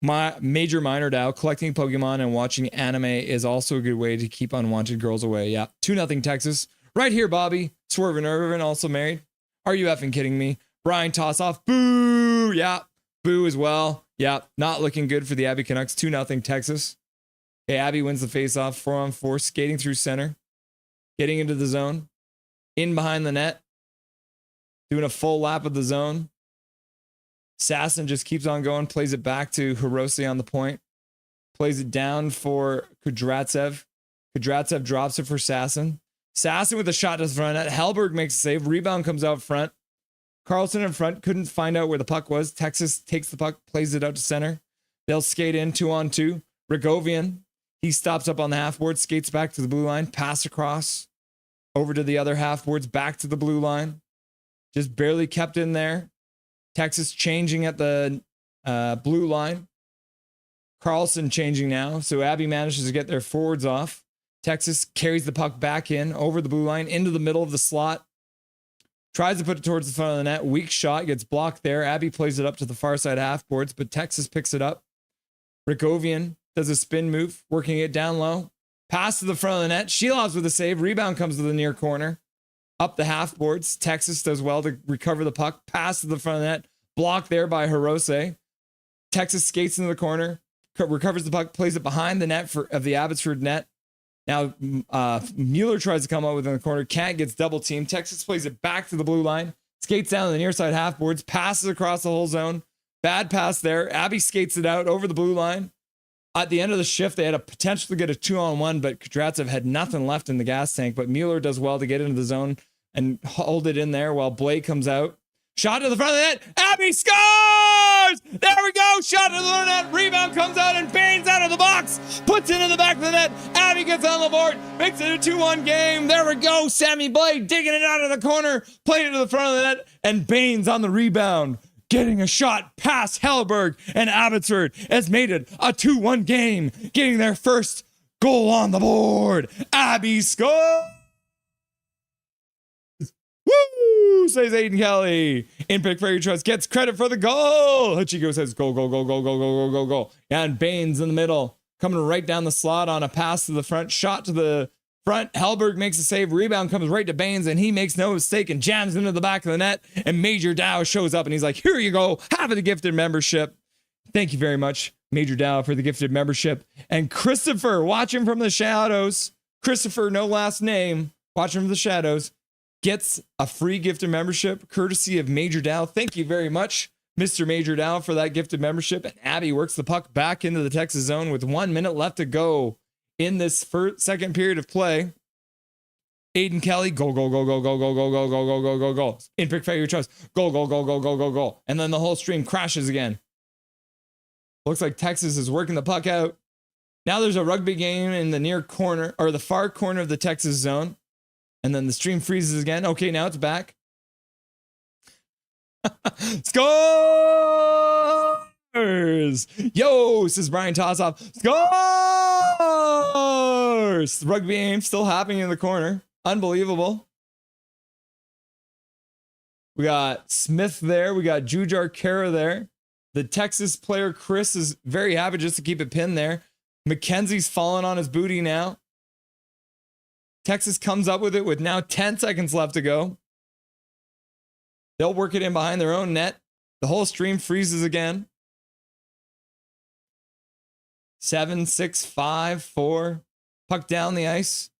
My Major Minor Dow, collecting Pokemon and watching anime is also a good way to keep unwanted girls away. Yeah. 2-0 Texas. Right here, Bobby. Swervin' Irvin, also married. Are you effing kidding me? Brian toss off. Boo. Yeah. Boo as well. Yeah. Not looking good for the Abby Canucks. 2-0 Texas. Okay, Abby wins the faceoff. 4-on-4. Skating through center. Getting into the zone. In behind the net. Doing a full lap of the zone. Sasson just keeps on going. Plays it back to Hirose on the point. Plays it down for Kudratsev. Kudratsev drops it for Sasson. Sasson with a shot to the front net. Hellberg makes a save. Rebound comes out front. Carlson in front. Couldn't find out where the puck was. Texas takes the puck. Plays it out to center. They'll skate in 2-on-2. Rogovian. He stops up on the half board. Skates back to the blue line. Pass across. Over to the other half boards. Back to the blue line. Just barely kept in there. Texas changing at the blue line. Carlson changing now. So Abby manages to get their forwards off. Texas carries the puck back in over the blue line into the middle of the slot. Tries to put it towards the front of the net. Weak shot. Gets blocked there. Abby plays it up to the far side half boards, but Texas picks it up. Rogovian does a spin move, working it down low. Pass to the front of the net. Shilovs with a save. Rebound comes to the near corner. Up the half boards. Texas does well to recover the puck. Pass to the front of the net. Blocked there by Hirose. Texas skates into the corner. Recovers the puck. Plays it behind the net of the Abbotsford net. Now, Mueller tries to come out within the corner. Can't, gets double teamed. Texas plays it back to the blue line. Skates down to the near side half boards. Passes across the whole zone. Bad pass there. Abby skates it out over the blue line. At the end of the shift, they had a potential to get a 2-on-1, but Kudratsev had nothing left in the gas tank. But Mueller does well to get into the zone and hold it in there while Blake comes out. Shot to the front of the net. Abby scores! There we go. Shot to the net. Rebound comes out and Baines out of the box. Puts it in the back of the net. Abby gets on the board. Makes it a 2-1 game. There we go. Sammy Blake digging it out of the corner. Played it to the front of the net. And Baines on the rebound. Getting a shot past Hellberg, and Abbotsford has made it a 2-1 game. Getting their first goal on the board. Abby scores! Woo! Says Aiden Kelly. Impact for your trust gets credit for the goal. Hachiko says goal, goal, goal, goal, goal, goal, goal, goal, goal. And Baines in the middle, coming right down the slot on a pass to the front, shot to the front. Hellberg makes a save. Rebound comes right to Baines, and he makes no mistake and jams into the back of the net. And Major Dow shows up, and he's like, here you go. Have the gifted membership. Thank you very much, Major Dow, for the gifted membership. And Christopher, watching from the shadows. Christopher, no last name, watching from the shadows, gets a free gifted membership courtesy of Major Dow. Thank you very much, Mr. Major Dow, for that gifted membership. And Abby works the puck back into the Texas zone with 1 minute left to go in this second period of play. Aiden Kelly, go, go, go, go, go, go, go, go, go, go, go, go, go. In pick for your trust. Go, go, go, go, go, go, go. And then the whole stream crashes again. Looks like Texas is working the puck out. Now there's a rugby game in the near corner, or the far corner of the Texas zone. And then the stream freezes again. Okay, now it's back. Scores! Yo, this is Brian Tossoff. Scores! The rugby game still happening in the corner. Unbelievable. We got Smith there. We got Jujar Kara there. The Texas player Chris is very happy just to keep it pinned there. McKenzie's falling on his booty now. Texas comes up with it with now 10 seconds left to go. They'll work it in behind their own net. The whole stream freezes again. 7, 6, 5, 4. Puck down the ice.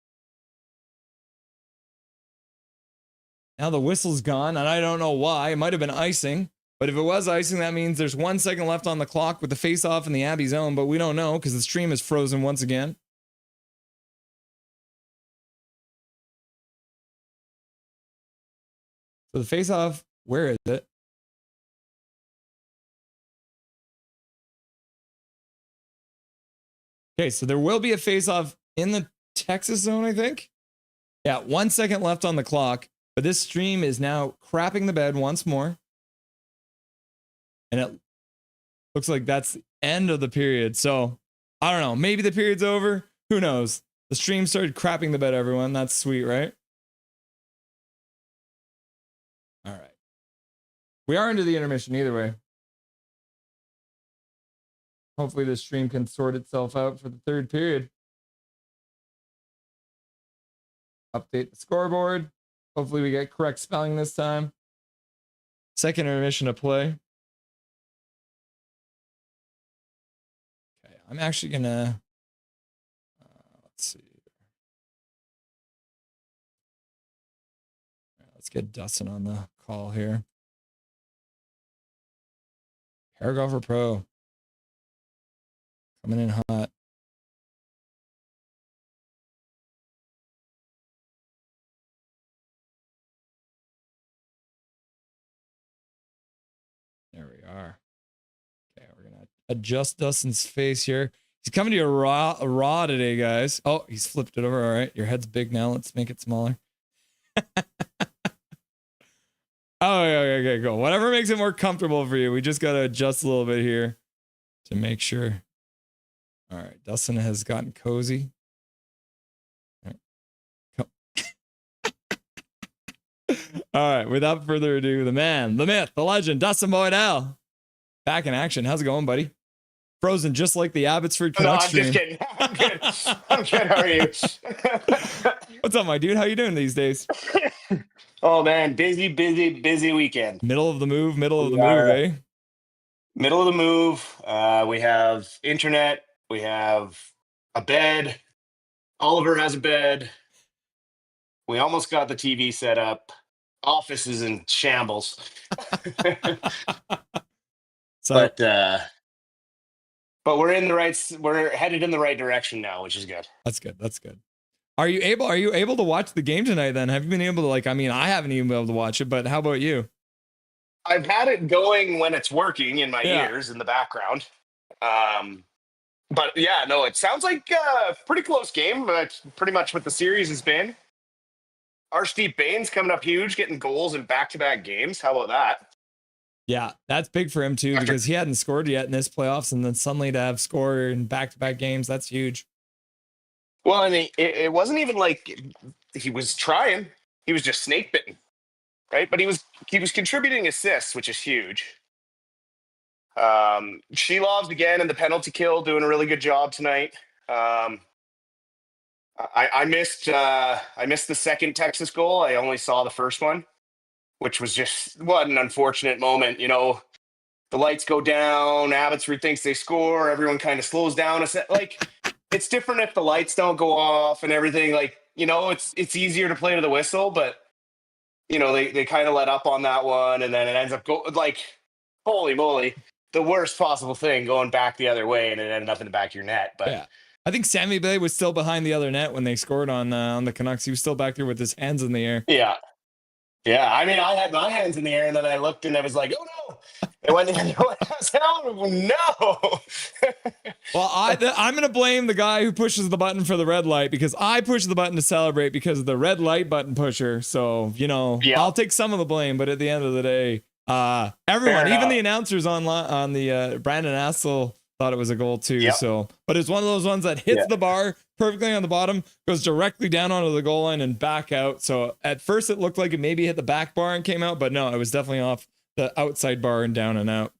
Now the whistle's gone, and I don't know why. It might have been icing. But if it was icing, that means there's 1 second left on the clock with the face-off in the Abbey zone. But we don't know because the stream is frozen once again. So the face-off, where is it? Okay, so there will be a face-off in the Texas zone, I think. Yeah, 1 second left on the clock, but this stream is now crapping the bed once more. And it looks like that's the end of the period. So, I don't know. Maybe the period's over. Who knows? The stream started crapping the bed, everyone. That's sweet, right? All right. We are into the intermission either way. Hopefully this stream can sort itself out for the third period. Update the scoreboard. Hopefully we get correct spelling this time. Second intermission to play. Okay, I'm actually gonna let's see. All right, let's get Dustin on the call here. Paragrapher Pro coming in hot. There we are. Okay, we're gonna adjust Dustin's face here. He's coming to you raw today, guys. Oh, he's flipped it over. All right, your head's big now. Let's make it smaller. Oh, okay, cool. Whatever makes it more comfortable for you. We just gotta adjust a little bit here to make sure. All right, Dustin has gotten cozy. All right, without further ado, the man, the myth, the legend, Dustin Boydell, back in action. How's it going, buddy? Frozen just like the Abbotsford Canucks stream. Just kidding. I'm good. I'm good. How are you? What's up, my dude? How you doing these days? Oh, man. Busy weekend. Middle of the move, eh? Middle of the move. We have internet. We have a bed. Oliver has a bed. We almost got the TV set up. Office is in shambles. But we're headed in the right direction now, which is good. That's good. Are you able to watch the game tonight then? Have you been able to, I haven't even been able to watch it, but how about you? I've had it going when it's working in my ears in the background. But yeah, no, it sounds like a pretty close game. That's pretty much what the series has been. Archdeep Bain's coming up huge, getting goals in back-to-back games. How about that? Yeah, that's big for him too, because he hadn't scored yet in this playoffs, and then suddenly to have scored in back-to-back games, that's huge. Well, and it wasn't even like he was trying; he was just snake bitten, right? But he was contributing assists, which is huge. Shelov's again in the penalty kill, doing a really good job tonight. I missed the second Texas goal. I only saw the first one, which was just what an unfortunate moment. You know, the lights go down. Abbotsford thinks they score. Everyone kind of slows down. It's different if the lights don't go off and everything. It's easier to play to the whistle, but they kind of let up on that one, and then it ends up holy moly, the worst possible thing going back the other way, and it ended up in the back of your net. But yeah. I think Sammy Blais was still behind the other net when they scored on the Canucks. He was still back there with his hands in the air. Yeah. Yeah. I mean, I had my hands in the air, and then I looked, and I was like, oh, no. It went no. Well, I'm going to blame the guy who pushes the button for the red light, because I pushed the button to celebrate because of the red light button pusher. So, I'll take some of the blame, but at the end of the day, everyone, even the announcers on the Brandon Assel, thought it was a goal too. Yep. So, but it's one of those ones that hits the bar perfectly on the bottom, goes directly down onto the goal line and back out. So at first it looked like it maybe hit the back bar and came out, but no, it was definitely off the outside bar and down and out.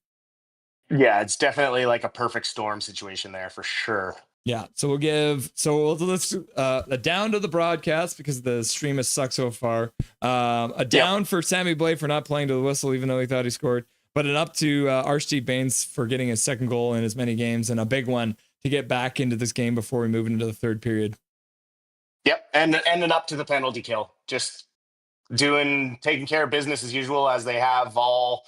Yeah, it's definitely like a perfect storm situation there for sure. Yeah, so let's down to the broadcast because the stream has sucked so far. A down for Sammy Blais for not playing to the whistle, even though he thought he scored. But an up to Archdeep Bains for getting his second goal in as many games, and a big one to get back into this game before we move into the third period. Yep, and an up to the penalty kill. Just taking care of business as usual, as they have all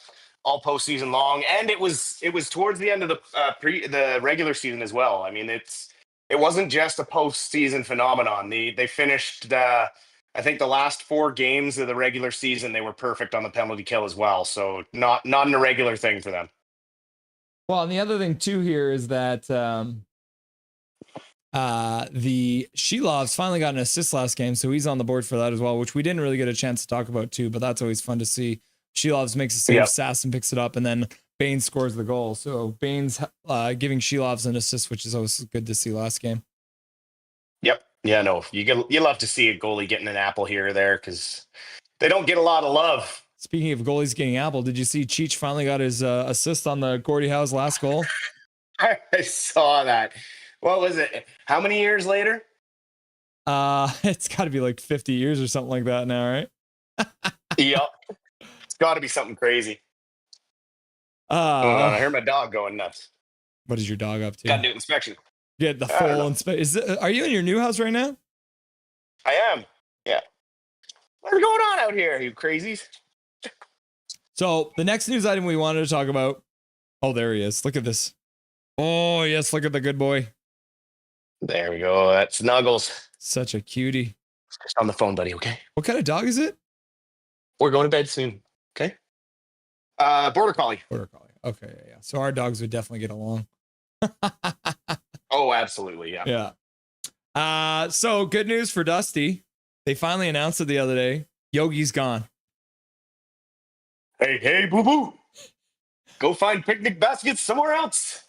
postseason long. And it was towards the end of the regular season as well. I mean, it wasn't just a postseason phenomenon. They finished I think the last 4 games of the regular season, they were perfect on the penalty kill as well. So not an irregular thing for them. Well, and the other thing too here is that the Shilovs finally got an assist last game, so he's on the board for that as well, which we didn't really get a chance to talk about too, but that's always fun to see. Shilovs makes a save, Sasson picks it up, and then Baines scores the goal. So Baines giving Shilovs an assist, which is always good to see last game. Yep. Yeah, no, you love to see a goalie getting an apple here or there because they don't get a lot of love. Speaking of goalies getting apple, did you see Cheech finally got his assist on the Gordie Howe's last goal? I saw that. What was it? How many years later? It's got to be like 50 years or something like that now, right? Yep. It's got to be something crazy. I heard my dog going nuts. What is your dog up to? Got to do inspection. Get the full inspection. Are you in your new house right now? I am. Yeah. What's going on out here, you crazies? So the next news item we wanted to talk about. Oh, there he is. Look at this. Oh, yes. Look at the good boy. There we go. That's Snuggles. Such a cutie. Just on the phone, buddy. Okay. What kind of dog is it? We're going to bed soon. Okay. Border Collie. Border Collie. Okay. Yeah. So our dogs would definitely get along. Oh, absolutely. Yeah. Yeah. So good news for Dusty. They finally announced it the other day. Yogi's gone. Hey, boo-boo. Go find picnic baskets somewhere else.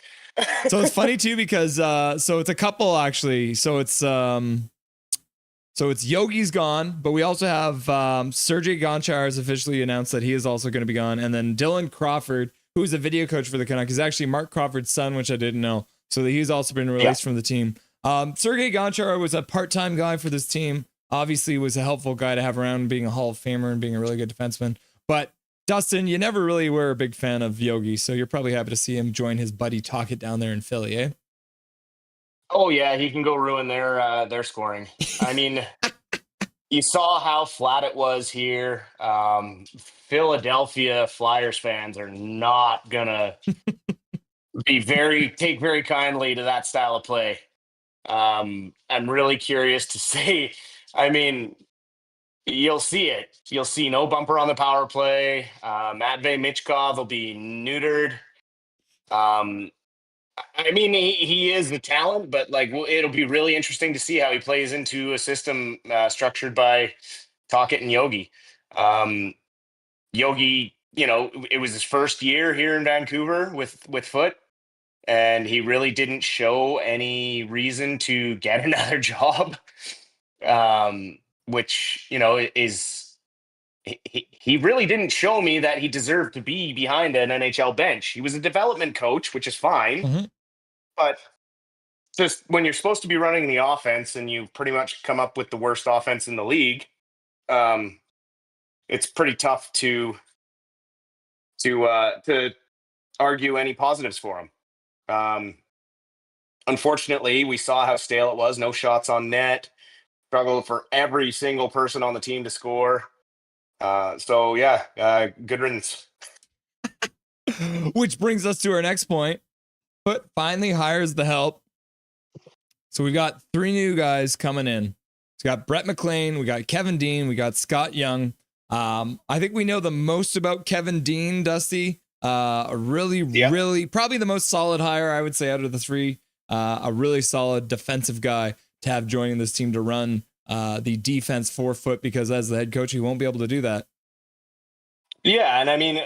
So it's funny too because so it's a couple actually. So it's Yogi's gone, but we also have Sergei Gonchar has officially announced that he is also going to be gone, and then Dylan Crawford, who is a video coach for the Canucks, is actually Mark Crawford's son, which I didn't know. So he's also been released from the team. Sergei Gonchar was a part-time guy for this team. Obviously, was a helpful guy to have around, being a Hall of Famer and being a really good defenseman. But Dustin, you never really were a big fan of Yogi, so you're probably happy to see him join his buddy Tocchet down there in Philly, eh? Oh yeah, he can go ruin their scoring. I mean, you saw how flat it was here. Philadelphia Flyers fans are not gonna take very kindly to that style of play. I'm really curious to see. I mean, you'll see it. You'll see no bumper on the power play. Matvei Michkov will be neutered. I mean, he is the talent, but like it'll be really interesting to see how he plays into a system structured by Tocchet and Yogi. Yogi, it was his first year here in Vancouver with Foot, and he really didn't show any reason to get another job. Which is he really didn't show me that he deserved to be behind an NHL bench. He was a development coach, which is fine, but just when you're supposed to be running the offense and you pretty much come up with the worst offense in the league, it's pretty tough to argue any positives for him. Unfortunately, we saw how stale it was. No shots on net. Struggled for every single person on the team to score. So yeah, good riddance. Which brings us to our next point. Foot finally hires the help. So we got 3 new guys coming in. We got Brett McLean, we got Kevin Dean, we got Scott Young. I think we know the most about Kevin Dean, Dusty. Really, probably the most solid hire, I would say, out of the 3. A really solid defensive guy to have joining this team to run the defense for Foot, because as the head coach, he won't be able to do that. Yeah, and I mean,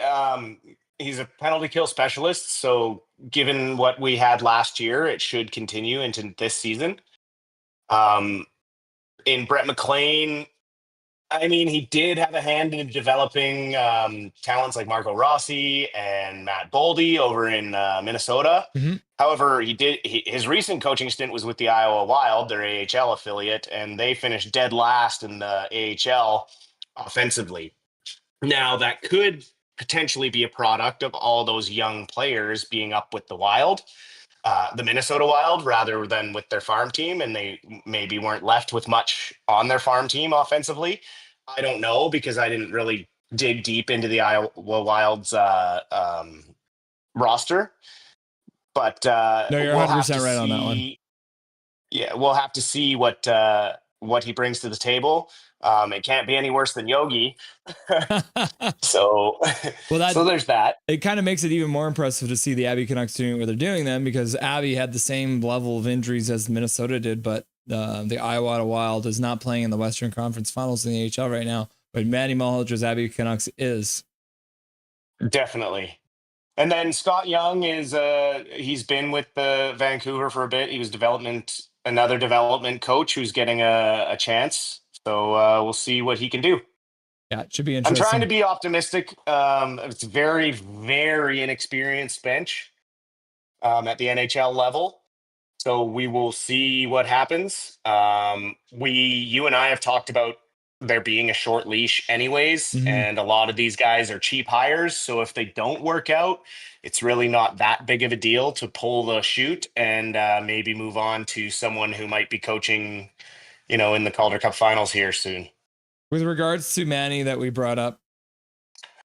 he's a penalty kill specialist, so given what we had last year, it should continue into this season. In Brett McLean, I mean, he did have a hand in developing talents like Marco Rossi and Matt Boldy over in Minnesota. However, his recent coaching stint was with the Iowa Wild, their AHL affiliate, and they finished dead last in the AHL offensively. Now, that could potentially be a product of all those young players being up with the Wild, the Minnesota Wild, rather than with their farm team, and they maybe weren't left with much on their farm team offensively. I don't know, because I didn't really dig deep into the Iowa Wild's roster. But no, you're 100% right on that one. Yeah, we'll have to see what what he brings to the table. It can't be any worse than Yogi. So, so there's that. It kind of makes it even more impressive to see the Abbey Canucks doing what they're doing then, because Abbey had the same level of injuries as Minnesota did, but the Iowa Wild is not playing in the Western Conference Finals in the AHL right now. But Manny Malhotra's Abbey Canucks is. Definitely. And then Scott Young is he's been with the Vancouver for a bit. He was another development coach who's getting a chance. So we'll see what he can do. Yeah, it should be interesting. I'm trying to be optimistic. It's very, very inexperienced bench at the NHL level. So we will see what happens. You and I have talked about there being a short leash anyways, and a lot of these guys are cheap hires. So if they don't work out, it's really not that big of a deal to pull the chute and maybe move on to someone who might be coaching, in the Calder Cup finals here soon. With regards to Manny that we brought up,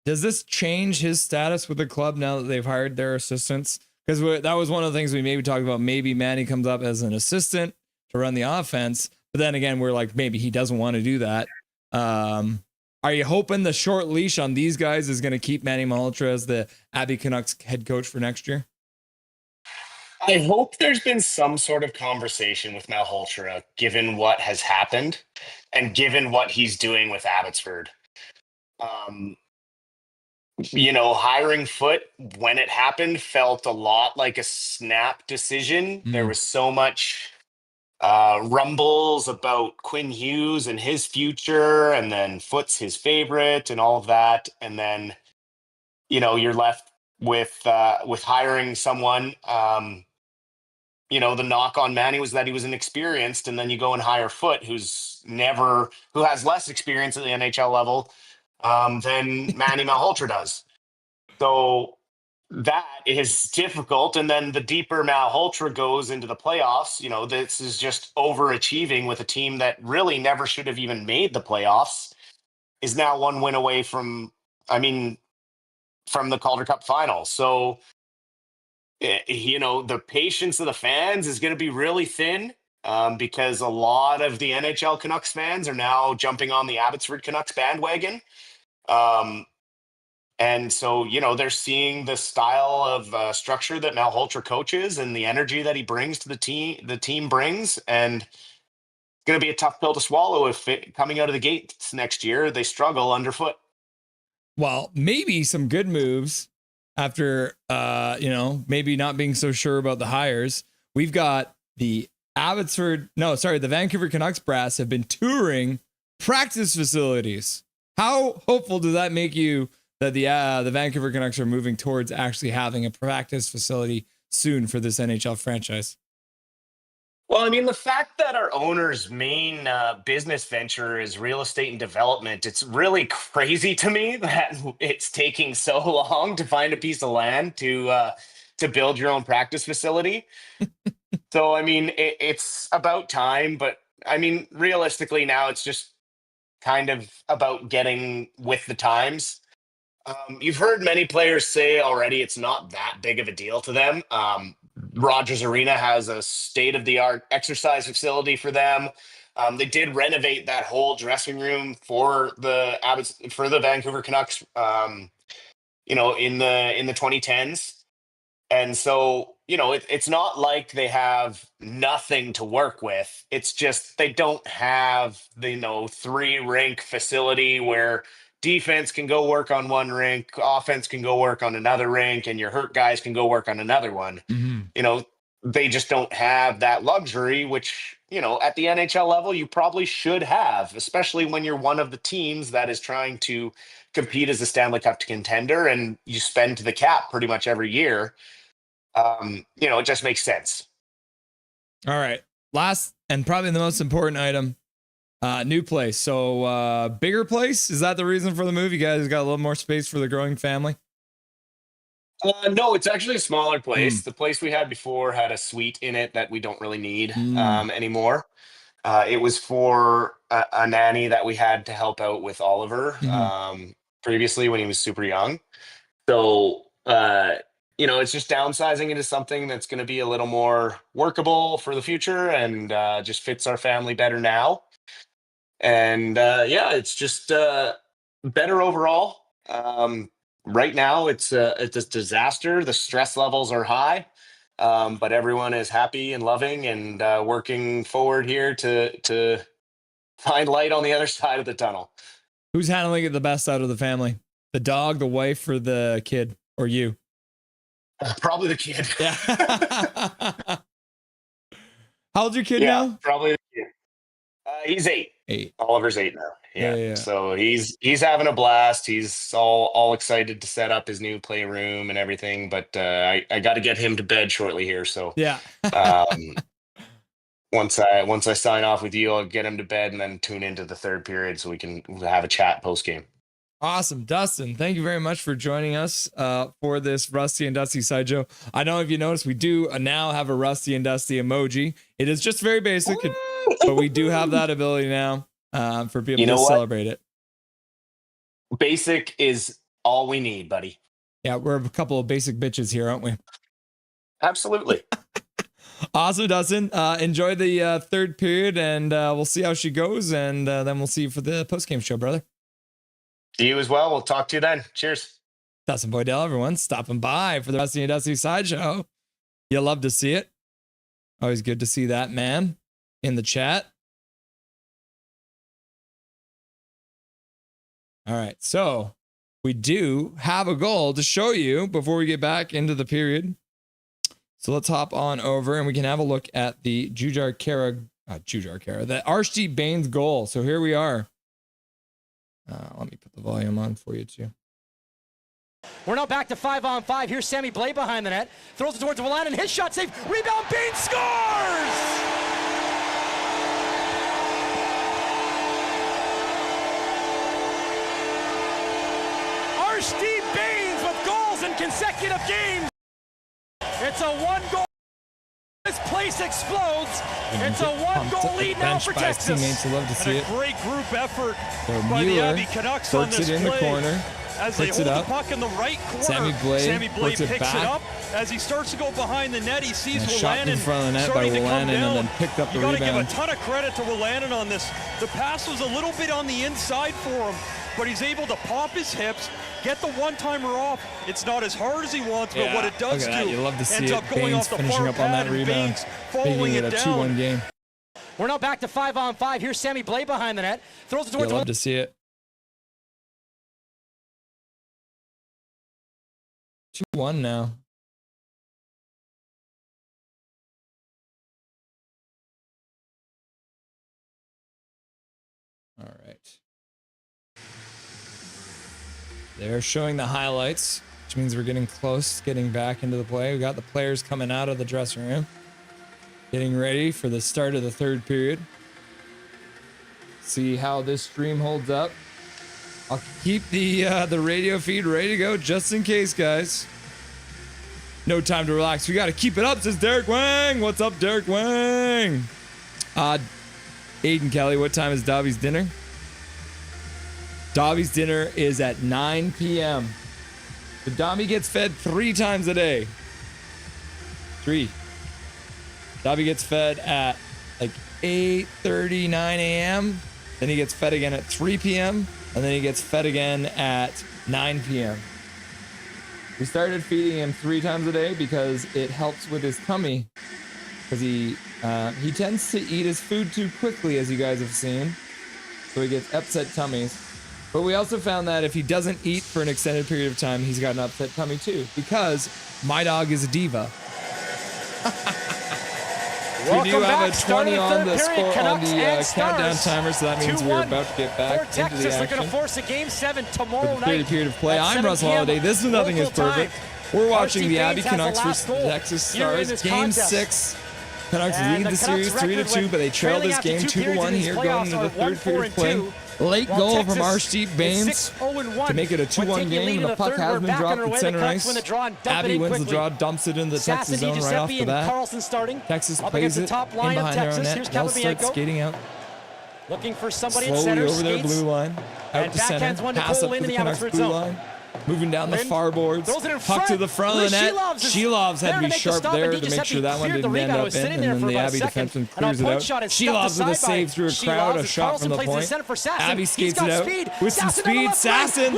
does this change his status with the club now that they've hired their assistants? Because that was one of the things we maybe talked about. Maybe Manny comes up as an assistant to run the offense. But then again, we're like, maybe he doesn't want to do that. Are you hoping the short leash on these guys is going to keep Manny Malhotra as the Abbey Canucks head coach for next year? I hope there's been some sort of conversation with Malhotra, given what has happened and given what he's doing with Abbotsford. Hiring Foote when it happened felt a lot like a snap decision. There was so much rumbles about Quinn Hughes and his future, and then Foote's his favorite and all of that. And then, you're left with hiring someone. The knock on Manny was that he was inexperienced, and then you go and hire Foote, who has less experience at the NHL level than Manny Malhotra does. So that is difficult. And then the deeper Malhotra goes into the playoffs, this is just overachieving with a team that really never should have even made the playoffs, is now one win away from the Calder Cup finals. So, the patience of the fans is going to be really thin because a lot of the NHL Canucks fans are now jumping on the Abbotsford Canucks bandwagon. And so, they're seeing the style of structure that Malhotra coaches and the energy that he brings to the team brings. And it's going to be a tough pill to swallow if coming out of the gates next year, they struggle underfoot. Well, maybe some good moves after, maybe not being so sure about the hires. We've got the Vancouver Canucks brass have been touring practice facilities. How hopeful does that make you that the Vancouver Canucks are moving towards actually having a practice facility soon for this NHL franchise? Well, the fact that our owner's main business venture is real estate and development, it's really crazy to me that it's taking so long to find a piece of land to build your own practice facility. So, it's about time, but realistically now it's just kind of about getting with the times. You've heard many players say already it's not that big of a deal to them. Rogers Arena has a state-of-the-art exercise facility for them. They did renovate that whole dressing room for the Vancouver Canucks, in the 2010s. And so, it's not like they have nothing to work with. It's just they don't have the 3-rink facility where defense can go work on one rink, offense can go work on another rink, and your hurt guys can go work on another one. They just don't have that luxury, which, at the NHL level, you probably should have, especially when you're one of the teams that is trying to compete as a Stanley Cup contender and you spend to the cap pretty much every year. It just makes sense. All right. Last and probably the most important item, new place. So bigger place. Is that the reason for the move? You guys got a little more space for the growing family? No, it's actually a smaller place. The place we had before had a suite in it that we don't really need anymore. It was for a nanny that we had to help out with Oliver previously when he was super young. So, it's just downsizing into something that's going to be a little more workable for the future and just fits our family better now. And it's just better overall. Right now, it's a disaster. The stress levels are high, but everyone is happy and loving and working forward here to find light on the other side of the tunnel. Who's handling it the best out of the family? The dog, the wife, or the kid, or you? Probably the kid. Yeah. How old's your kid now? Probably the kid. He's 8. 8. Oliver's 8 now. Yeah. So he's having a blast. He's all excited to set up his new playroom and everything. But I got to get him to bed shortly here. So yeah. Once I sign off with you, I'll get him to bed and then tune into the third period so we can have a chat post game. Awesome. Dustin, thank you very much for joining us for this Rusty and Dusty side show. I don't know if you noticed, we do now have a Rusty and Dusty emoji. It is just very basic, but we do have that ability now for people to celebrate it. Basic is all we need, buddy. Yeah, we're a couple of basic bitches here, aren't we? Absolutely. Awesome, Dustin. Enjoy the third period, and we'll see how she goes, and then we'll see you for the postgame show, brother. To you as well. We'll talk to you then. Cheers. Dustin Boydell, everyone, stopping by for the Rusty and Dusty side show. You love to see it. Always good to see that man in the chat. All right, so we do have a goal to show you before we get back into the period. So let's hop on over and we can have a look at the the Arshdeep Bains goal. So here we are. Let me put the volume on for you too. We're now back to 5-on-5. Here's Sammy Blais behind the net. Throws it towards Wolanin. His shot safe. Rebound. Bains scores! Arshdeep Bains with goals in consecutive games. It's a one-goal. This place explodes. It's a one-goal lead now for Texas. Teammates, love to see it. A great group effort so by the Abbey Canucks on this it in play. The corner. As they hold the puck in the right corner, Sammy Blais picks it up. As he starts to go behind the net, he sees Wolanin in front of the net by Wolanin and then picked up the rebound. You got to give a ton of credit to Wolanin on this. The pass was a little bit on the inside for him, but he's able to pop his hips, get the one-timer off. It's not as hard as he wants, but what it does do, you love to see ends it. up going Bains off the finishing far up on that pad, rebound, following making it a 2-1 game. We're now back to 5-on-5. Here's Sammy Blais behind the net. Throws it towards you love to see it. 2-1 now. All right. They're showing the highlights, which means we're getting close, getting back into the play. We got the players coming out of the dressing room, getting ready for the start of the third period. See how this stream holds up. I'll keep the radio feed ready to go just in case, guys. No time to relax. We got to keep it up, says Derek Wang. What's up, Derek Wang? Aiden Kelly, what time is Dobby's dinner? Dobby's dinner is at 9 p.m. The Dobby gets fed 3 times a day. 3. Dobby gets fed at like 8:30, 9 a.m. Then he gets fed again at 3 p.m. And then he gets fed again at 9 p.m. We started feeding him 3 times a day because it helps with his tummy. Because he tends to eat his food too quickly, as you guys have seen. So he gets upset tummies. But we also found that if he doesn't eat for an extended period of time, he's got an upset tummy too. Because my dog is a diva. We do have a 20 on the score on the countdown timer, so that means we're about to get back into the action. They're going to force a Game 7 tomorrow night. The period of play. I'm Russell Holiday. This is Nothing is Perfect. We're watching the Abbey Canucks versus the Texas Stars. Game 6. Canucks lead the series 3-2, but they trail this game 2-1 here going into the third period of play. Late goal from Arshdeep Bains to make it a 2-1 game, and the puck has been dropped at center ice. Abbey wins the draw, dumps it into the Texas zone right off the bat. Texas plays it in behind their own net. They'll start skating out. Looking for somebody slowly over their blue line, out to center, pass up to the Canucks blue line. Moving down the far boards. Puck to the front of the net. Shelovs had to be sharp there to make sure that one didn't end up in. And then the Abbey defenseman clears it out. Shelovs with a save through a crowd. A shot from the point. Abbey skates it out with some speed. Sasson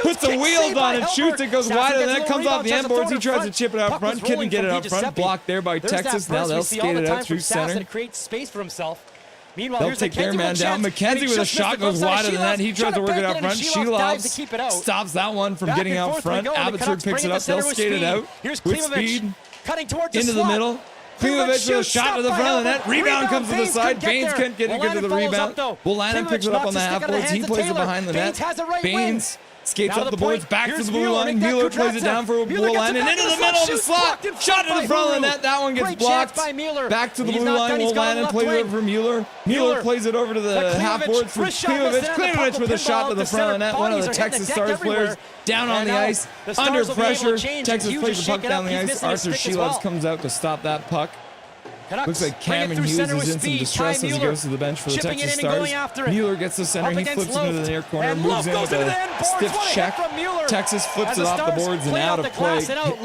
puts the wheels on and shoots. It goes wide and then it comes off the end boards. He tries to chip it out front. Couldn't get it out front. Blocked there by Texas. Now they'll skate it out through center. They'll take their man down. McKenzie with a shot goes wide of the net. He tries to work it out front. Shelovs stops that one from getting out front. Abbotsford picks it up. They'll skate it out with speed into the middle. Klimovich with a shot to the front of the net. Rebound comes to the side. Baines can't get to the rebound. Wolanin picks it up on the half boards. He plays it behind the net. Baines skates up the boards, back to the blue line. Mueller plays it down for Wolanin into the middle of the slot. Shot to the front of the net. That one gets blocked. Back to the blue line. Wolanin plays it over for Mueller. Mueller plays it over to the half boards for Klimovich. Klimovich with a shot to the front of the net. One of the Texas Stars players down on the ice, under pressure. Texas plays the puck down the ice. Arthur Shelovs comes out to stop that puck. Looks like Cameron Hughes is in some distress as he goes to the bench for the Texas Stars. Mueller gets the center. He flips into the near corner, moves in with a stiff check. Texas flips it off the boards and out of play.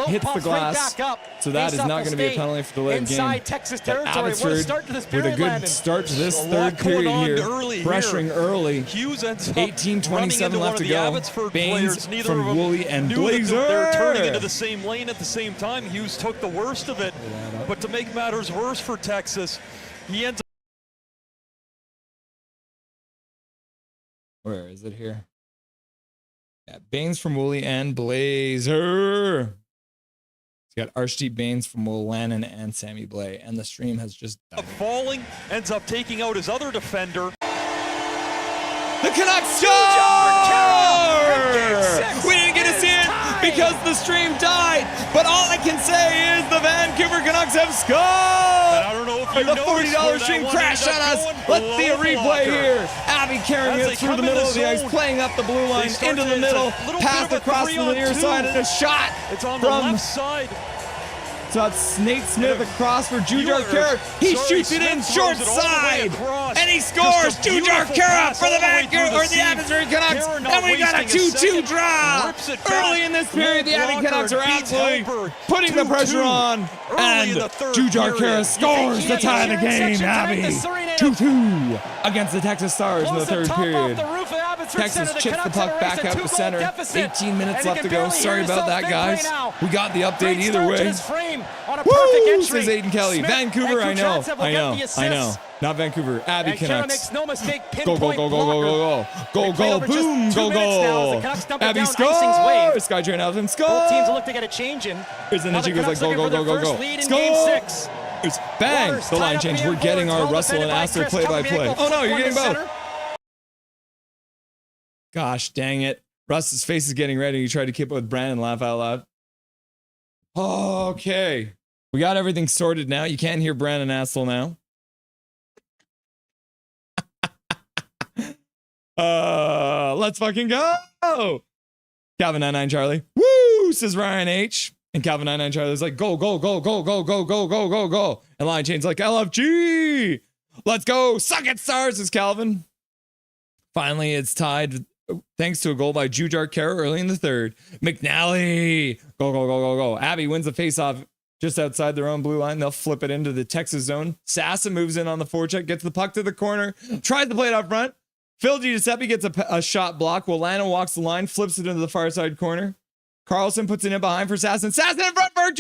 Hits the glass. So that is not going to be a penalty for delayed game. Abbotsford with a good start to this third period here. Pressuring early. 18:27 left to go. Baines from Woolley and Blazer. They're turning into the same lane at the same time. Hughes took the worst of it. But to make matters worse for Texas, he ends up. Where is it here? Yeah, Baines from Woolley and Blazer. He's got Archdeep Baines from Wolanin and Sammy Blais, and the stream has just died. Falling, ends up taking out his other defender. The Canucks score! We didn't get to see it because the stream died, but all I can say is the Vancouver Canucks have scored! I don't know if you the $40 stream crashed on us. Let's see a replay here. Abbey carrying it through the middle of the ice, playing up the blue line into the middle, pass across to the near side, and a shot from the left side. So it's Nate Smith across for Jujar Kara. He shoots it in short side, and he scores. Jujar Kara for the Vancouver or the Abbotsford Canucks, and we got a 2-2 draw. Early in this period, the Abbey Canucks are absolutely putting the pressure on, and Jujar Kara scores to tie the game. Abbey 2-2 against the Texas Stars in the third period. Texas chips the puck back out to center. 18 minutes left to go. Sorry about that, guys. We got the update either way. Woo! Says Aiden Kelly. Vancouver, I know. Not Vancouver. Abbey Canucks. Go, go, go, go, go, go, go. Go, go, boom, go, go. Abbey scores. Skytrain Elton scores. Both teams look to get a change in. Here's the ninja goes like, go, go, go, go, go. Scores. Bang. The line change. We're getting our Russell and Astor play-by-play. Oh, no, you're getting both. Gosh, dang it. Russ's face is getting ready. He tried to keep it with Brandon. Laugh out loud. Okay. We got everything sorted now. You can't hear Brandon Astle now. Let's fucking go. Calvin 99 Charlie. Woo, says Ryan H. And Calvin 99 Charlie's like, go, go, go, go, go, go, go, go, go, go. And Line Chain's like, LFG. Let's go. Suck it, Stars, says Calvin. Finally, it's tied thanks to a goal by Jujar Kara early in the third. McNally. Go, go, go, go, go. Abbey wins the faceoff just outside their own blue line. They'll flip it into the Texas zone. Sasson moves in on the forecheck, gets the puck to the corner, tries to play it up front. Phil Giuseppe gets a shot block. Wolanin walks the line, flips it into the far side corner. Carlson puts it in behind for Sasson. Sasson in front for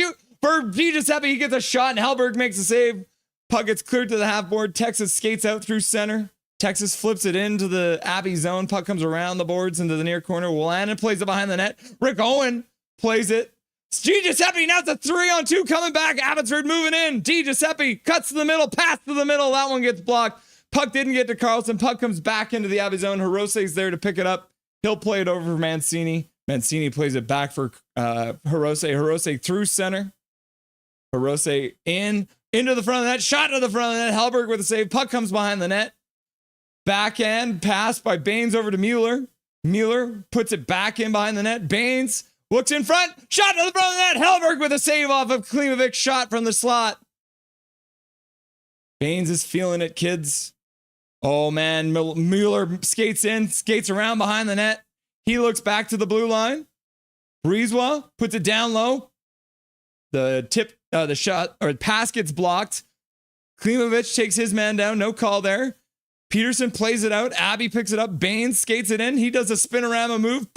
Giuseppe. He gets a shot, and Hellberg makes a save. Puck gets cleared to the half board. Texas skates out through center. Texas flips it into the Abbey zone. Puck comes around the boards into the near corner. Wolanin plays it behind the net. Rick Owen plays it. Giuseppe, now it's a 3-on-2 coming back. Abbotsford moving in. Giuseppe cuts to the middle, pass to the middle. That one gets blocked. Puck didn't get to Carlson. Puck comes back into the Abbey zone. Hirose's there to pick it up. He'll play it over for Mancini. Mancini plays it back for Hirose. Hirose through center. Hirose into the front of the net. Shot to the front of the net. Hellberg with a save. Puck comes behind the net. Backhand pass by Baines over to Mueller. Mueller puts it back in behind the net. Baines looks in front. Shot to the front of the net. Hellberg with a save off of Klimovich. Shot from the slot. Baines is feeling it, kids. Oh, man. Mueller skates in, skates around behind the net. He looks back to the blue line. Breezewa puts it down low. The shot or pass gets blocked. Klimovic takes his man down. No call there. Peterson plays it out. Abby picks it up. Baines skates it in. He does a spinorama move.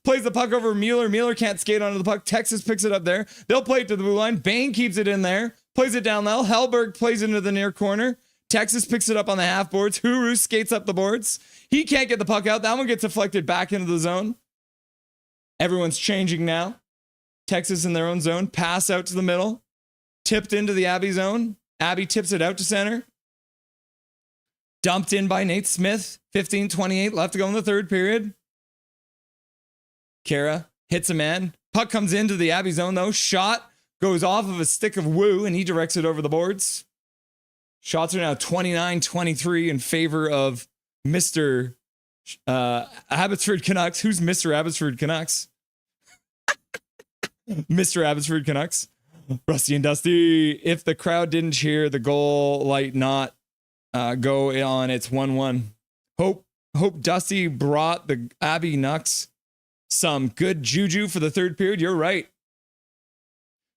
Plays the puck over Mueller. Mueller can't skate onto the puck. Texas picks it up there. They'll play it to the blue line. Bain keeps it in there. Plays it down low. Hellberg plays into the near corner. Texas picks it up on the half boards. Huru skates up the boards. He can't get the puck out. That one gets deflected back into the zone. Everyone's changing now. Texas in their own zone. Pass out to the middle. Tipped into the Abby zone. Abby tips it out to center. Dumped in by Nate Smith. 15:28 left to go in the third period. Kara hits a man. Puck comes into the Abby zone though. Shot goes off of a stick of Wu and he directs it over the boards. Shots are now 29-23 in favor of Mr. Abbotsford Canucks. Who's Mr. Abbotsford Canucks? Mr. Abbotsford Canucks. Rusty and Dusty. If the crowd didn't cheer, the goal light not go on. It's 1-1. Hope Dusty brought the Abby Nucks some good juju for the third period. You're right.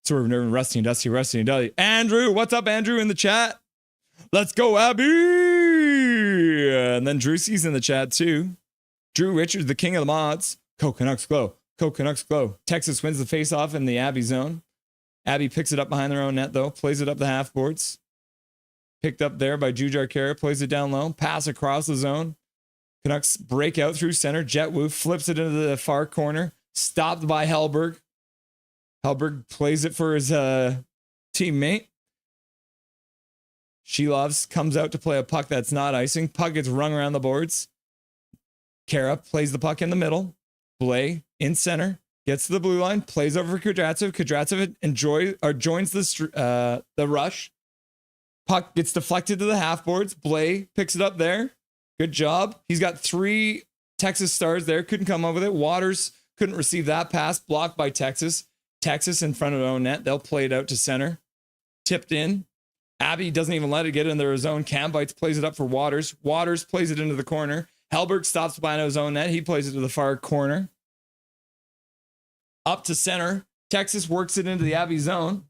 So we're nerving Rusty and Dusty. Andrew, what's up, Andrew, in the chat? Let's go, Abby! And then Drew C's in the chat too. Drew Richards, the king of the mods. Go Canucks, go. Go Canucks, go. Texas wins the faceoff in the Abby zone. Abby picks it up behind their own net though. Plays it up the half boards. Picked up there by Jujar Kara. Plays it down low. Pass across the zone. Canucks break out through center. Jet Wu flips it into the far corner. Stopped by Hellberg. Hellberg plays it for his teammate. Sheloves comes out to play a puck that's not icing. Puck gets rung around the boards. Kara plays the puck in the middle. Blay in center. Gets to the blue line. Plays over Kudratsev. Kudratsev joins the rush. Puck gets deflected to the half boards. Blay picks it up there. Good job. He's got 3 Texas stars there. Couldn't come up with it. Waters couldn't receive that pass. Blocked by Texas. Texas in front of their own net. They'll play it out to center. Tipped in. Abby doesn't even let it get in their zone. Cam Bites plays it up for Waters. Waters plays it into the corner. Hellberg stops behind his own net. He plays it to the far corner. Up to center. Texas works it into the Abby zone.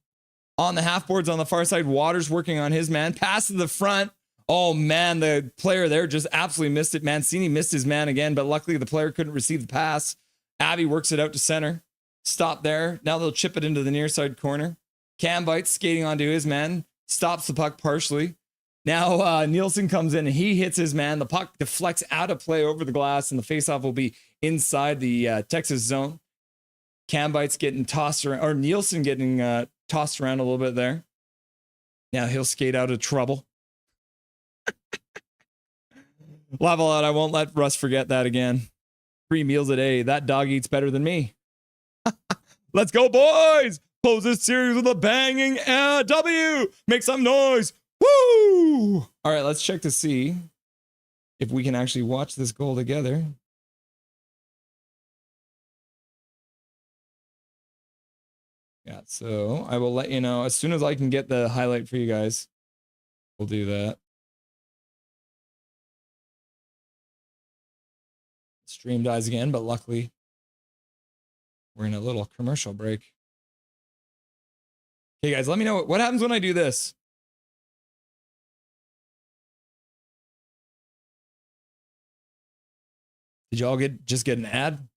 On the half boards on the far side, Waters working on his man. Pass to the front. Oh, man, the player there just absolutely missed it. Mancini missed his man again, but luckily the player couldn't receive the pass. Abby works it out to center. Stop there. Now they'll chip it into the near side corner. Cam Bites skating onto his man. Stops the puck partially. Now Nielsen comes in and he hits his man. The puck deflects out of play over the glass and the faceoff will be inside the Texas zone. Cam Bites getting tossed around, or Nielsen getting tossed around a little bit there. Now he'll skate out of trouble. Level out. I won't let Russ forget that again. 3 meals a day. That dog eats better than me. Let's go, boys. Close this series with a banging W. Make some noise. Woo! All right, let's check to see if we can actually watch this goal together. Yeah, so I will let you know as soon as I can get the highlight for you guys. We'll do that. Stream dies again, but luckily we're in a little commercial break. Okay, guys, let me know what happens when I do this. Did y'all just get an ad?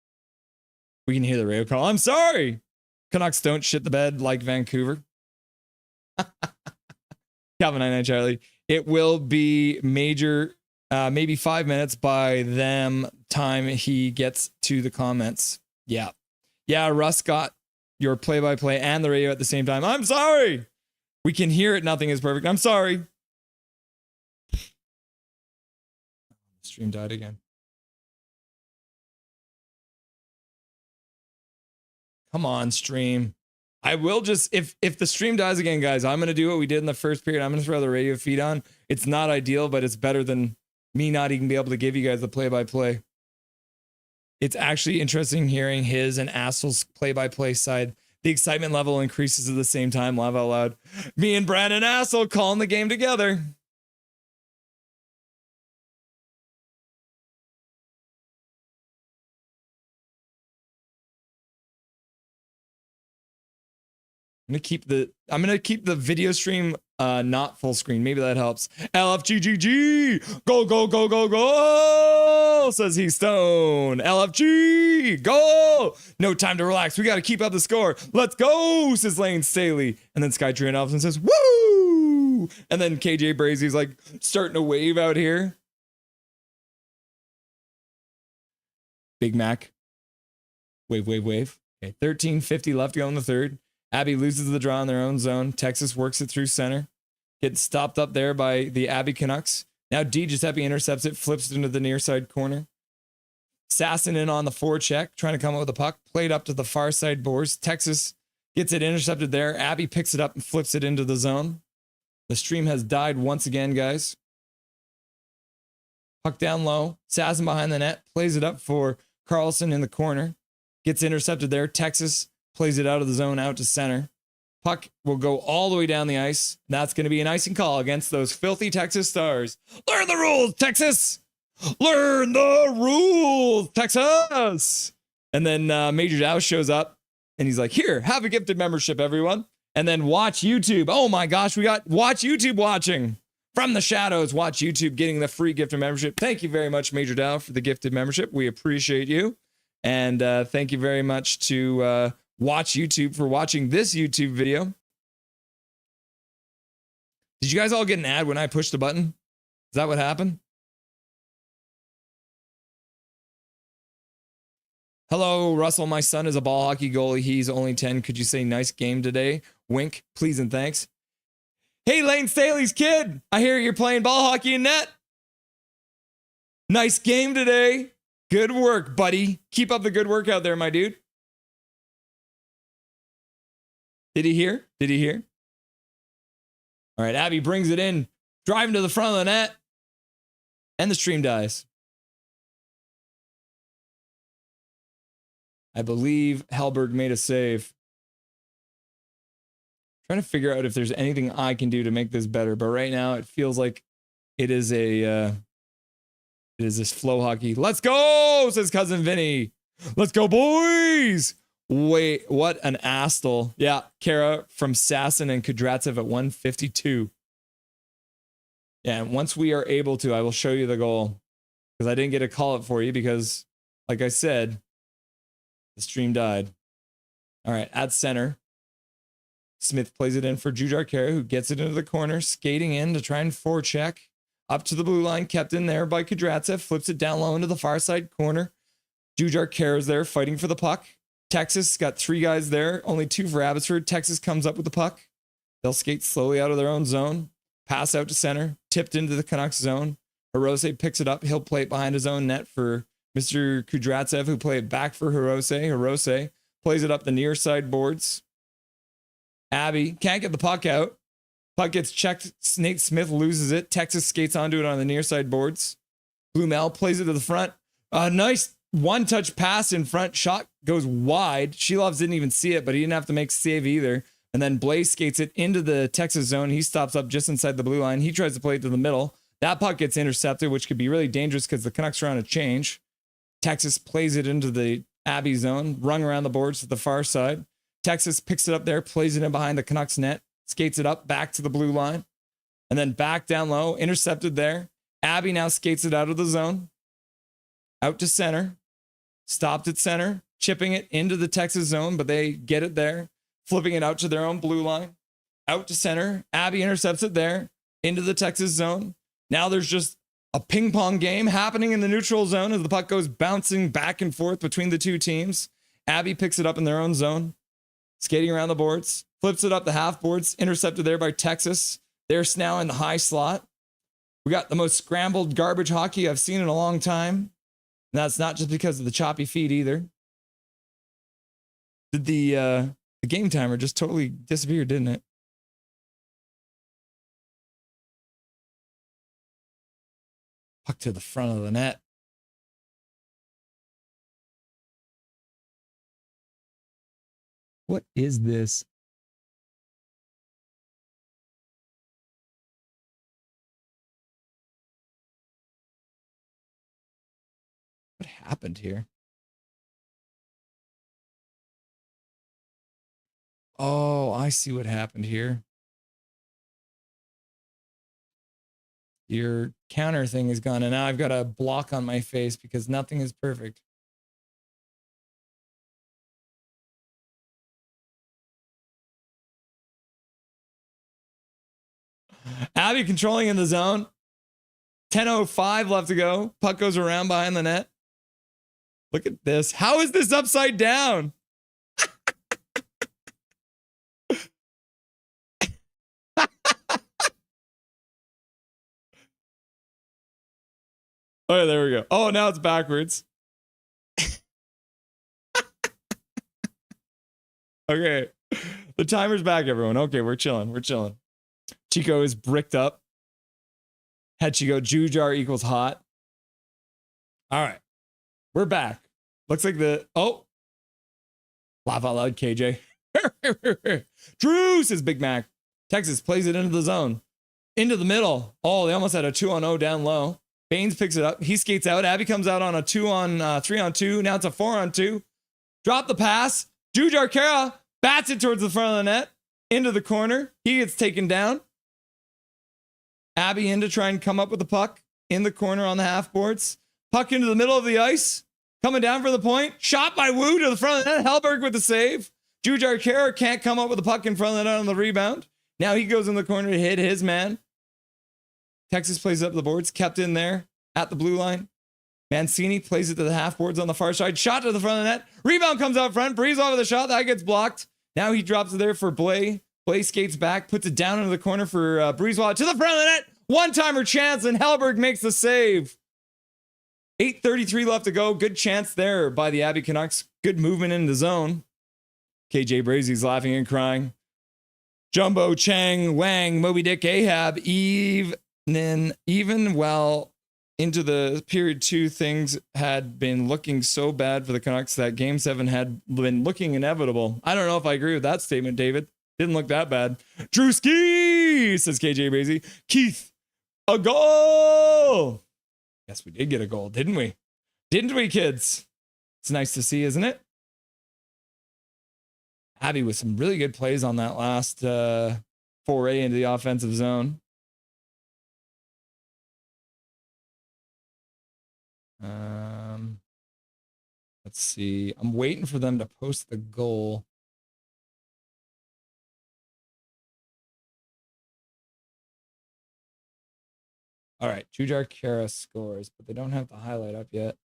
We can hear the radio call. I'm sorry. Canucks don't shit the bed like Vancouver. Calvin 99 Charlie. It will be major, maybe 5 minutes by them time he gets to the comments. Yeah. Yeah, Russ got your play-by-play and the radio at the same time. I'm sorry. We can hear it. Nothing is perfect. I'm sorry. The stream died again. Come on, stream. I will just, if the stream dies again, guys, I'm going to do what we did in the first period. I'm going to throw the radio feed on. It's not ideal, but it's better than me not even be able to give you guys the play-by-play. It's actually interesting hearing his and Assel's play-by-play side. The excitement level increases at the same time. Laugh out loud. Me and Brandon Assel calling the game together. I'm gonna keep the video stream not full screen. Maybe that helps. LFGGG! Go, go, go, go, go! Says he Stone. LFG! Go! No time to relax. We gotta keep up the score. Let's go! Says Lane Staley. And then Sky Tree Nelson says, woo! And then KJ Brazy's like starting to wave out here. Big Mac. Wave, wave, wave. Okay, 13:50 left to go in the third. Abby loses the draw in their own zone. Texas works it through center. Gets stopped up there by the Abby Canucks. Now D. Giuseppe intercepts it, flips it into the near side corner. Sasson in on the forecheck, trying to come up with the puck. Played up to the far side boards. Texas gets it intercepted there. Abby picks it up and flips it into the zone. The stream has died once again, guys. Puck down low. Sasson behind the net. Plays it up for Carlson in the corner. Gets intercepted there. Texas plays it out of the zone, out to center. Puck will go all the way down the ice. That's going to be an icing call against those filthy Texas Stars. Learn the rules, Texas! Learn the rules, Texas! And then Major Dow shows up, and he's like, here, have a gifted membership, everyone. And then watch YouTube. Oh my gosh, we got Watch YouTube watching. From the shadows, Watch YouTube getting the free gifted membership. Thank you very much, Major Dow, for the gifted membership. We appreciate you. And thank you very much to Watch YouTube for watching this YouTube video. Did you guys all get an ad when I pushed the button? Is that what happened? Hello, Russell. My son is a ball hockey goalie. He's only 10. Could you say nice game today? Wink, please and thanks. Hey, Lane Staley's kid. I hear you're playing ball hockey in net. Nice game today. Good work, buddy. Keep up the good work out there, my dude. Did he hear? Did he hear? All right, Abby brings it in, driving to the front of the net, and the stream dies. I believe Hellberg made a save. Trying to figure out if there's anything I can do to make this better, but right now it feels like it is this flow hockey. Let's go, says Cousin Vinny. Let's go, boys. Wait, what an astle. Yeah, Kara from Sasson and Kudratsev at 152. Yeah, and once we are able to, I will show you the goal. Because I didn't get to call it for you because, like I said, the stream died. All right, at center. Smith plays it in for Jujar Kara, who gets it into the corner, skating in to try and forecheck. Up to the blue line, kept in there by Kudratsev, flips it down low into the far side corner. Jujar Kara's there fighting for the puck. Texas got 3 guys there, only 2 for Abbotsford. Texas comes up with the puck. They'll skate slowly out of their own zone, pass out to center, tipped into the Canucks zone. Hirose picks it up. He'll play it behind his own net for Mr. Kudratsev, who played it back for Hirose. Hirose plays it up the near side boards. Abby can't get the puck out. Puck gets checked. Nate Smith loses it. Texas skates onto it on the near side boards. Blumel plays it to the front. A nice one-touch pass in front. Shot goes wide. Sheloves didn't even see it, but he didn't have to make save either. And then Blaze skates it into the Texas zone. He stops up just inside the blue line. He tries to play it to the middle. That puck gets intercepted, which could be really dangerous because the Canucks are on a change. Texas plays it into the Abbey zone, rung around the boards to the far side. Texas picks it up there, plays it in behind the Canucks net, skates it up back to the blue line, and then back down low, intercepted there. Abby now skates it out of the zone, out to center, stopped at center, chipping it into the Texas zone, but they get it there, flipping it out to their own blue line, out to center. Abby intercepts it there, into the Texas zone. Now there's just a ping pong game happening in the neutral zone as the puck goes bouncing back and forth between the two teams. Abby picks it up in their own zone, skating around the boards, flips it up the half boards, intercepted there by Texas. They're now in the high slot. We got the most scrambled garbage hockey I've seen in a long time. And that's not just because of the choppy feed either. Did the game timer just totally disappear, didn't it? Puck to the front of the net. What is this? What happened here? Oh, I see what happened here. Your counter thing is gone, and now I've got a block on my face because nothing is perfect. Abby controlling in the zone. 10:05 left to go. Puck goes around behind the net. Look at this. How is this upside down? Oh, there we go. Oh, now it's backwards. Okay. The timer's back, everyone. Okay, we're chilling. We're chilling. Chico is bricked up. Had Chico, Jujar equals hot. All right. We're back. Looks like oh. Laugh out loud, KJ. Drew, says Big Mac. Texas plays it into the zone. Into the middle. Oh, they almost had a 2-on-0 down low. Baines picks it up. He skates out. Abby comes out on a 3-on-2. Now it's a 4-on-2. Drop the pass. Jujar Kara bats it towards the front of the net. Into the corner. He gets taken down. Abby in to try and come up with the puck. In the corner on the half boards. Puck into the middle of the ice. Coming down for the point. Shot by Wu to the front of the net. Hellberg with the save. Jujar Kara can't come up with the puck in front of the net on the rebound. Now he goes in the corner to hit his man. Texas plays up the boards. Kept in there at the blue line. Mancini plays it to the half boards on the far side. Shot to the front of the net. Rebound comes out front. Breeze off of the shot. That gets blocked. Now he drops it there for Blay. Blay skates back. Puts it down into the corner for Breezewald. To the front of the net. One-timer chance, and Hellberg makes the save. 8:33 left to go. Good chance there by the Abbey Canucks. Good movement in the zone. KJ Brazy's laughing and crying. Jumbo, Chang, Wang, Moby Dick, Ahab, even well into the period 2, things had been looking so bad for the Canucks that Game 7 had been looking inevitable. I don't know if I agree with that statement, David. Didn't look that bad. Drewski, says KJ Brazy. Keith, a goal. Yes, we did get a goal, didn't we? Didn't we, kids? It's nice to see, isn't it? Abby with some really good plays on that last foray into the offensive zone. Let's see. I'm waiting for them to post the goal. All right, Jujar Kara scores, but they don't have the highlight up yet.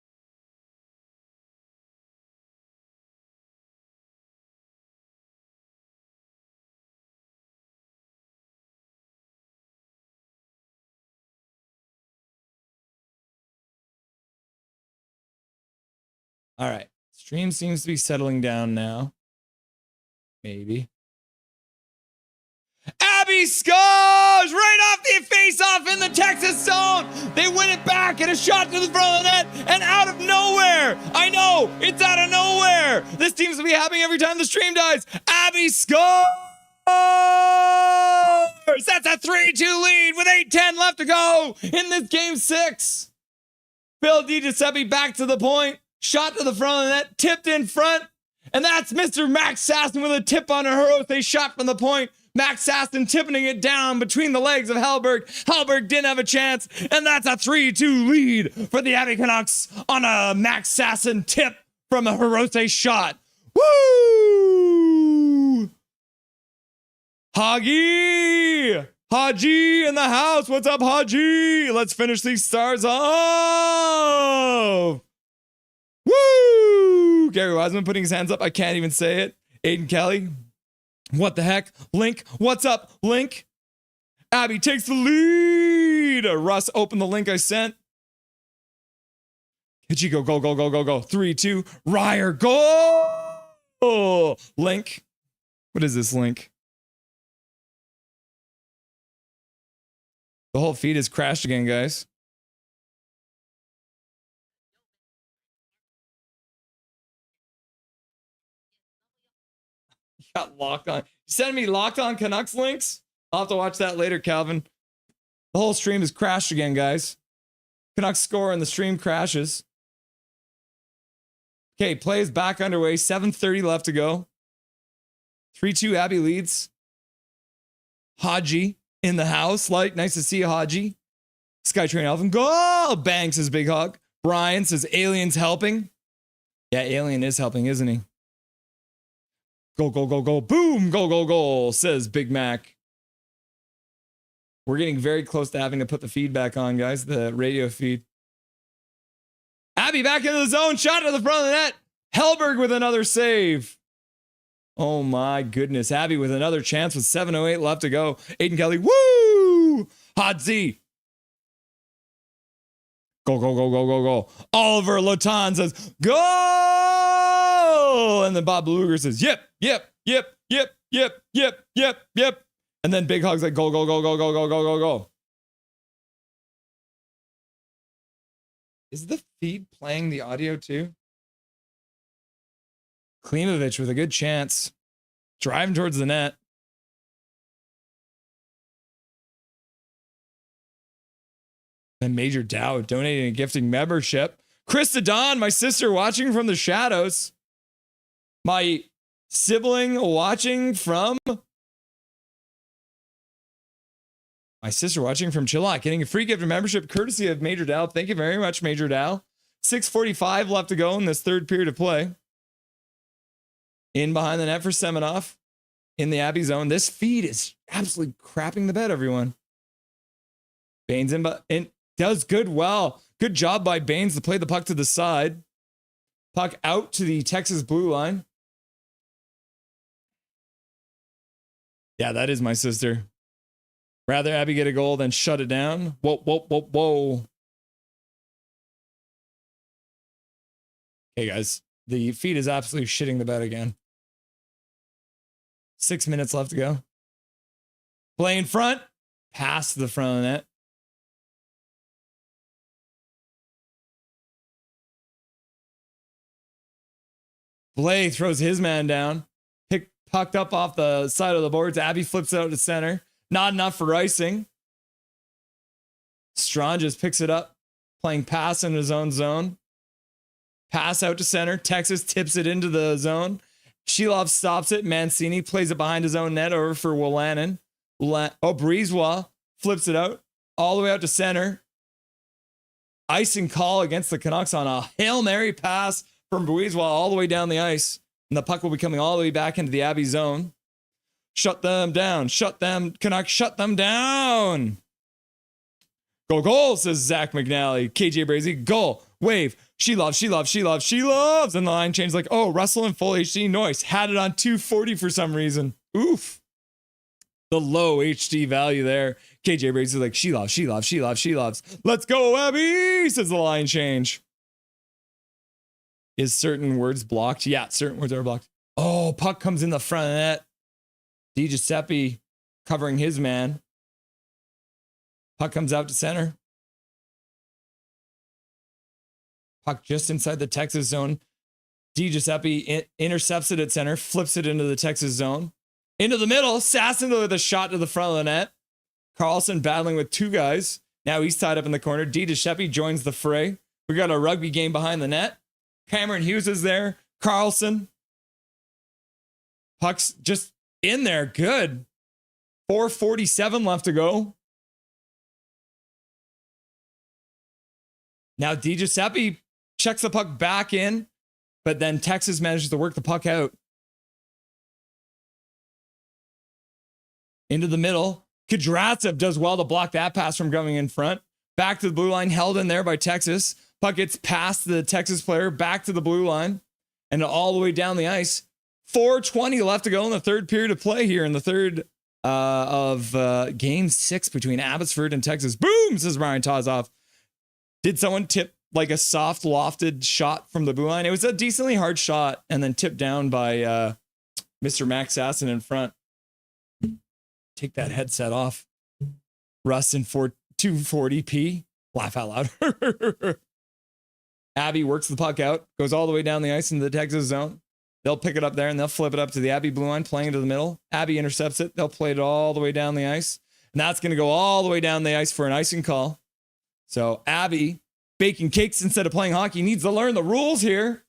All right, stream seems to be settling down now. Maybe. Abby scores right off the face-off in the Texas zone. They win it back and a shot to the front of the net and out of nowhere. I know, it's out of nowhere. This seems to be happening every time the stream dies. Abby scores. That's a 3-2 lead with 8:10 left to go in this game 6. Bill DiGiuseppe back to the point. Shot to the front of the net, tipped in front. And that's Mr. Max Sasson with a tip on a Hirose shot from the point. Max Sasson tipping it down between the legs of Hellberg. Hellberg didn't have a chance, and that's a 3-2 lead for the Abbey Canucks on a Max Sasson tip from a Hirose shot. Woo! Haji! Haji in the house. What's up, Haji? Let's finish these stars off. Woo! Gary Wiseman putting his hands up. I can't even say it. Aiden Kelly. What the heck? Link. What's up, Link? Abby takes the lead. Russ, open the link I sent. Hichiko, go, go, go, go, go. 3-2. Ryer, go! Link. What is this link? The whole feed has crashed again, guys. Got locked on. Send me locked on Canucks links. I'll have to watch that later, Calvin. The whole stream has crashed again, guys. Canucks score and the stream crashes. Okay, play is back underway. 7:30 left to go. 3-2 Abby leads. Haji in the house. Like, nice to see you, Haji. Skytrain Elfin. Go! Bang, says Big Hog. Brian says Alien's helping. Yeah, Alien is helping, isn't he? Go, go, go, go. Boom! Go, go, go, says Big Mac. We're getting very close to having to put the feedback on, guys. The radio feed. Abby back into the zone. Shot to the front of the net. Hellberg with another save. Oh my goodness. Abby with another chance with 7:08 left to go. Aiden Kelly. Woo! Hot Z. Go, go, go, go, go, go. Oliver Lotan says, go! And then Bob Luger says, yep, yep, yep, yep, yep, yep, yep, yep. And then Big Hog's like, go, go, go, go, go, go, go, go, go. Is the feed playing the audio too? Klimovich with a good chance. Driving towards the net. Then Major Dow donating and gifting membership. Krista Dawn, my sister watching from the shadows. My sibling watching from... My sister watching from Chilliwack, getting a free gift of membership courtesy of Major Dow. Thank you very much, Major Dow. 6:45 left to go in this third period of play. In behind the net for Semenoff in the Abbey zone. This feed is absolutely crapping the bed, everyone. Baines in, but does good well. Good job by Baines to play the puck to the side. Puck out to the Texas blue line. Yeah, that is my sister. Rather Abby get a goal than shut it down. Whoa, whoa, whoa, whoa. Okay, guys. The feed is absolutely shitting the bed again. 6 minutes left to go. Play in front. Pass to the front of the net. Blay throws his man down. Pucked up off the side of the boards. Abby flips it out to center. Not enough for icing. Strawn just picks it up. Playing pass in his own zone. Pass out to center. Texas tips it into the zone. Shelov stops it. Mancini plays it behind his own net over for Willanen. Breezewa flips it out. All the way out to center. Icing call against the Canucks on a Hail Mary pass from Breezewa all the way down the ice. And the puck will be coming all the way back into the Abbey zone. Shut them down. Shut them. Canucks, shut them down. Go, goal, says Zach McNally. KJ Brazy, goal. Wave. She loves. And the line changed like, oh, Russell and full HD noise. Had it on 240 for some reason. Oof. The low HD value there. KJ Brazy like, she loves. Let's go, Abby, says the line change. Is certain words blocked? Yeah, certain words are blocked. Oh, puck comes in the front of the net. Di Giuseppe covering his man. Puck comes out to center. Puck just inside the Texas zone. Di Giuseppe intercepts it at center, flips it into the Texas zone. Into the middle, Sasson with a shot to the front of the net. Carlson battling with two guys. Now he's tied up in the corner. Di Giuseppe joins the fray. We got a rugby game behind the net. Cameron Hughes is there. Carlson. Puck's just in there. Good. 4:47 left to go. Now Di Giuseppe checks the puck back in, but then Texas manages to work the puck out. Into the middle. Kudratsev does well to block that pass from going in front. Back to the blue line, held in there by Texas. Puck gets past the Texas player, back to the blue line, and all the way down the ice. 4:20 left to go in the third period of play here in the third of game 6 between Abbotsford and Texas. Boom, says Ryan Tozoff. Did someone tip like a soft lofted shot from the blue line? It was a decently hard shot and then tipped down by Mr. Max Sasson in front. Take that headset off. Russ in 240p. Laugh out loud. Abby works the puck out, goes all the way down the ice into the Texas zone. They'll pick it up there and they'll flip it up to the Abbey blue line, playing into the middle. Abby intercepts it. They'll play it all the way down the ice. And that's going to go all the way down the ice for an icing call. So Abby, baking cakes instead of playing hockey, needs to learn the rules here.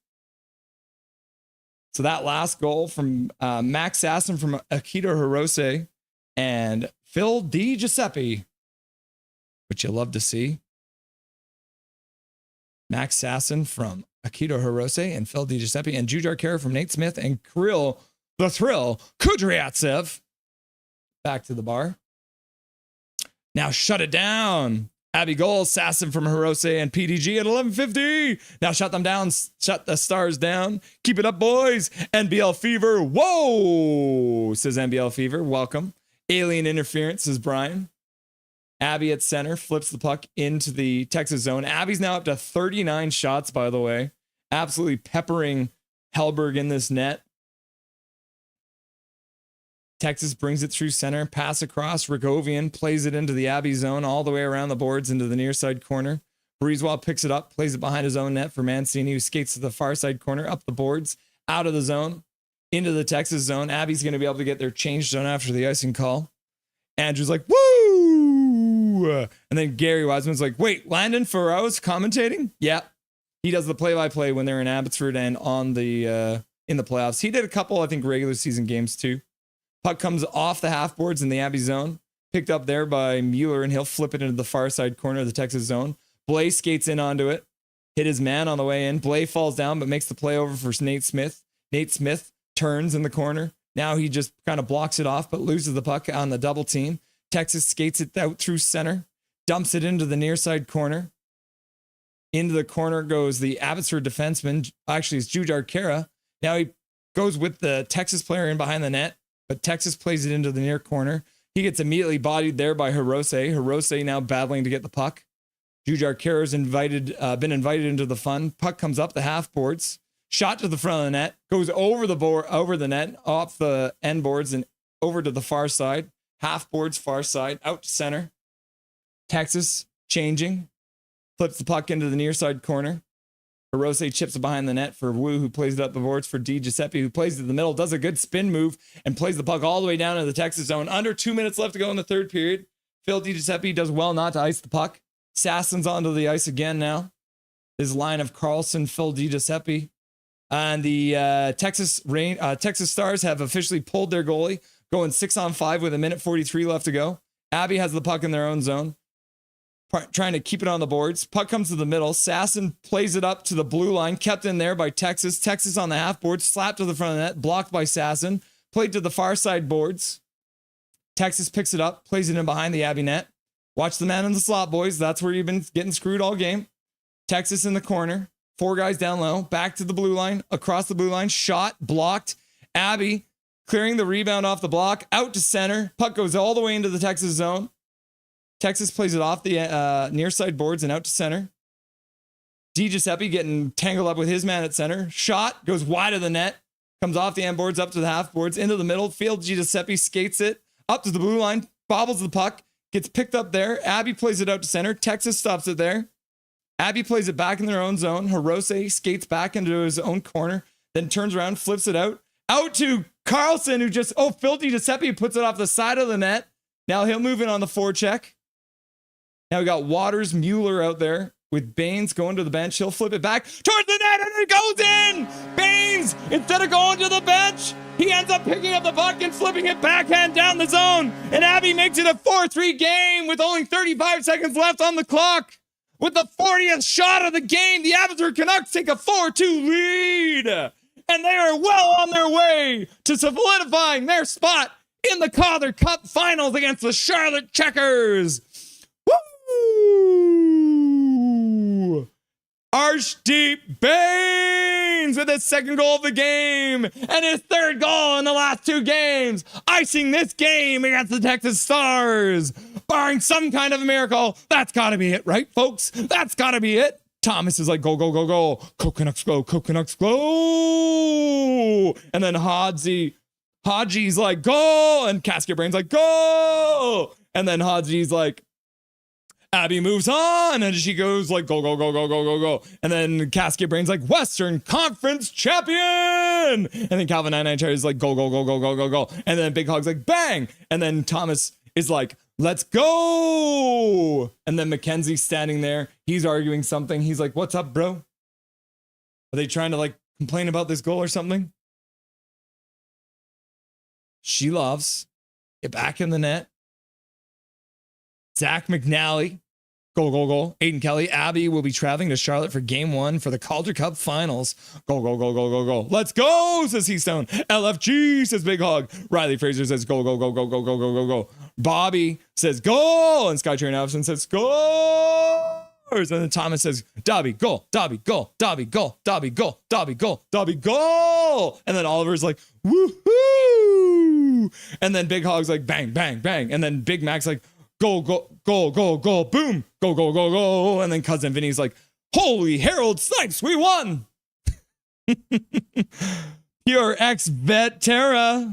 So that last goal from Max Sasson from Akito Hirose and Phil Di Giuseppe, which you love to see. Max Sasson from Akito Hirose and Phil Di Giuseppe and Jujar Kara from Nate Smith and Kirill the Thrill Kudryavtsev back to the bar. Now shut it down. Abby goal, Sasson from Hirose and PDG at 11:50. Now shut them down. Shut the Stars down. Keep it up, boys. NBL Fever. Whoa, says NBL Fever. Welcome. Alien interference, says Brian. Abby at center flips the puck into the Texas zone. Abby's now up to 39 shots, by the way. Absolutely peppering Hellberg in this net. Texas brings it through center, pass across. Rogovian plays it into the Abby zone all the way around the boards into the near side corner. Breezewell picks it up, plays it behind his own net for Mancini, who skates to the far side corner, up the boards, out of the zone, into the Texas zone. Abby's going to be able to get their change zone after the icing call. Andrew's like, woo! And then Gary Wiseman's like, wait, Landon Farrell's commentating? Yeah. He does the play-by-play when they're in Abbotsford and on the in the playoffs. He did a couple, I think, regular season games too. Puck comes off the half boards in the Abbey zone, picked up there by Mueller, and he'll flip it into the far side corner of the Texas zone. Blay skates in onto it, hit his man on the way in. Blay falls down, but makes the play over for Nate Smith. Nate Smith turns in the corner. Now he just kind of blocks it off, but loses the puck on the double team. Texas skates it out through center, dumps it into the near side corner. Into the corner goes the Abbotsford defenseman. Actually, it's Jujar Kara. Now he goes with the Texas player in behind the net, but Texas plays it into the near corner. He gets immediately bodied there by Hirose. Hirose now battling to get the puck. Jujar Kara's been invited into the fun. Puck comes up the half boards. Shot to the front of the net. Goes over the net, off the end boards and over to the far side. Half boards, far side, out to center. Texas changing. Flips the puck into the near side corner. Hirose chips it behind the net for Wu, who plays it up the boards for Di Giuseppe, who plays it in the middle, does a good spin move, and plays the puck all the way down to the Texas zone. Under 2 minutes left to go in the third period. Phil Di Giuseppe does well not to ice the puck. Sasson's onto the ice again now. His line of Carlson, Phil Di Giuseppe. And the Texas Stars have officially pulled their goalie, going 6-on-5 with 1:43 left to go. Abby has the puck in their own zone, trying to keep it on the boards. Puck comes to the middle. Sasson plays it up to the blue line, kept in there by Texas. Texas on the half boards, slapped to the front of the net, blocked by Sasson, played to the far side boards. Texas picks it up, plays it in behind the Abbey net. Watch the man in the slot, boys. That's where you've been getting screwed all game. Texas in the corner, 4 guys down low, back to the blue line, across the blue line, shot, blocked. Abbey clearing the rebound off the block, out to center. Puck goes all the way into the Texas zone. Texas plays it off the near side boards and out to center. Di Giuseppe getting tangled up with his man at center. Shot goes wide of the net. Comes off the end boards up to the half boards into the middle. Field Di Giuseppe skates it up to the blue line. Bobbles the puck. Gets picked up there. Abbey plays it out to center. Texas stops it there. Abbey plays it back in their own zone. Hirose skates back into his own corner. Then turns around, flips it out. Out to Carlson, who just... Phil Di Giuseppe puts it off the side of the net. Now he'll move in on the forecheck. Now we got Waters, Mueller out there with Baines going to the bench. He'll flip it back towards the net and it goes in. Baines, instead of going to the bench, he ends up picking up the puck and flipping it backhand down the zone. And Abbey makes it a 4-3 game with only 35 seconds left on the clock. With the 40th shot of the game, the Abbotsford Canucks take a 4-2 lead. And they are well on their way to solidifying their spot in the Calder Cup Finals against the Charlotte Checkers. Woo! Archdeep Baines with his second goal of the game and his third goal in the last 2 games, icing this game against the Texas Stars. Barring some kind of a miracle, that's got to be it, right, folks? That's got to be it. Thomas is like, go, go, go, go. Canucks go, Canucks go. And then Hodgie's like, go. And Casket Brain's like, go. And then Hodgie's like, Abbey moves on, and she goes like, go, go, go, go, go, go, go. And then Casket Brain's like, Western Conference champion. And then Calvin 99 is like, go, go, go, go, go, go, go. And then Big Hog's like, bang. And then Thomas is like, let's go. And then Mackenzie's standing there. He's arguing something. He's like, what's up, bro? Are they trying to like complain about this goal or something? She loves. Get back in the net. Zach McNally. Goal, goal, goal. Aiden Kelly. Abby will be traveling to Charlotte for game 1 for the Calder Cup finals. Goal, goal, goal, goal, goal, goal. Let's go, says Heastone. LFG, says Big Hog. Riley Fraser says goal, goal, goal, goal, goal, goal, goal, goal, goal. Bobby says goal. And Skytrain Allison says goal. And then Thomas says, Dobby, goal, Dobby, goal, Dobby, goal, Dobby, goal, Dobby, goal, Dobby, goal. And then Oliver's like, woohoo. And then Big Hog's like, bang, bang, bang. And then Big Mac's like, goal, goal, goal, goal, goal, boom, go, go, go, go. And then Cousin Vinny's like, holy Harold Snipes, we won. Your ex-vet Tara.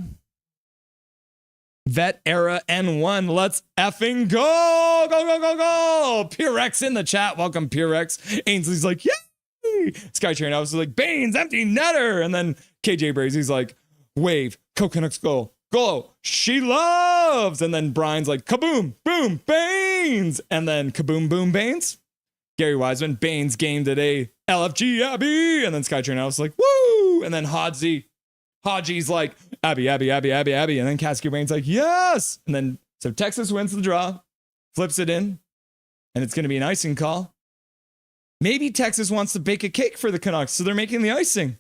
Vet era N1. Let's effing go. Go, go, go, go. Purex in the chat. Welcome, Purex. Ainsley's like, yay. Skytrain House is like, Baines, empty netter. And then KJ Brazy's like, wave, Canucks go. Go. She loves. And then Brian's like, kaboom, boom, Baines. And then kaboom, boom, Baines. Gary Wiseman, Baines game today. LFG, Abby. And then Skytrain House is like, woo. And then Hodgie's like, Abby. And then Cascade Baines like, yes. And then, so Texas wins the draw, flips it in, and it's going to be an icing call. Maybe Texas wants to bake a cake for the Canucks, so they're making the icing.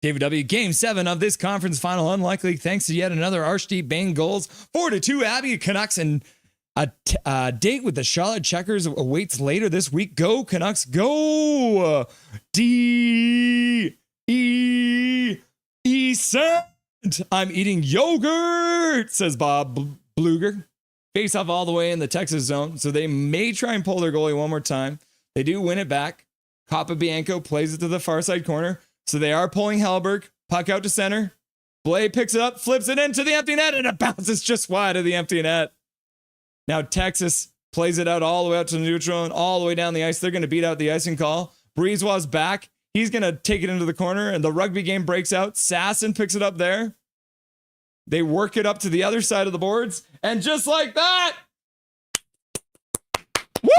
David W. Game 7 of this conference final unlikely thanks to yet another Archdeep Bang goals. 4-2 Abby Canucks, and a date with the Charlotte Checkers awaits later this week. Go Canucks, go! Decent. I'm eating yogurt, says Bob Bluger. Face off all the way in the Texas zone, so they may try and pull their goalie one more time. They do win it back. Capobianco plays it to the far side corner, so they are pulling Hellberg. Puck out to center. Blay picks it up, flips it into the empty net, and it bounces just wide of the empty net. Now Texas plays it out all the way out to the neutral and all the way down the ice. They're going to beat out the icing call. Breezewell's back. He's going to take it into the corner, and the rugby game breaks out. Sasson picks it up there. They work it up to the other side of the boards, and just like that, woo!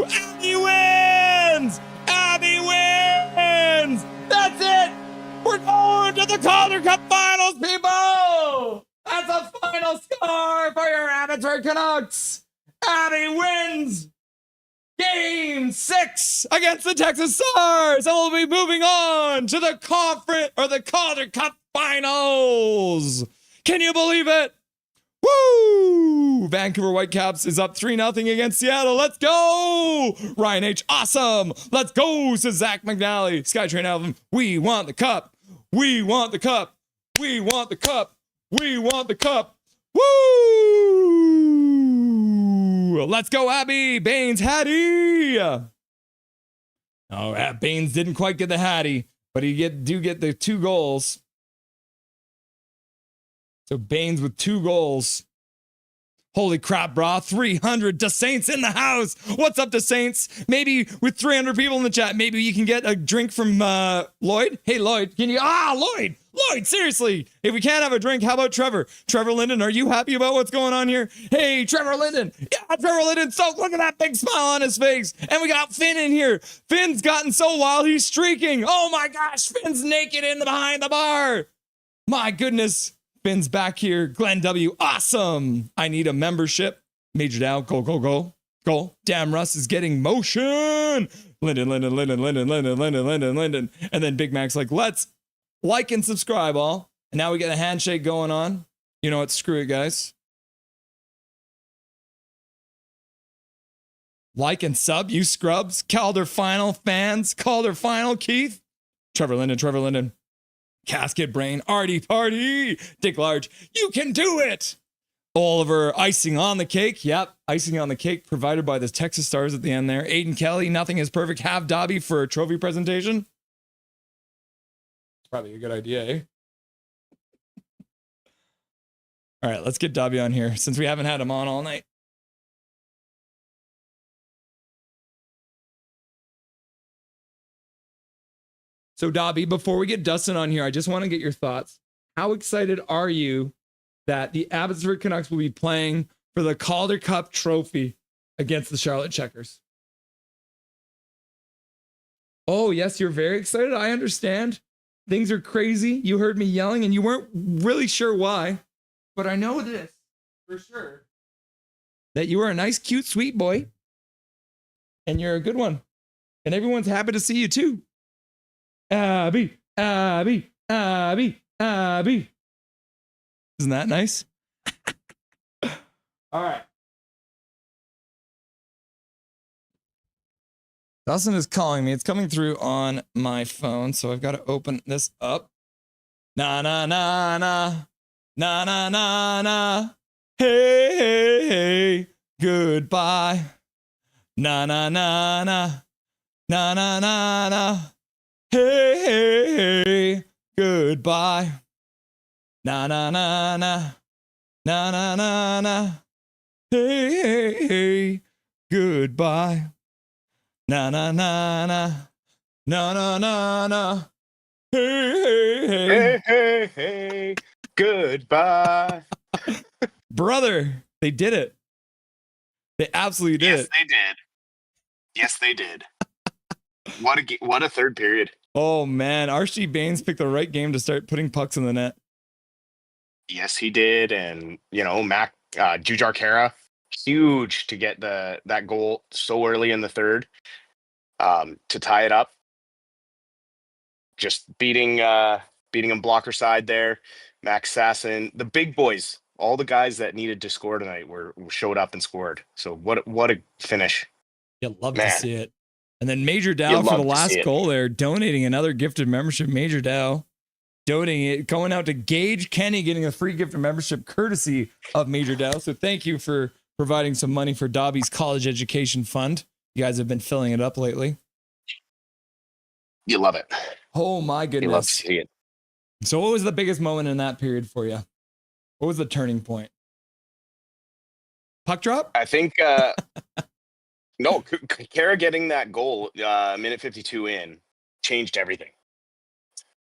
Abby wins! Abby wins! That's it! We're going to the Calder Cup finals, people! That's a final score for your Abbotsford Canucks! Abby wins! Game 6 against the Texas Stars, and we'll be moving on to the conference or the Calder Cup finals. Can you believe it? Woo! Vancouver Whitecaps is up 3-0 against Seattle. Let's go! Ryan H. Awesome! Let's go, says Zach McNally. Skytrain album. We want the cup. We want the cup. We want the cup. We want the cup. Woo! Let's go, Abby. Baines Hattie. Oh, Baines didn't quite get the Hattie, but he do get the 2 goals. So Baines with 2 goals. Holy crap, brah. 300 DeSaints in the house. What's up, DeSaints? Maybe with 300 people in the chat, maybe you can get a drink from Lloyd. Hey, Lloyd, can you? Lloyd, seriously. If we can't have a drink, how about Trevor? Trevor Linden, are you happy about what's going on here? Hey, Trevor Linden. Yeah, Trevor Linden. So look at that big smile on his face. And we got Finn in here. Finn's gotten so wild, he's streaking. Oh my gosh, Finn's naked in behind the bar. My goodness. Finn's back here. Glenn W. Awesome. I need a membership. Major Dow. Go, go, go. Go. Damn, Russ is getting motion. Linden. And then Big Mac's like, let's like and subscribe all. And now we get a handshake going on. You know what? Screw it, guys. Like and sub, you scrubs. Calder Final fans. Calder Final, Keith. Trevor Linden. Casket Brain, Artie Party, Dick Large, you can do it! Oliver, icing on the cake. Yep, icing on the cake provided by the Texas Stars at the end there. Aiden Kelly, nothing is perfect. Have Dobby for a trophy presentation. Probably a good idea, eh? All right, let's get Dobby on here since we haven't had him on all night. So, Dobby, before we get Dustin on here, I just want to get your thoughts. How excited are you that the Abbotsford Canucks will be playing for the Calder Cup trophy against the Charlotte Checkers? Oh, yes, you're very excited. I understand. Things are crazy. You heard me yelling and you weren't really sure why, but I know this for sure, that you are a nice, cute, sweet boy and you're a good one. And everyone's happy to see you too. Abby, Abby, Abby, Abby. Isn't that nice? All right. Dawson is calling me. It's coming through on my phone, so I've got to open this up. Na na na na. Na na na na. Hey, hey, hey. Goodbye. Na na na na. Na na na na. Hey, hey, hey. Goodbye. Na na na na. Na na na na. Hey, hey, hey. Goodbye. Na na na na. Na na na na. Hey, hey, hey. Hey, hey, hey. Goodbye. Brother, they did it. They absolutely did it. Yes, they did. Yes, they did. What a third period. Oh man, Archie Baines picked the right game to start putting pucks in the net. Yes, he did. And, Jujar Kara, huge to get that goal so early in the third to tie it up. Just beating him blocker side there. Max Sasson, the big boys, all the guys that needed to score tonight showed up and scored. So what a finish. You'll love to see it. And then Major Dow You'd for the love to last see it. goal there, donating another gifted membership. Major Dow donating it, going out to Gage Kenny, getting a free gift of membership courtesy of Major Dow. So thank you for providing some money for Dobby's college education fund. You guys have been filling it up lately. You love it. Oh my goodness. You love to see it. So what was the biggest moment in that period for you? What was the turning point? Puck drop? I think no, Kara getting that goal, minute 52 in, changed everything.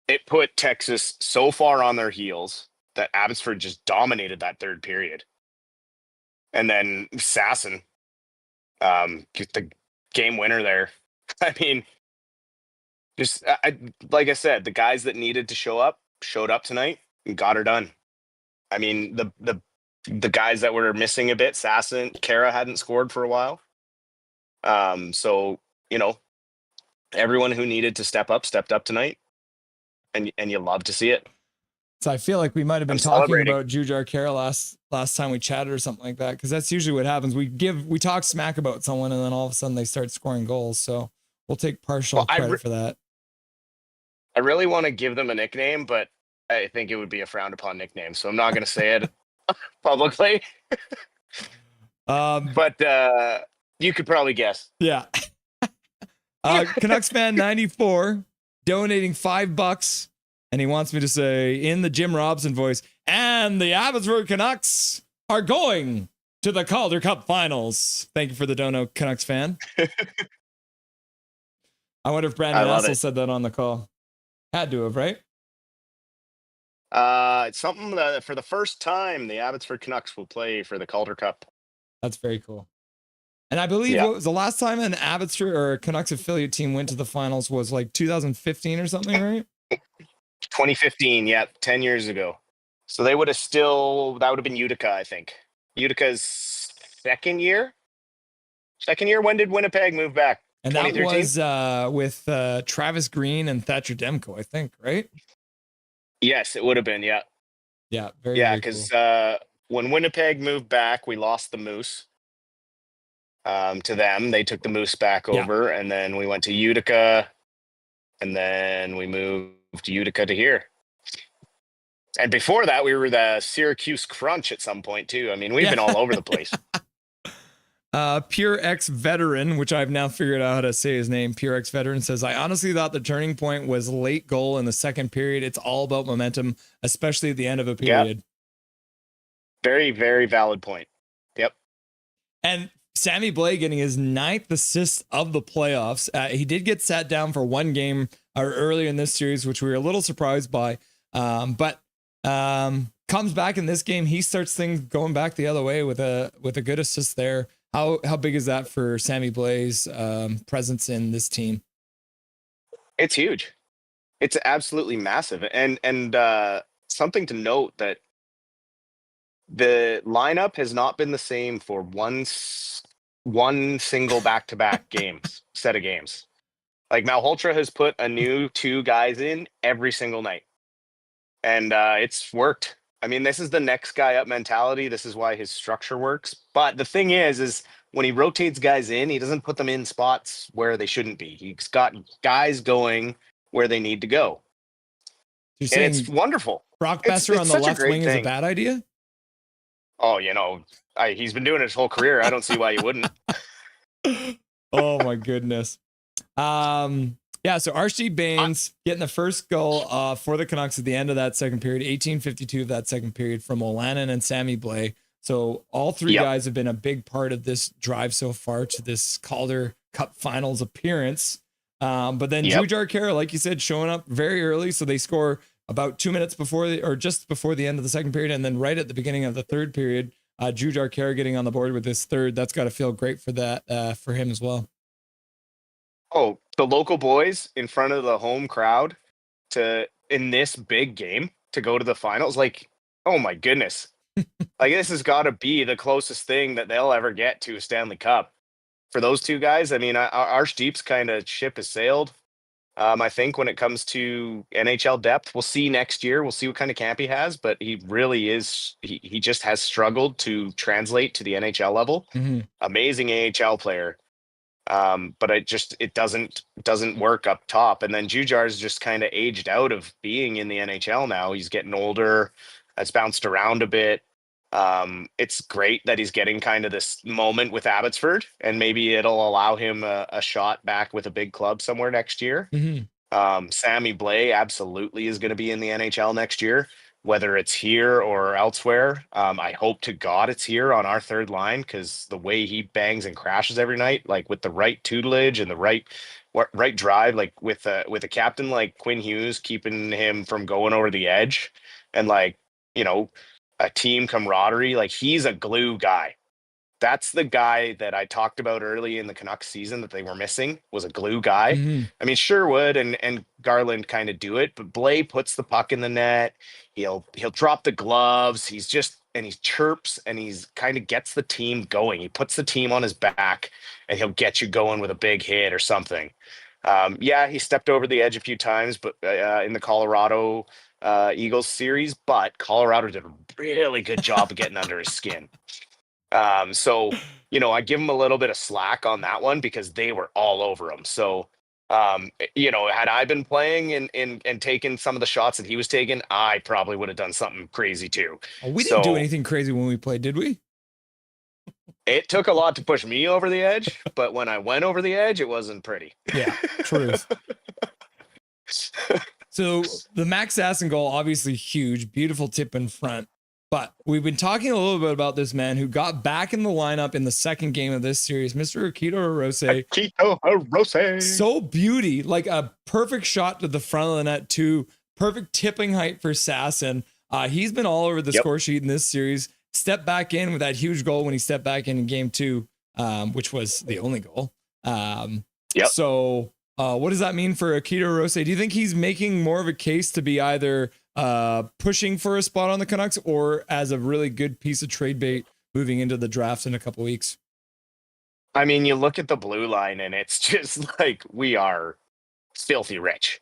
It put Texas so far on their heels that Abbotsford just dominated that third period. And then Sasson, get the game winner there. I mean, just like I said, the guys that needed to show up showed up tonight and got her done. I mean, the guys that were missing a bit, Sasson, Kara hadn't scored for a while. So, everyone who needed to step up stepped up tonight, and you love to see it. So I feel like we might have been talking about Jujar Kara last time we chatted or something like that, because that's usually what happens. We talk smack about someone and then all of a sudden they start scoring goals. So we'll take partial credit for that. I really want to give them a nickname, but I think it would be a frowned upon nickname, so I'm not going to say it publicly. But you could probably guess. Yeah. Canucks fan 94 donating $5, and he wants me to say in the Jim Robson voice, and the Abbotsford Canucks are going to the Calder Cup Finals. Thank you for the dono, Canucks fan. I wonder if Brandon Hassel said that on the call. Had to have, right? It's something that for the first time the Abbotsford Canucks will play for the Calder Cup. That's very cool. And I believe what was the last time an Abbotsford or a Canucks affiliate team went to the finals was like 2015 or something, right? 2015, yeah, 10 years ago. So that would have been Utica, I think. Utica's second year? When did Winnipeg move back? And that was with Travis Green and Thatcher Demko, I think, right? Yes, it would have been, yeah. Yeah, very because cool. When Winnipeg moved back, we lost the Moose to them. They took the Moose back over, and then we went to Utica, and then we moved Utica to here. And before that, we were the Syracuse Crunch at some point, too. I mean, we've been all over the place. Pure X Veteran, which I've now figured out how to say his name. Pure X Veteran says, I honestly thought the turning point was late goal in the second period. It's all about momentum, especially at the end of a period. Yep. Very, very valid point. Yep. And Sammy Blais getting his 9th assist of the playoffs. He did get sat down for one game earlier in this series, which we were a little surprised by. But comes back in this game. He starts things going back the other way with a good assist there. How big is that for Sammy Blais' presence in this team? It's huge. It's absolutely massive. And something to note that the lineup has not been the same for one single back-to-back set of games. Like Malhotra has put a new 2 guys in every single night, and it's worked. I mean, this is the next guy up mentality. This is why his structure works. But the thing is when he rotates guys in, he doesn't put them in spots where they shouldn't be. He's got guys going where they need to go. You're And saying it's wonderful. Brock Besser on the such a left great wing is a thing. bad idea? Oh, he's been doing it his whole career. I don't see why you wouldn't. Oh my goodness. Yeah, so Archie Baines getting the first goal for the Canucks at the end of that second period, 18:52 of that second period from Olanen and Sammy Blais. So all three guys have been a big part of this drive so far to this Calder Cup Finals appearance. But then Jujhar Khaira, like you said, showing up very early. So they score about 2 minutes before or just before the end of the second period. And then right at the beginning of the third period, Jujhar Khaira getting on the board with his third. That's got to feel great for that, for him as well. Oh, the local boys in front of the home crowd in this big game to go to the finals. Like, oh my goodness. Like, this has got to be the closest thing that they'll ever get to a Stanley Cup for those two guys. I mean, Archdeep's kind of ship has sailed. I think when it comes to NHL depth, we'll see next year. We'll see what kind of camp he has, but he really is. He just has struggled to translate to the NHL level. Mm-hmm. Amazing AHL player. But it doesn't work up top. And then Jujhar's just kind of aged out of being in the NHL now. He's getting older. It's bounced around a bit. It's great that he's getting kind of this moment with Abbotsford, and maybe it'll allow him a shot back with a big club somewhere next year. Mm-hmm. Sammy Blais absolutely is going to be in the NHL next year, whether it's here or elsewhere. I hope to God it's here on our third line, because the way he bangs and crashes every night, like with the right tutelage and the right drive, like with a captain like Quinn Hughes keeping him from going over the edge, and like, a team camaraderie, like he's a glue guy. That's the guy that I talked about early in the Canucks season that they were missing, was a glue guy. Mm-hmm. I mean, Sherwood and Garland kind of do it, but Blais puts the puck in the net. He'll drop the gloves. He chirps, and he's kind of gets the team going. He puts the team on his back, and he'll get you going with a big hit or something. He stepped over the edge a few times, but in the Colorado Eagles series, but Colorado did a really good job of getting under his skin. So, I give him a little bit of slack on that one because they were all over him. So, had I been playing and taken some of the shots that he was taking, I probably would have done something crazy too. Oh, we didn't do anything crazy when we played, did we? It took a lot to push me over the edge, but when I went over the edge, it wasn't pretty. Yeah, truth. So the Max Sasson goal, obviously huge, beautiful tip in front. But we've been talking a little bit about this man who got back in the lineup in the second game of this series, Mr. Akito Hirose. Akito Hirose. So beauty, like a perfect shot to the front of the net too. Perfect tipping height for Sasson. He's been all over the score sheet in this series. Stepped back in with that huge goal when he stepped back in game 2, which was the only goal. So what does that mean for Akito Hirose? Do you think he's making more of a case to be either pushing for a spot on the Canucks or as a really good piece of trade bait moving into the draft in a couple weeks? I mean, you look at the blue line and it's just like, we are filthy rich.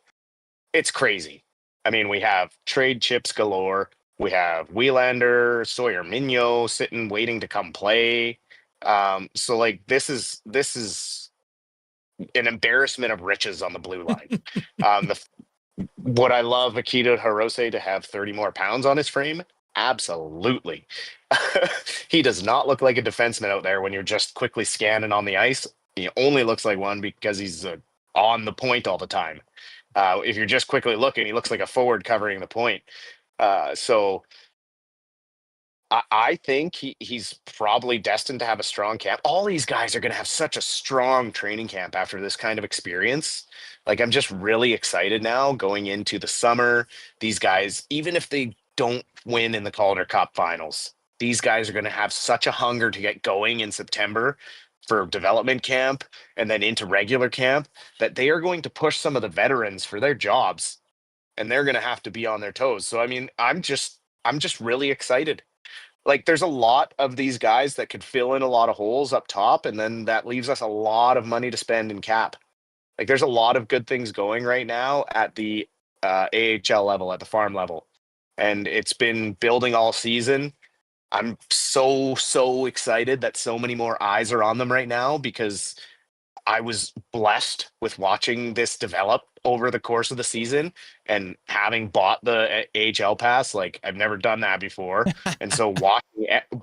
It's crazy. I mean, we have trade chips galore. We have Wielander, Sawyer Mignot sitting, waiting to come play. So like, this is an embarrassment of riches on the blue line. Would I love Akito Hirose to have 30 more pounds on his frame? Absolutely. He does not look like a defenseman out there when you're just quickly scanning on the ice. He only looks like one because he's on the point all the time. If you're just quickly looking, he looks like a forward covering the point. So I think he's probably destined to have a strong camp. All these guys are going to have such a strong training camp after this kind of experience. Like, I'm just really excited now going into the summer. These guys, even if they don't win in the Calder Cup Finals, these guys are going to have such a hunger to get going in September for development camp and then into regular camp that they are going to push some of the veterans for their jobs and they're going to have to be on their toes. So I mean, I'm just really excited. Like there's a lot of these guys that could fill in a lot of holes up top, and then that leaves us a lot of money to spend in cap. Like there's a lot of good things going right now at the AHL level, at the farm level, and it's been building all season. I'm so excited that so many more eyes are on them right now, because I was blessed with watching this develop over the course of the season and having bought the AHL pass. Like I've never done that before. And so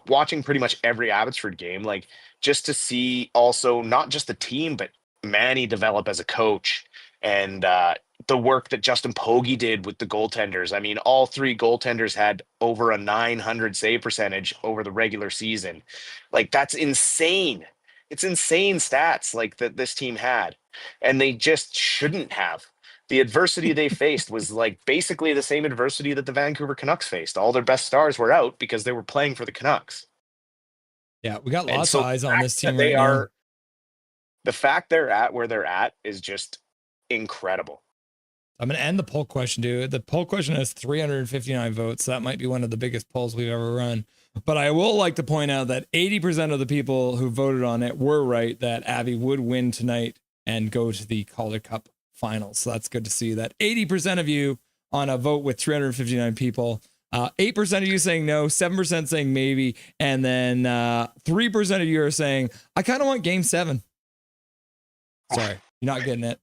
watching pretty much every Abbotsford game, like just to see also not just the team, but Manny develop as a coach, and the work that Justin Pogge did with the goaltenders. I mean, all three goaltenders had over a 900 save percentage over the regular season. Like that's insane. It's insane stats like that this team had, and they just shouldn't have. The adversity they faced was like basically the same adversity that the Vancouver Canucks faced. All their best stars were out because they were playing for the Canucks. Yeah, we got And lots so of eyes on this team they right now. the fact they're at where they're at is just incredible. I'm going to end the poll question, dude. The poll question has 359 votes. So that might be one of the biggest polls we've ever run. But I will like to point out that 80% of the people who voted on it were right that Abby would win tonight and go to the Calder Cup finals. So that's good to see that 80% of you on a vote with 359 people, 8% of you saying no, 7% saying maybe, and then 3% of you are saying, I kind of want game 7. Sorry, you're not getting it.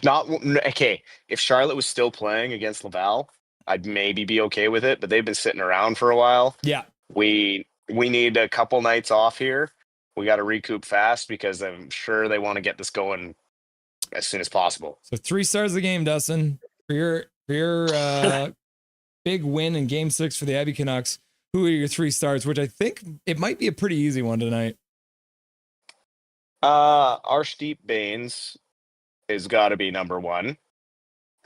Not okay. If Charlotte was still playing against Laval, I'd maybe be okay with it, but they've been sitting around for a while. Yeah. We need a couple nights off here. We got to recoup fast because I'm sure they want to get this going as soon as possible. So 3 stars of the game, Dustin, for your big win in game 6 for the Abbey Canucks. Who are your 3 stars, which I think it might be a pretty easy one tonight? Arshdeep Baines has got to be number 1.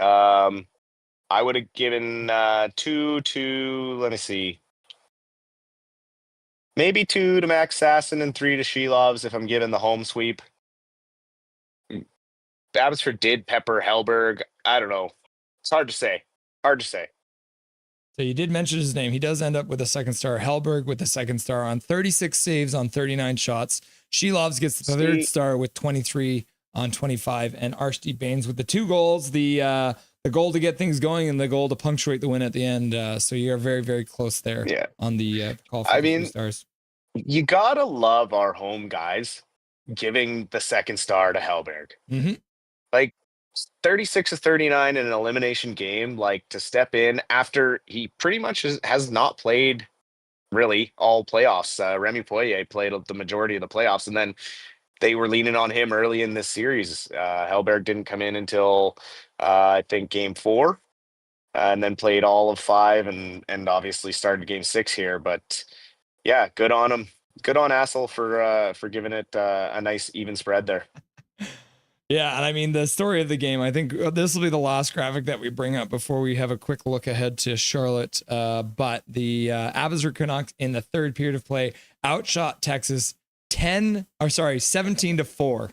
I would have given 2 to, let me see, maybe 2 to Max Sasson and 3 to Shelovs if I'm giving the home sweep. Abbotsford did pepper Hellberg. I don't know. It's hard to say. So you did mention his name. He does end up with a 2nd star. Hellberg with the 2nd star on 36 saves on 39 shots. Shelovs gets the 3rd star with 23 on 25, and Arshdeep Baines with the 2 goals, the goal to get things going and the goal to punctuate the win at the end. So you're very, very close there on the call for the 3 stars. You gotta love our home guys giving the 2nd star to Hellberg. Mm-hmm. Like 36 of 39 in an elimination game, like to step in after he pretty much has not played really all playoffs. Remy Poirier played the majority of the playoffs, and then they were leaning on him early in this series. Hellberg didn't come in until I think game 4, and then played all of 5 and obviously started game 6 here. But yeah, good on him. Good on Assel for giving it a nice even spread there. Yeah, and I mean, the story of the game, I think this will be the last graphic that we bring up before we have a quick look ahead to Charlotte. But the Abbotsford Canucks in the 3rd period of play outshot Texas 17-4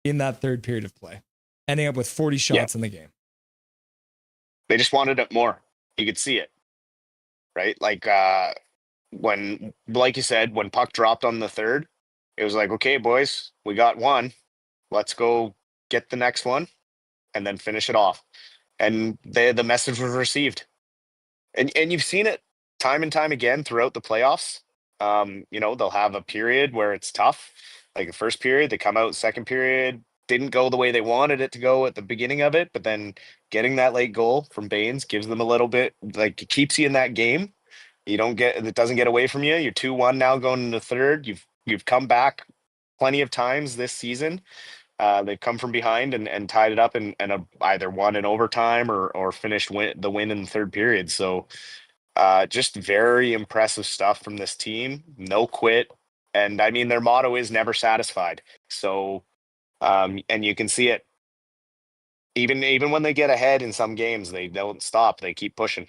in that 3rd period of play, ending up with 40 shots in the game. They just wanted it more. You could see it, right? Like when, like you said, when puck dropped on the 3rd, it was like, okay, boys, we got 1. Let's go get the next one and then finish it off. And the message was received. And you've seen it time and time again throughout the playoffs. They'll have a period where it's tough. Like the 1st period, they come out, 2nd period, didn't go the way they wanted it to go at the beginning of it, but then getting that late goal from Baines gives them a little bit, like it keeps you in that game. It doesn't get away from you. You're 2-1 now going into 3rd. You've come back plenty of times this season. They've come from behind and tied it up and either won in overtime or finished the win in the 3rd period. So just very impressive stuff from this team. No quit. And I mean, their motto is never satisfied. So, and you can see it. Even when they get ahead in some games, they don't stop. They keep pushing.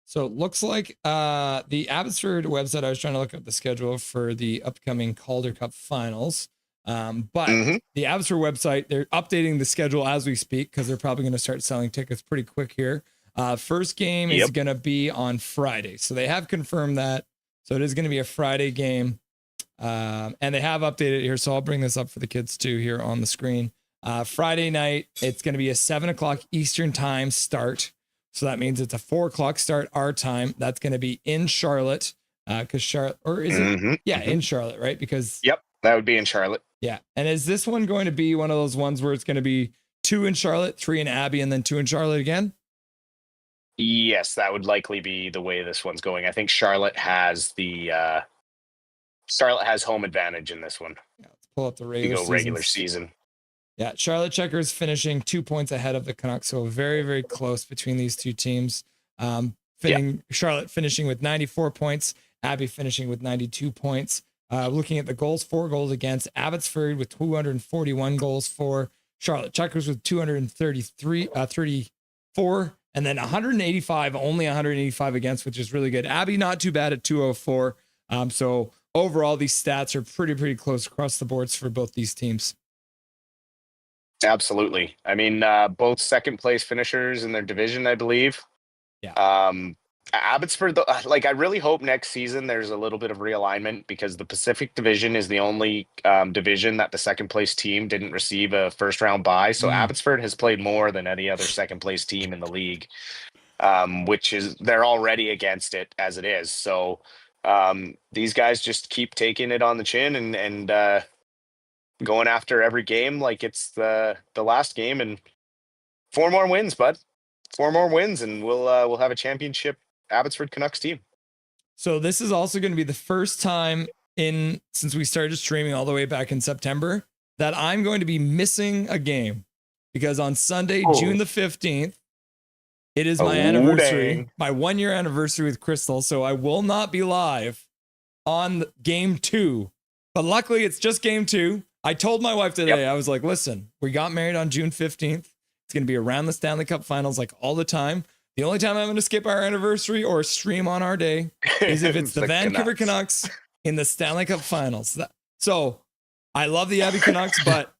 So it looks like the Abbotsford website, I was trying to look up the schedule for the upcoming Calder Cup finals. But Mhm. the Abbotsford website, they're updating the schedule as we speak because they're probably going to start selling tickets pretty quick here. First game is going to be on Friday. So they have confirmed that. So it is going to be a Friday game. And they have updated it here. So I'll bring this up for the kids too here on the screen. Friday night, it's going to be a 7:00 Eastern time start. So that means it's a 4:00 start our time. That's going to be in Charlotte. Because Charlotte, or is it? Yeah, in Charlotte, right? Because that would be in Charlotte. Yeah. And is this one going to be one of those ones where it's going to be 2 in Charlotte, 3 in Abbey, and then 2 in Charlotte again? Yes, that would likely be the way this one's going. I think Charlotte has home advantage in this one. Yeah, let's pull up the regular season. Yeah, Charlotte Checkers finishing 2 points ahead of the Canucks, so very, very close between these two teams. Charlotte finishing with 94 points, Abbey finishing with 92 points. Looking at the goals, 4 goals against, Abbotsford with 241 goals for, Charlotte Checkers with 34, and then 185, only 185 against, which is really good. Abbey not too bad at 204. So overall, these stats are pretty close across the boards for both these teams. Absolutely. I mean, both second place finishers in their division, I believe. Yeah. Abbotsford, I really hope next season there's a little bit of realignment because the Pacific Division is the only division that the second place team didn't receive a first round bye. So Abbotsford has played more than any other second place team in the league, which is they're already against it as it is. So these guys just keep taking it on the chin and going after every game like it's the last game, and 4 more wins, bud. 4 more wins, and we'll have a championship Abbotsford Canucks team. So this is also going to be the first time since we started streaming all the way back in September that I'm going to be missing a game, because on Sunday, June the 15th, it is my anniversary, my 1-year anniversary with Crystal. So I will not be live on game 2, but luckily it's just game 2. I told my wife today, I was like, listen, we got married on June 15th. It's going to be around the Stanley Cup Finals like all the time. The only time I'm going to skip our anniversary or stream on our day is if it's the Vancouver Canucks in the Stanley Cup Finals. So I love the Abbey Canucks, but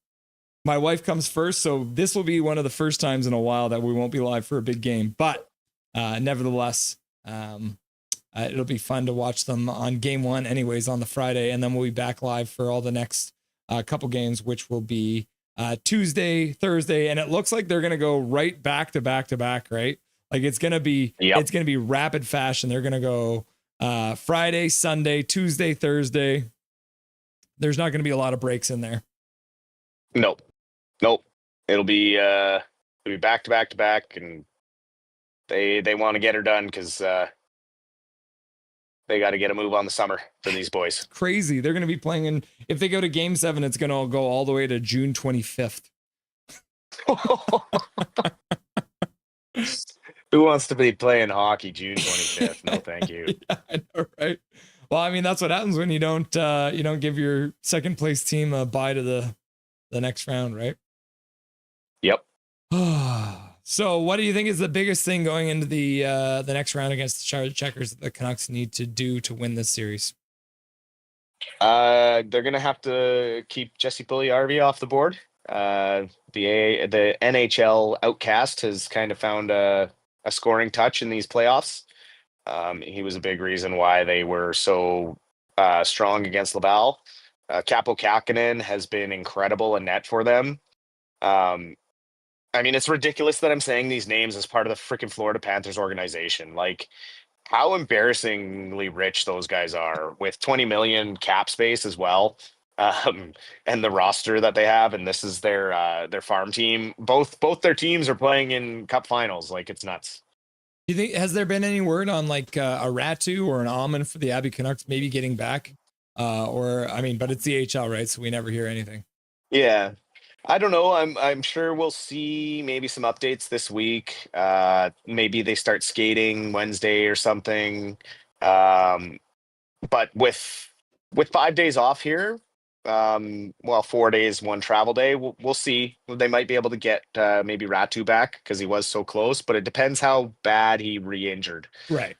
my wife comes first. So this will be one of the first times in a while that we won't be live for a big game. But nevertheless, it'll be fun to watch them on game 1 anyways on the Friday. And then we'll be back live for all the next couple games, which will be Tuesday, Thursday. And it looks like they're going to go right back to back to back, right? Like it's going to be rapid fashion. They're going to go Friday, Sunday, Tuesday, Thursday. There's not going to be a lot of breaks in there. Nope. It'll be back to back to back, and they want to get her done because they got to get a move on the summer for these boys. Crazy. They're going to be playing if they go to game 7, it's going to go all the way to June 25th. Who wants to be playing hockey June 25th? No, thank you. Yeah, I know, right? Well, I mean, that's what happens when you don't give your second place team a bye to the next round, right? Yep. So what do you think is the biggest thing going into the next round against the Charlotte Checkers that the Canucks need to do to win this series? They're going to have to keep Jesse Puljujärvi off the board. The NHL outcast has kind of found a scoring touch in these playoffs. He was a big reason why they were so strong against Laval. Kaapo Kähkönen has been incredible in net for them. I mean, it's ridiculous that I'm saying these names as part of the freaking Florida Panthers organization. Like, how embarrassingly rich those guys are with 20 million cap space as well. And the roster that they have, and this is their farm team. Both their teams are playing in cup finals. Like, it's nuts. Do you think, has there been any word on like a Ratu or an Almond for the Abbey Canucks maybe getting back? But it's the HL, right? So we never hear anything. Yeah, I don't know. I'm sure we'll see maybe some updates this week. Maybe they start skating Wednesday or something. But with 5 days off here, 4 days, 1 travel day, we'll see. They might be able to get maybe Ratu back because he was so close, but it depends how bad he re-injured. Right.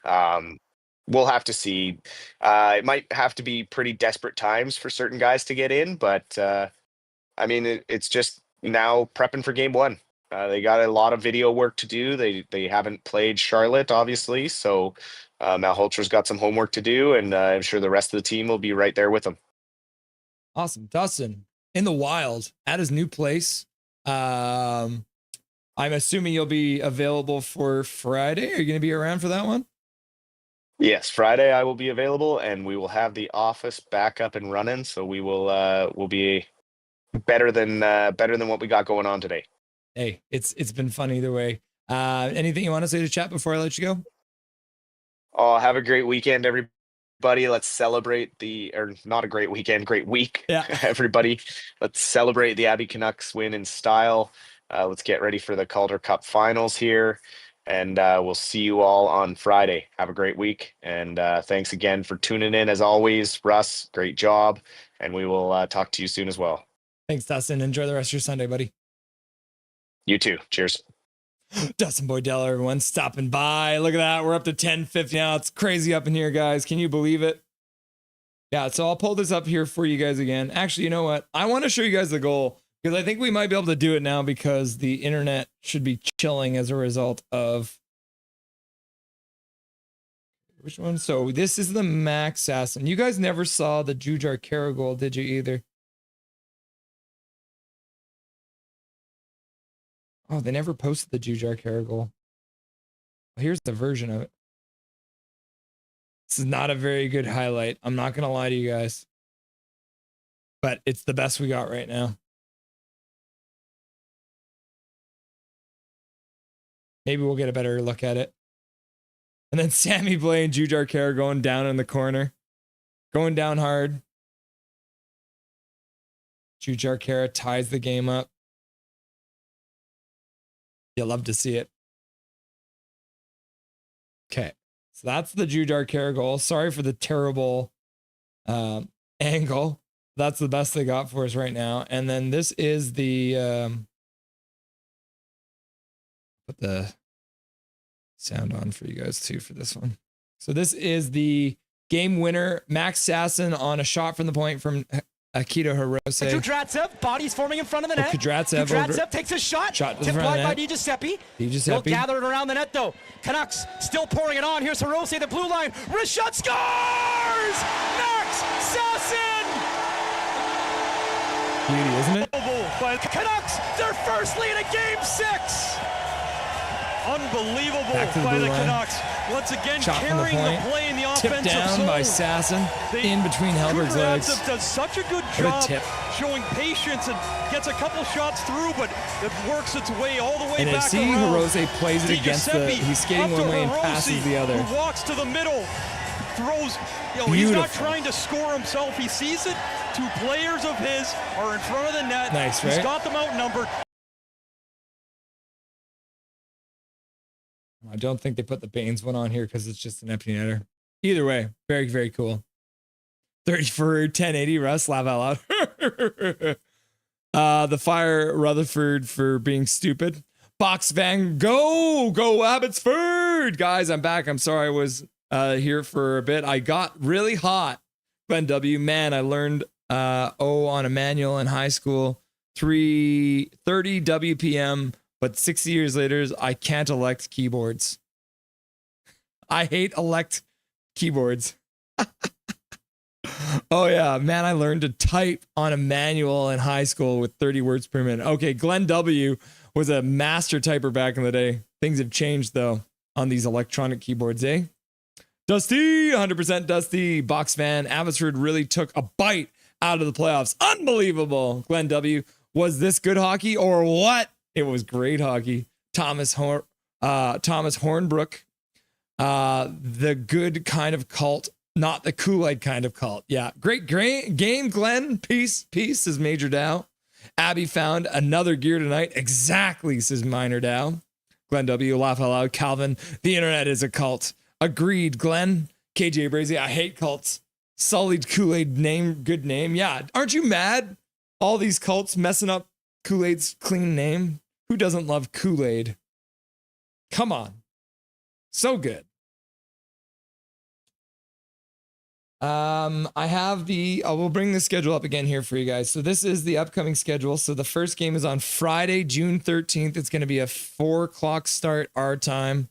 we'll have to see. It might have to be pretty desperate times for certain guys to get in, but I mean, it's just now prepping for game one. They got a lot of video work to do. They haven't played Charlotte, obviously, so Malholtra's got some homework to do, and I'm sure the rest of the team will be right there with him. Awesome. Dustin, in the wild, at his new place. I'm assuming you'll be available for Friday. Are you going to be around for that one? Yes, Friday I will be available, and we will have the office back up and running. So we'll be better than what we got going on today. Hey, it's been fun either way. Anything you want to say to chat before I let you go? Oh, have a great weekend, everybody. Let's celebrate not a great weekend, great week. Yeah. Everybody, let's celebrate the Abbey Canucks win in style. Let's get ready for the Calder Cup finals here. And we'll see you all on Friday. Have a great week. And thanks again for tuning in. As always, Russ, great job. And we will talk to you soon as well. Thanks, Dustin. Enjoy the rest of your Sunday, buddy. You too. Cheers. Dustin Boydell, everyone, stopping by. Look at that. We're up to 10:50 now. It's crazy up in here, guys. Can you believe it? Yeah, so I'll pull this up here for you guys again. Actually, you know what? I want to show you guys the goal, because I think we might be able to do it now because the internet should be chilling as a result of... Which one? So this is the Max Sasson. You guys never saw the Jujhar Khaira goal, did you either? Oh, they never posted the Jujhar Khaira goal. Here's the version of it. This is not a very good highlight. I'm not going to lie to you guys. But it's the best we got right now. Maybe we'll get a better look at it. And then Sammy Blais and Jujhar Khaira going down in the corner. Going down hard. Jujhar Khaira ties the game up. You'll love to see it. Okay. So that's the Jujhar Khaira goal. Sorry for the terrible angle. That's the best they got for us right now. And then this is the... put the sound on for you guys too for this one. So this is the game winner. Max Sasson on a shot from the point from Akito Hirose. Kudratsev, bodies forming in front of the net. Kudratsev takes a shot. Tipped wide by Di Giuseppe. He'll gather it around the net though. Canucks still pouring it on. Here's Hirose, the blue line. Wrist shot, scores! Max Sasson! Beauty, isn't it? Canucks, their first lead in Game 6. Unbelievable by the Canucks. Once again, carrying the play in the offensive Tipped down zone by Sasson in between Hellberg's legs. Does such a good job showing patience and gets a couple shots through, but it works its way all the way and back around. around. Hirose plays it against the... He's skating one way and passes the other. Who walks to the middle, throws... he's not trying to score himself. He sees it. Two players of his are in front of the net. Nice, right? He's got them outnumbered. I don't think they put the Baines one on here because it's just an empty netter. Either way, very, very cool. 30 for 1080, Russ, laugh out loud. The Fire Rutherford for being stupid. Box Van, go Abbotsford. Guys, I'm back. I'm sorry I was here for a bit. I got really hot. Glenn W, man, I learned on a manual in high school. 330 WPM. But 60 years later, I can't elect keyboards. I hate elect keyboards. Oh, yeah. Man, I learned to type on a manual in high school with 30 words per minute. Okay, Glenn W. was a master typer back in the day. Things have changed, though, on these electronic keyboards, eh? Dusty, 100% Dusty. Box fan. Abbotsford really took a bite out of the playoffs. Unbelievable. Glenn W. Was this good hockey or what? It was great hockey. Thomas Hornbrook, the good kind of cult, not the Kool-Aid kind of cult. Yeah, great game, Glenn. Peace, says Major Dow. Abby found another gear tonight. Exactly, says Minor Dow. Glenn W, laugh out loud. Calvin, the internet is a cult. Agreed, Glenn. KJ Brazy, I hate cults. Sullied Kool-Aid name, good name. Yeah, aren't you mad? All these cults messing up Kool-Aid's clean name. Who doesn't love Kool-Aid? Come on. So good. We'll bring the schedule up again here for you guys. So this is the upcoming schedule. So the first game is on Friday, June 13th. It's going to be a 4:00 start our time.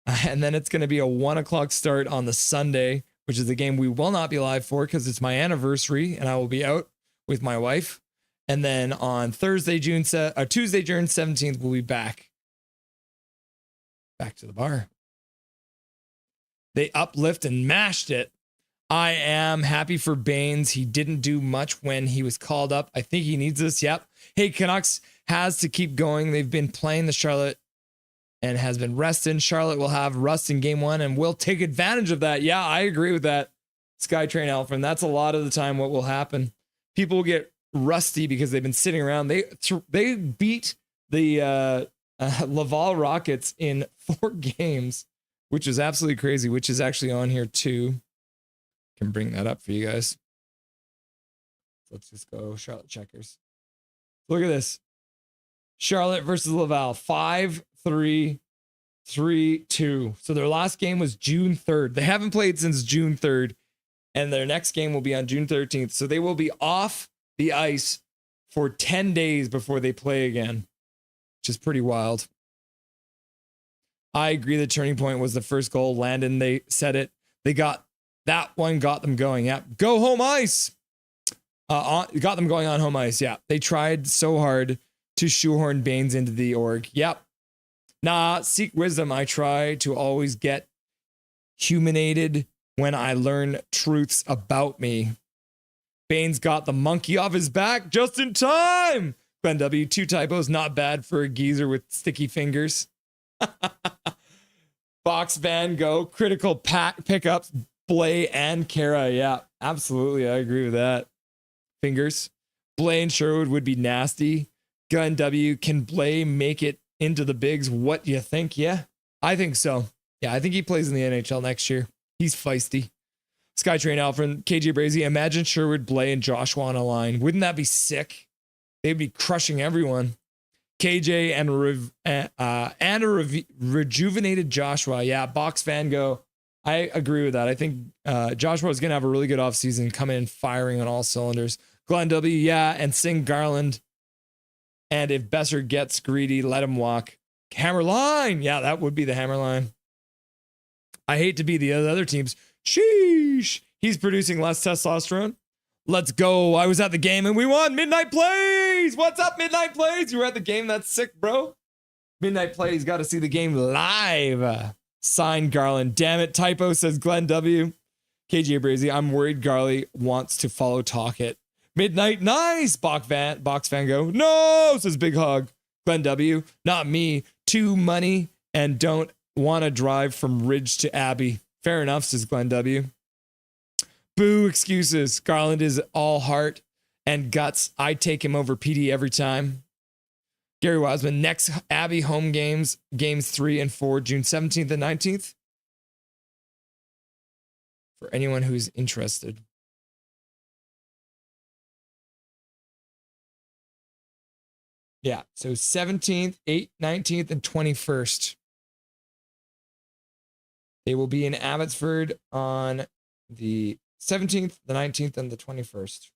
And then it's going to be a 1:00 start on the Sunday, which is the game we will not be live for because it's my anniversary and I will be out with my wife. And then on Tuesday, June 17th, we'll be back to the bar. They uplift and mashed it. I am happy for Baines. He didn't do much when he was called up. I think he needs this. Yep. Hey, Canucks has to keep going. They've been playing the Charlotte and has been resting. Charlotte will have rust in game 1 and we'll take advantage of that. Yeah, I agree with that. Skytrain Alfred. That's a lot of the time what will happen. People will get rusty because they've been sitting around. They beat the Laval Rockets in 4 games, which is absolutely crazy, which is actually on here too. Can bring that up for you guys. Let's just go Charlotte Checkers. Look at this. Charlotte versus Laval, 5-3, 3-2. So their last game was June 3rd. They haven't played since June 3rd, and their next game will be on June 13th. So they will be off the ice for 10 days before they play again, which is pretty wild. I agree the turning point was the first goal. Landon, they said it. That one got them going. Yeah. Go home ice. Got them going on home ice. Yeah. They tried so hard to shoehorn Baines into the org. Yep. Nah, seek wisdom. I try to always get humanated when I learn truths about me. Baines got the monkey off his back just in time. Glenn W, 2 typos. Not bad for a geezer with sticky fingers. Box Van Gogh. Critical pickups. Blay and Kara. Yeah, absolutely. I agree with that. Fingers. Blay and Sherwood would be nasty. Gun W, can Blay make it into the bigs? What do you think? Yeah, I think so. Yeah, I think he plays in the NHL next year. He's feisty. Skytrain Alfred, KJ Brazy, imagine Sherwood, Blay, and Joshua on a line. Wouldn't that be sick? They'd be crushing everyone. KJ and a rejuvenated Joshua. Yeah, Box Van Gogh. I agree with that. I think Joshua is going to have a really good offseason, coming in firing on all cylinders. Glenn W, yeah, and Sing Garland. And if Besser gets greedy, let him walk. Hammer line. Yeah, that would be the hammer line. I hate to be the other teams. Sheesh. He's producing less testosterone. Let's go. I was at the game and we won. Midnight Plays. What's up, Midnight Plays? You were at the game? That's sick, bro. Midnight Plays. Got to see the game live. Signed Garland. Damn it. Typo, says Glenn W. KJ Brazy, I'm worried Garley wants to follow Talkit. Midnight, nice. Box Van Gogh. No, says Big Hog. Glenn W. Not me. Too money and don't want to drive from Ridge to Abbey. Fair enough, says Glenn W. Boo excuses. Garland is all heart and guts. I take him over PD every time. Gary Wiseman, next Abbey home games 3 and 4, June 17th and 19th. For anyone who's interested. Yeah, so 17th, 8th, 19th, and 21st. They will be in Abbotsford on the 17th, the 19th, and the 21st.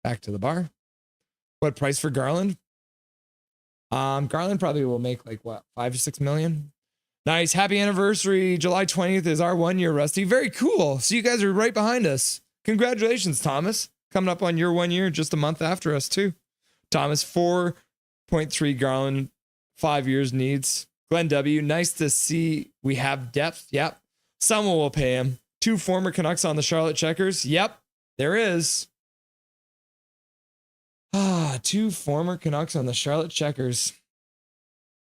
Back to the bar. What price for Garland? Garland probably will make like what, 5 to 6 million. Nice. Happy anniversary. July 20th is our 1 year, Rusty. Very cool. So you guys are right behind us. Congratulations, Thomas. Coming up on your 1 year, just a month after us too. Thomas, 4.3 Garland, 5 years needs. Glenn W, nice to see we have depth. Yep. Someone will pay him. 2 former Canucks on the Charlotte Checkers. Yep, there is. 2 former Canucks on the Charlotte Checkers.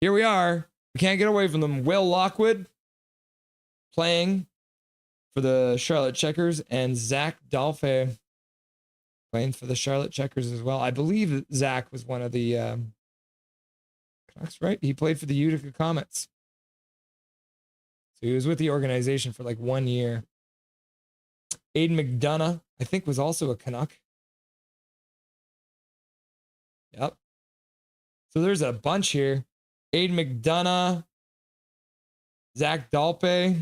Here we are. We can't get away from them. Will Lockwood playing for the Charlotte Checkers, and Zach Dolphe playing for the Charlotte Checkers as well. I believe Zach was one of the Canucks, right? He played for the Utica Comets. So he was with the organization for like 1 year. Aiden McDonough, I think, was also a Canuck. Yep. So there's a bunch here. Aiden McDonough, Zach Dolpe.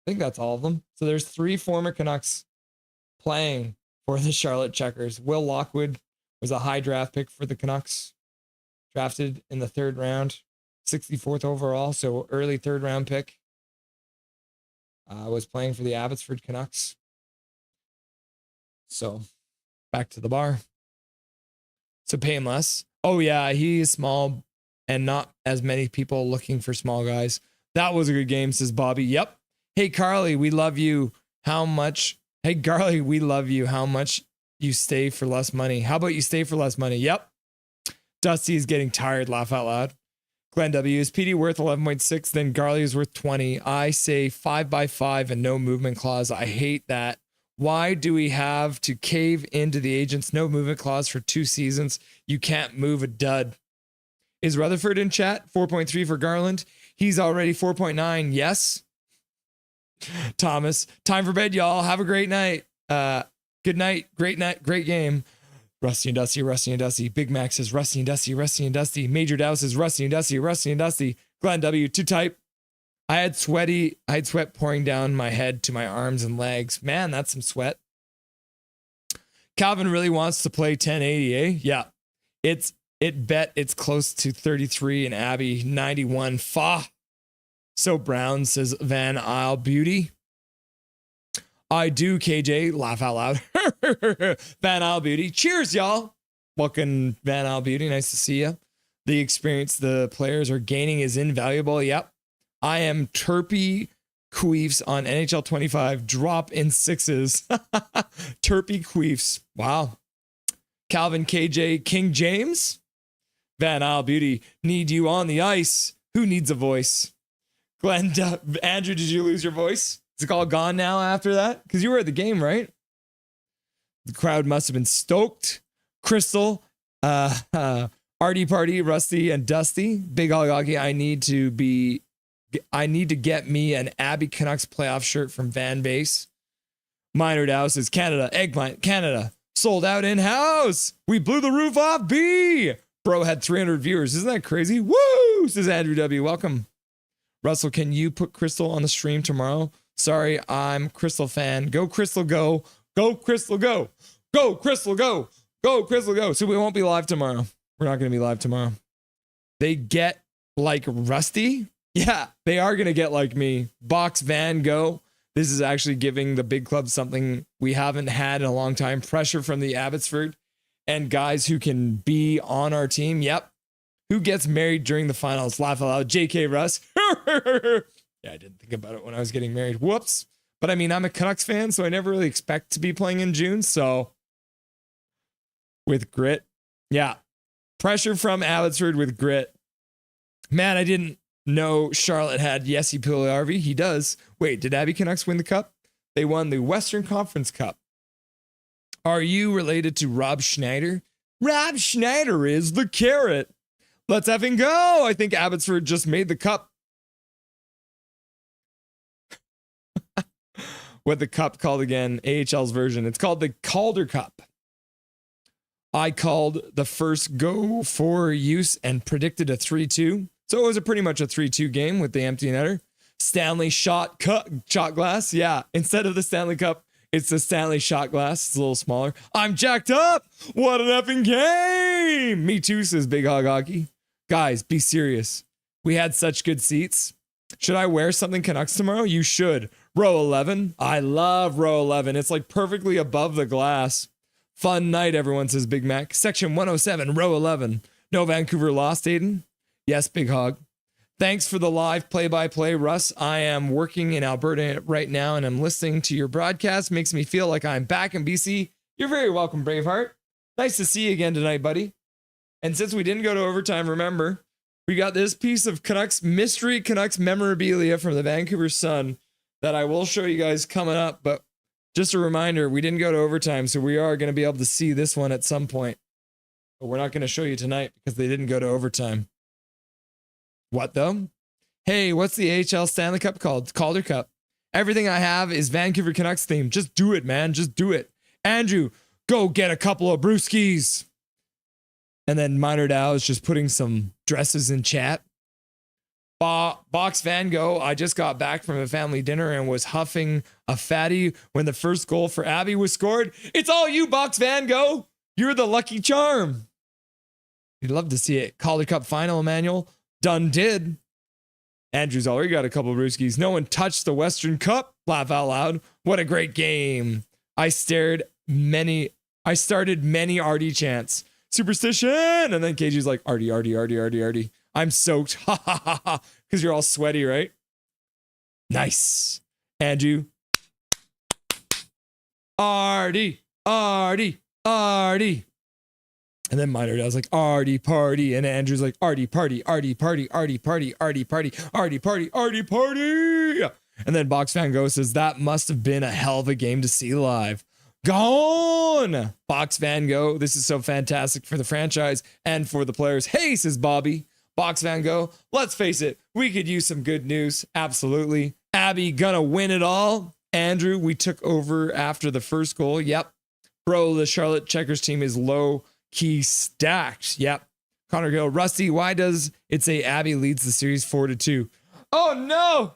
I think that's all of them. So there's 3 former Canucks playing for the Charlotte Checkers. Will Lockwood was a high draft pick for the Canucks, drafted in the 3rd round, 64th overall, so early 3rd round pick. Was playing for the Abbotsford Canucks. So back to the bar. So pay him less. Oh yeah, he's small and not as many people looking for small guys. That was a good game, says Bobby. Yep. Hey Carly, we love you. How much? Hey Carly, we love you. How much you stay for less money? How about you stay for less money? Yep. Dusty is getting tired. Laugh out loud. Glenn W. Is PD worth 11.6? Then Garley is worth 20. I say 5x5 and no movement clause. I hate that. Why do we have to cave into the agent's no movement clause for 2 seasons? You can't move a dud. Is Rutherford in chat? 4.3 for Garland. He's already 4.9. Yes. Thomas, time for bed, y'all. Have a great night. Good night. Great game. Rusty and Dusty, Rusty and Dusty. Big Mac says Rusty and Dusty, Rusty and Dusty. Major Dow says Rusty and Dusty, Rusty and Dusty. Glenn W, too tight. I had sweat pouring down my head to my arms and legs. Man, that's some sweat. Calvin really wants to play 1080, eh? Yeah. It's close to 33 and Abby 91. Fa. So Brown says Van Isle Beauty. I do, KJ. Laugh out loud. Van Isle Beauty. Cheers, y'all. Welcome, Van Isle Beauty. Nice to see you. The experience the players are gaining is invaluable. Yep. I am Terpy Queefs on NHL 25. Drop in 6s. Terpy Queefs. Wow. Calvin KJ King James. Van Isle Beauty. Need you on the ice. Who needs a voice? Glenn, Andrew, did you lose your voice? Is it all gone now after that? Because you were at the game, right? The crowd must have been stoked. Crystal, Artie Party, Rusty, and Dusty. Big Hockey, I need to get me an Abby Canucks playoff shirt from Van Base. Minor Dow says Canada, Eggplant, Canada. Sold out in-house. We blew the roof off, B. Bro had 300 viewers. Isn't that crazy? Woo, says Andrew W. Welcome. Russell, can you put Crystal on the stream tomorrow? Sorry, I'm Crystal fan. Go Crystal, go. Go Crystal, go. Go Crystal, go. Go Crystal, go. So we won't be live tomorrow. We're not going to be live tomorrow. They get like Rusty. Yeah, they are going to get like me. Box Van Go. This is actually giving the big club something we haven't had in a long time. Pressure from the Abbotsford and guys who can be on our team. Yep. Who gets married during the finals? Laugh aloud. JK Russ. Yeah, I didn't think about it when I was getting married. Whoops. But I mean, I'm a Canucks fan, so I never really expect to be playing in June. So with grit. Yeah. Pressure from Abbotsford with grit. Man, I didn't know Charlotte had Jesse Puljujärvi. He does. Wait, did Abby Canucks win the cup? They won the Western Conference Cup. Are you related to Rob Schneider? Rob Schneider is the carrot. Let's effing go. I think Abbotsford just made the cup. What the cup called again? AHL's version. It's called the Calder Cup. I called the first go for use and predicted a 3-2. So it was pretty much a 3-2 game with the empty netter. Stanley shot glass. Yeah, instead of the Stanley Cup, it's the Stanley shot glass. It's a little smaller. I'm jacked up. What an effing game. Me too, says Big Hog Hockey. Guys, be serious. We had such good seats. Should I wear something Canucks tomorrow? You should. Row 11. I love row 11. It's like perfectly above the glass. Fun night, everyone, says Big Mac. Section 107, row 11. No Vancouver lost, Aiden? Yes, Big Hog. Thanks for the live play-by-play, Russ. I am working in Alberta right now, and I'm listening to your broadcast. Makes me feel like I'm back in BC. You're very welcome, Braveheart. Nice to see you again tonight, buddy. And since we didn't go to overtime, remember, we got this piece of mystery Canucks memorabilia from the Vancouver Sun that I will show you guys coming up. But just a reminder, we didn't go to overtime, so we are going to be able to see this one at some point. But we're not going to show you tonight because they didn't go to overtime. What though? Hey, what's the AHL Stanley Cup called? Calder Cup. Everything I have is Vancouver Canucks themed. Just do it, man. Just do it. Andrew, go get a couple of brewskis. And then Minor Dow is just putting some dresses in chat. Box Van Gogh, I just got back from a family dinner and was huffing a fatty when the first goal for Abby was scored. It's all you, Box Van Gogh. You're the lucky charm. You'd love to see it. Calder Cup final, Emmanuel. Done did. Andrew's already got a couple of brewskis. No one touched the Western Cup. Laugh out loud. What a great game. I started many Artie chants. Superstition. And then KG's like, Artie. I'm soaked. Ha ha ha ha. Because you're all sweaty, right? Nice. Andrew. Artie. And then Minor was like, Artie party. And Andrew's like, Artie party. And then Box Fan Go says, that must have been a hell of a game to see live. Gone. Box Van Gogh. This is so fantastic for the franchise and for the players. Hey, says Bobby. Box Van Gogh. Let's face it. We could use some good news. Absolutely. Abby gonna win it all. Andrew, we took over after the first goal. Yep. Bro, the Charlotte Checkers team is low key stacked. Yep. Connor Gill. Rusty, why does it say Abby leads the series 4-2? Oh no.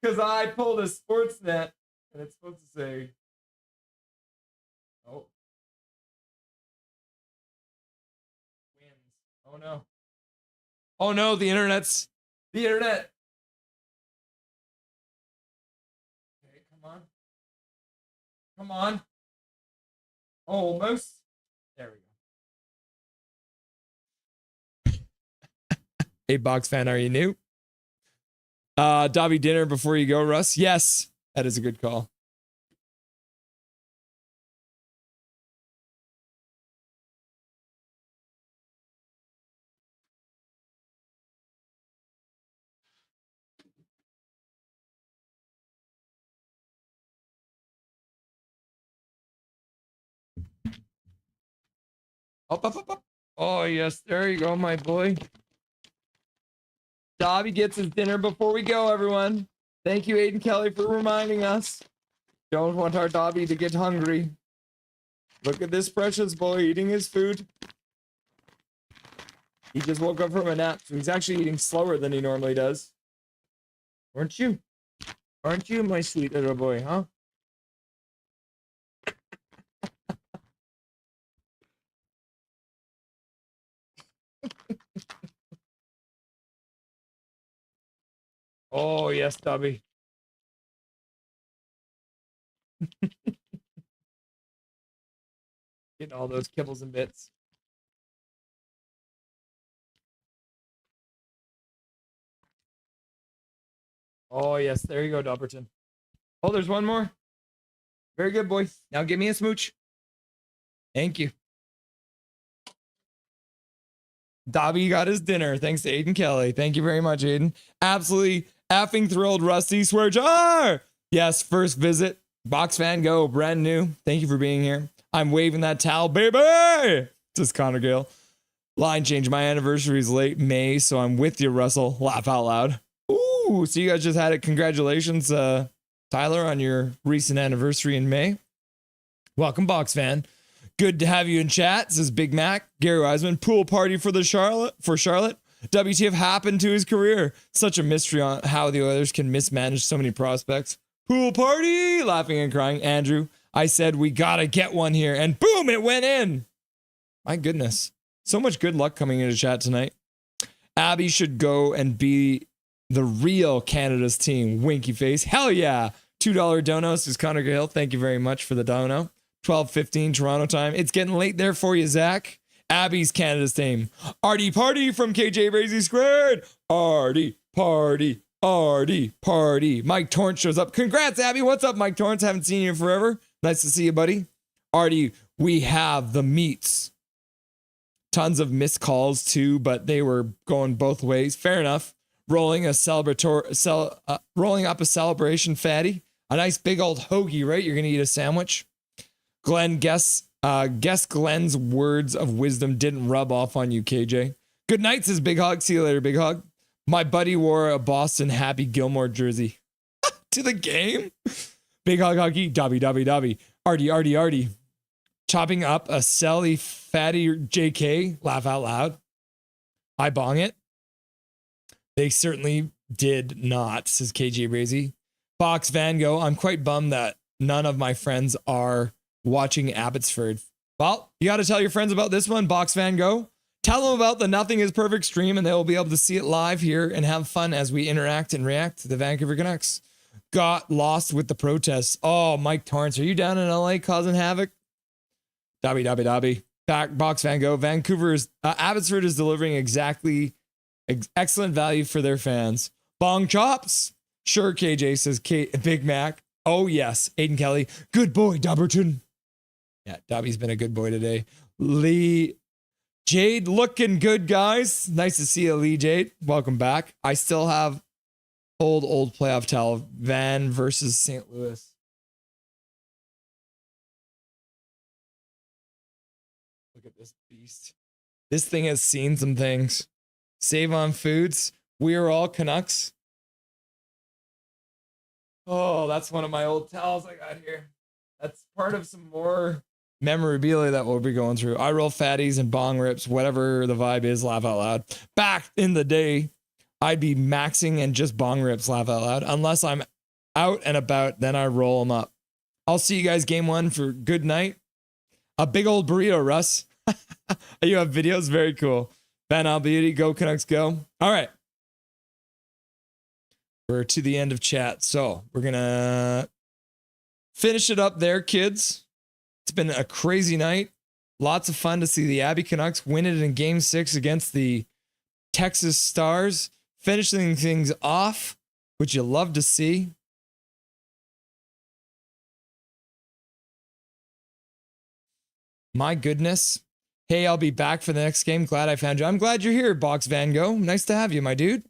Because I pulled a sports net. And it's supposed to say, oh, wins. Oh no. Oh no, the internet. Okay, come on. Almost. There we go. Hey, Box fan, are you new? Dobby dinner before you go, Russ? Yes. That is a good call. Up. Oh, yes. There you go, my boy. Dobby gets his dinner before we go, everyone. Thank you, Aiden Kelly, for reminding us. Don't want our Dobby to get hungry. Look at this precious boy eating his food. He just woke up from a nap, so he's actually eating slower than he normally does. Aren't you? Aren't you, my sweet little boy, huh? Oh, yes, Dobby. Getting all those kibbles and bits. Oh, yes. There you go, Dobberton. Oh, there's one more. Very good, boy. Now give me a smooch. Thank you. Dobby got his dinner. Thanks to Aiden Kelly. Thank you very much, Aiden. Absolutely effing thrilled, Rusty. Swear jar. Yes, first visit. Box Fan Go, brand new. Thank you for being here. I'm waving that towel, baby. Says Connor Gale. Line change. My anniversary is late May, so I'm with you, Russell. Laugh out loud. Ooh, so you guys just had it. Congratulations, Tyler, on your recent anniversary in May. Welcome, Box Fan. Good to have you in chat, says Big Mac. Gary Wiseman, pool party for Charlotte. WTF happened to his career? Such a mystery on how the Oilers can mismanage so many prospects. Pool party, laughing and crying. Andrew, I said we gotta get one here, and boom, it went in. My goodness. So much good luck coming into chat tonight. Abby should go and be the real Canada's team. Winky face. Hell yeah. $2 donos is Connor Gale. Thank you very much for the dono. 12:15 Toronto time. It's getting late there for you, Zach. Abby's Canada's team. Artie party from KJ Brazy Squared. Artie party. Mike Torrance shows up. Congrats, Abby. What's up, Mike Torrance? Haven't seen you in forever. Nice to see you, buddy. Artie, we have the meats. Tons of missed calls too, but they were going both ways. Fair enough. Rolling up a celebration fatty. A nice big old hoagie, right? You're gonna eat a sandwich. Glenn, guess Glenn's words of wisdom didn't rub off on you, KJ. Good night, says Big Hog. See you later, Big Hog. My buddy wore a Boston Happy Gilmore jersey to the game. Big Hog Hockey. Dobby. Artie. Chopping up a selly fatty JK. Laugh out loud. I bong it. They certainly did not, says KJ Brazy. Fox Van Gogh, I'm quite bummed that none of my friends are watching Abbotsford. Well, you got to tell your friends about this one, Box Van Gogh. Tell them about the Nothing is Perfect stream, and they'll be able to see it live here and have fun as we interact and react to the Vancouver Canucks. Got lost with the protests. Oh, Mike Torrance, are you down in LA causing havoc? Dobby. Back, Box Van Gogh. Abbotsford is delivering excellent value for their fans. Bong chops. Sure, KJ, says Big Mac. Oh, yes. Aiden Kelly. Good boy, Dobberton. Yeah, Dobby's been a good boy today. Lee Jade looking good, guys. Nice to see you, Lee Jade. Welcome back. I still have old playoff towel. Van versus St. Louis. Look at this beast. This thing has seen some things. Save on foods. We are all Canucks. Oh, that's one of my old towels I got here. That's part of some more memorabilia that we'll be going through. I roll fatties and bong rips, whatever the vibe is, laugh out loud. Back in the day, I'd be maxing and just bong rips, laugh out loud. Unless I'm out and about, then I roll them up. I'll see you guys game one for good night. A big old burrito, Russ. You have videos? Very cool. Van Al Beauty, go Canucks, go. All right. We're to the end of chat. So we're going to finish it up there, kids. It's been a crazy night. Lots of fun to see the Abby Canucks win it in Game 6 against the Texas Stars. Finishing things off, which you love to see. My goodness. Hey, I'll be back for the next game. Glad I found you. I'm glad you're here, Box Van Gogh. Nice to have you, my dude.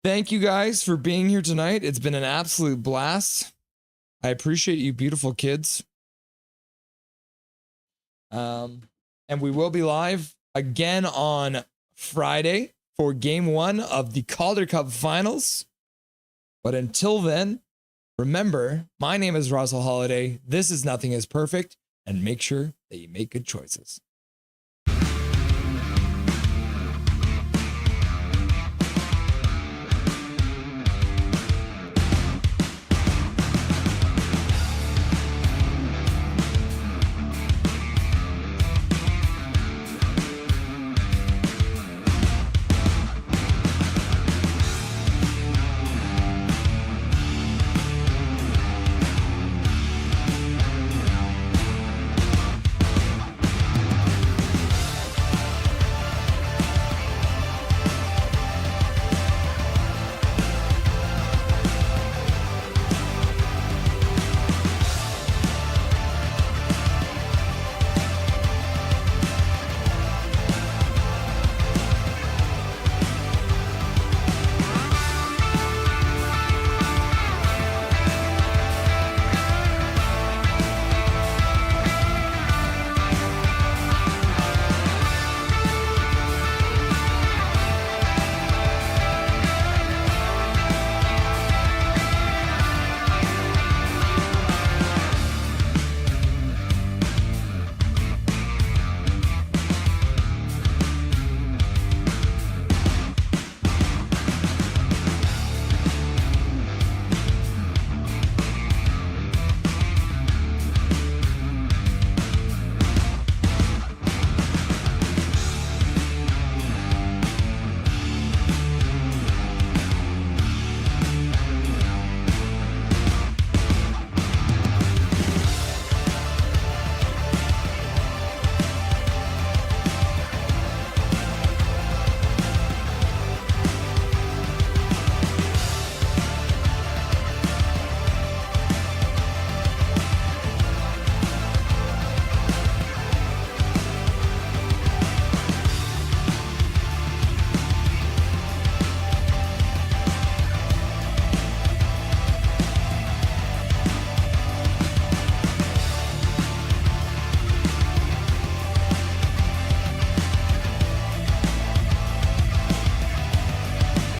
Thank you guys for being here tonight. It's been an absolute blast. I appreciate you beautiful kids. And we will be live again on Friday for game 1 of the Calder Cup Finals. But until then, remember, my name is Russell Holiday. This is Nothing is Perfect, and make sure that you make good choices.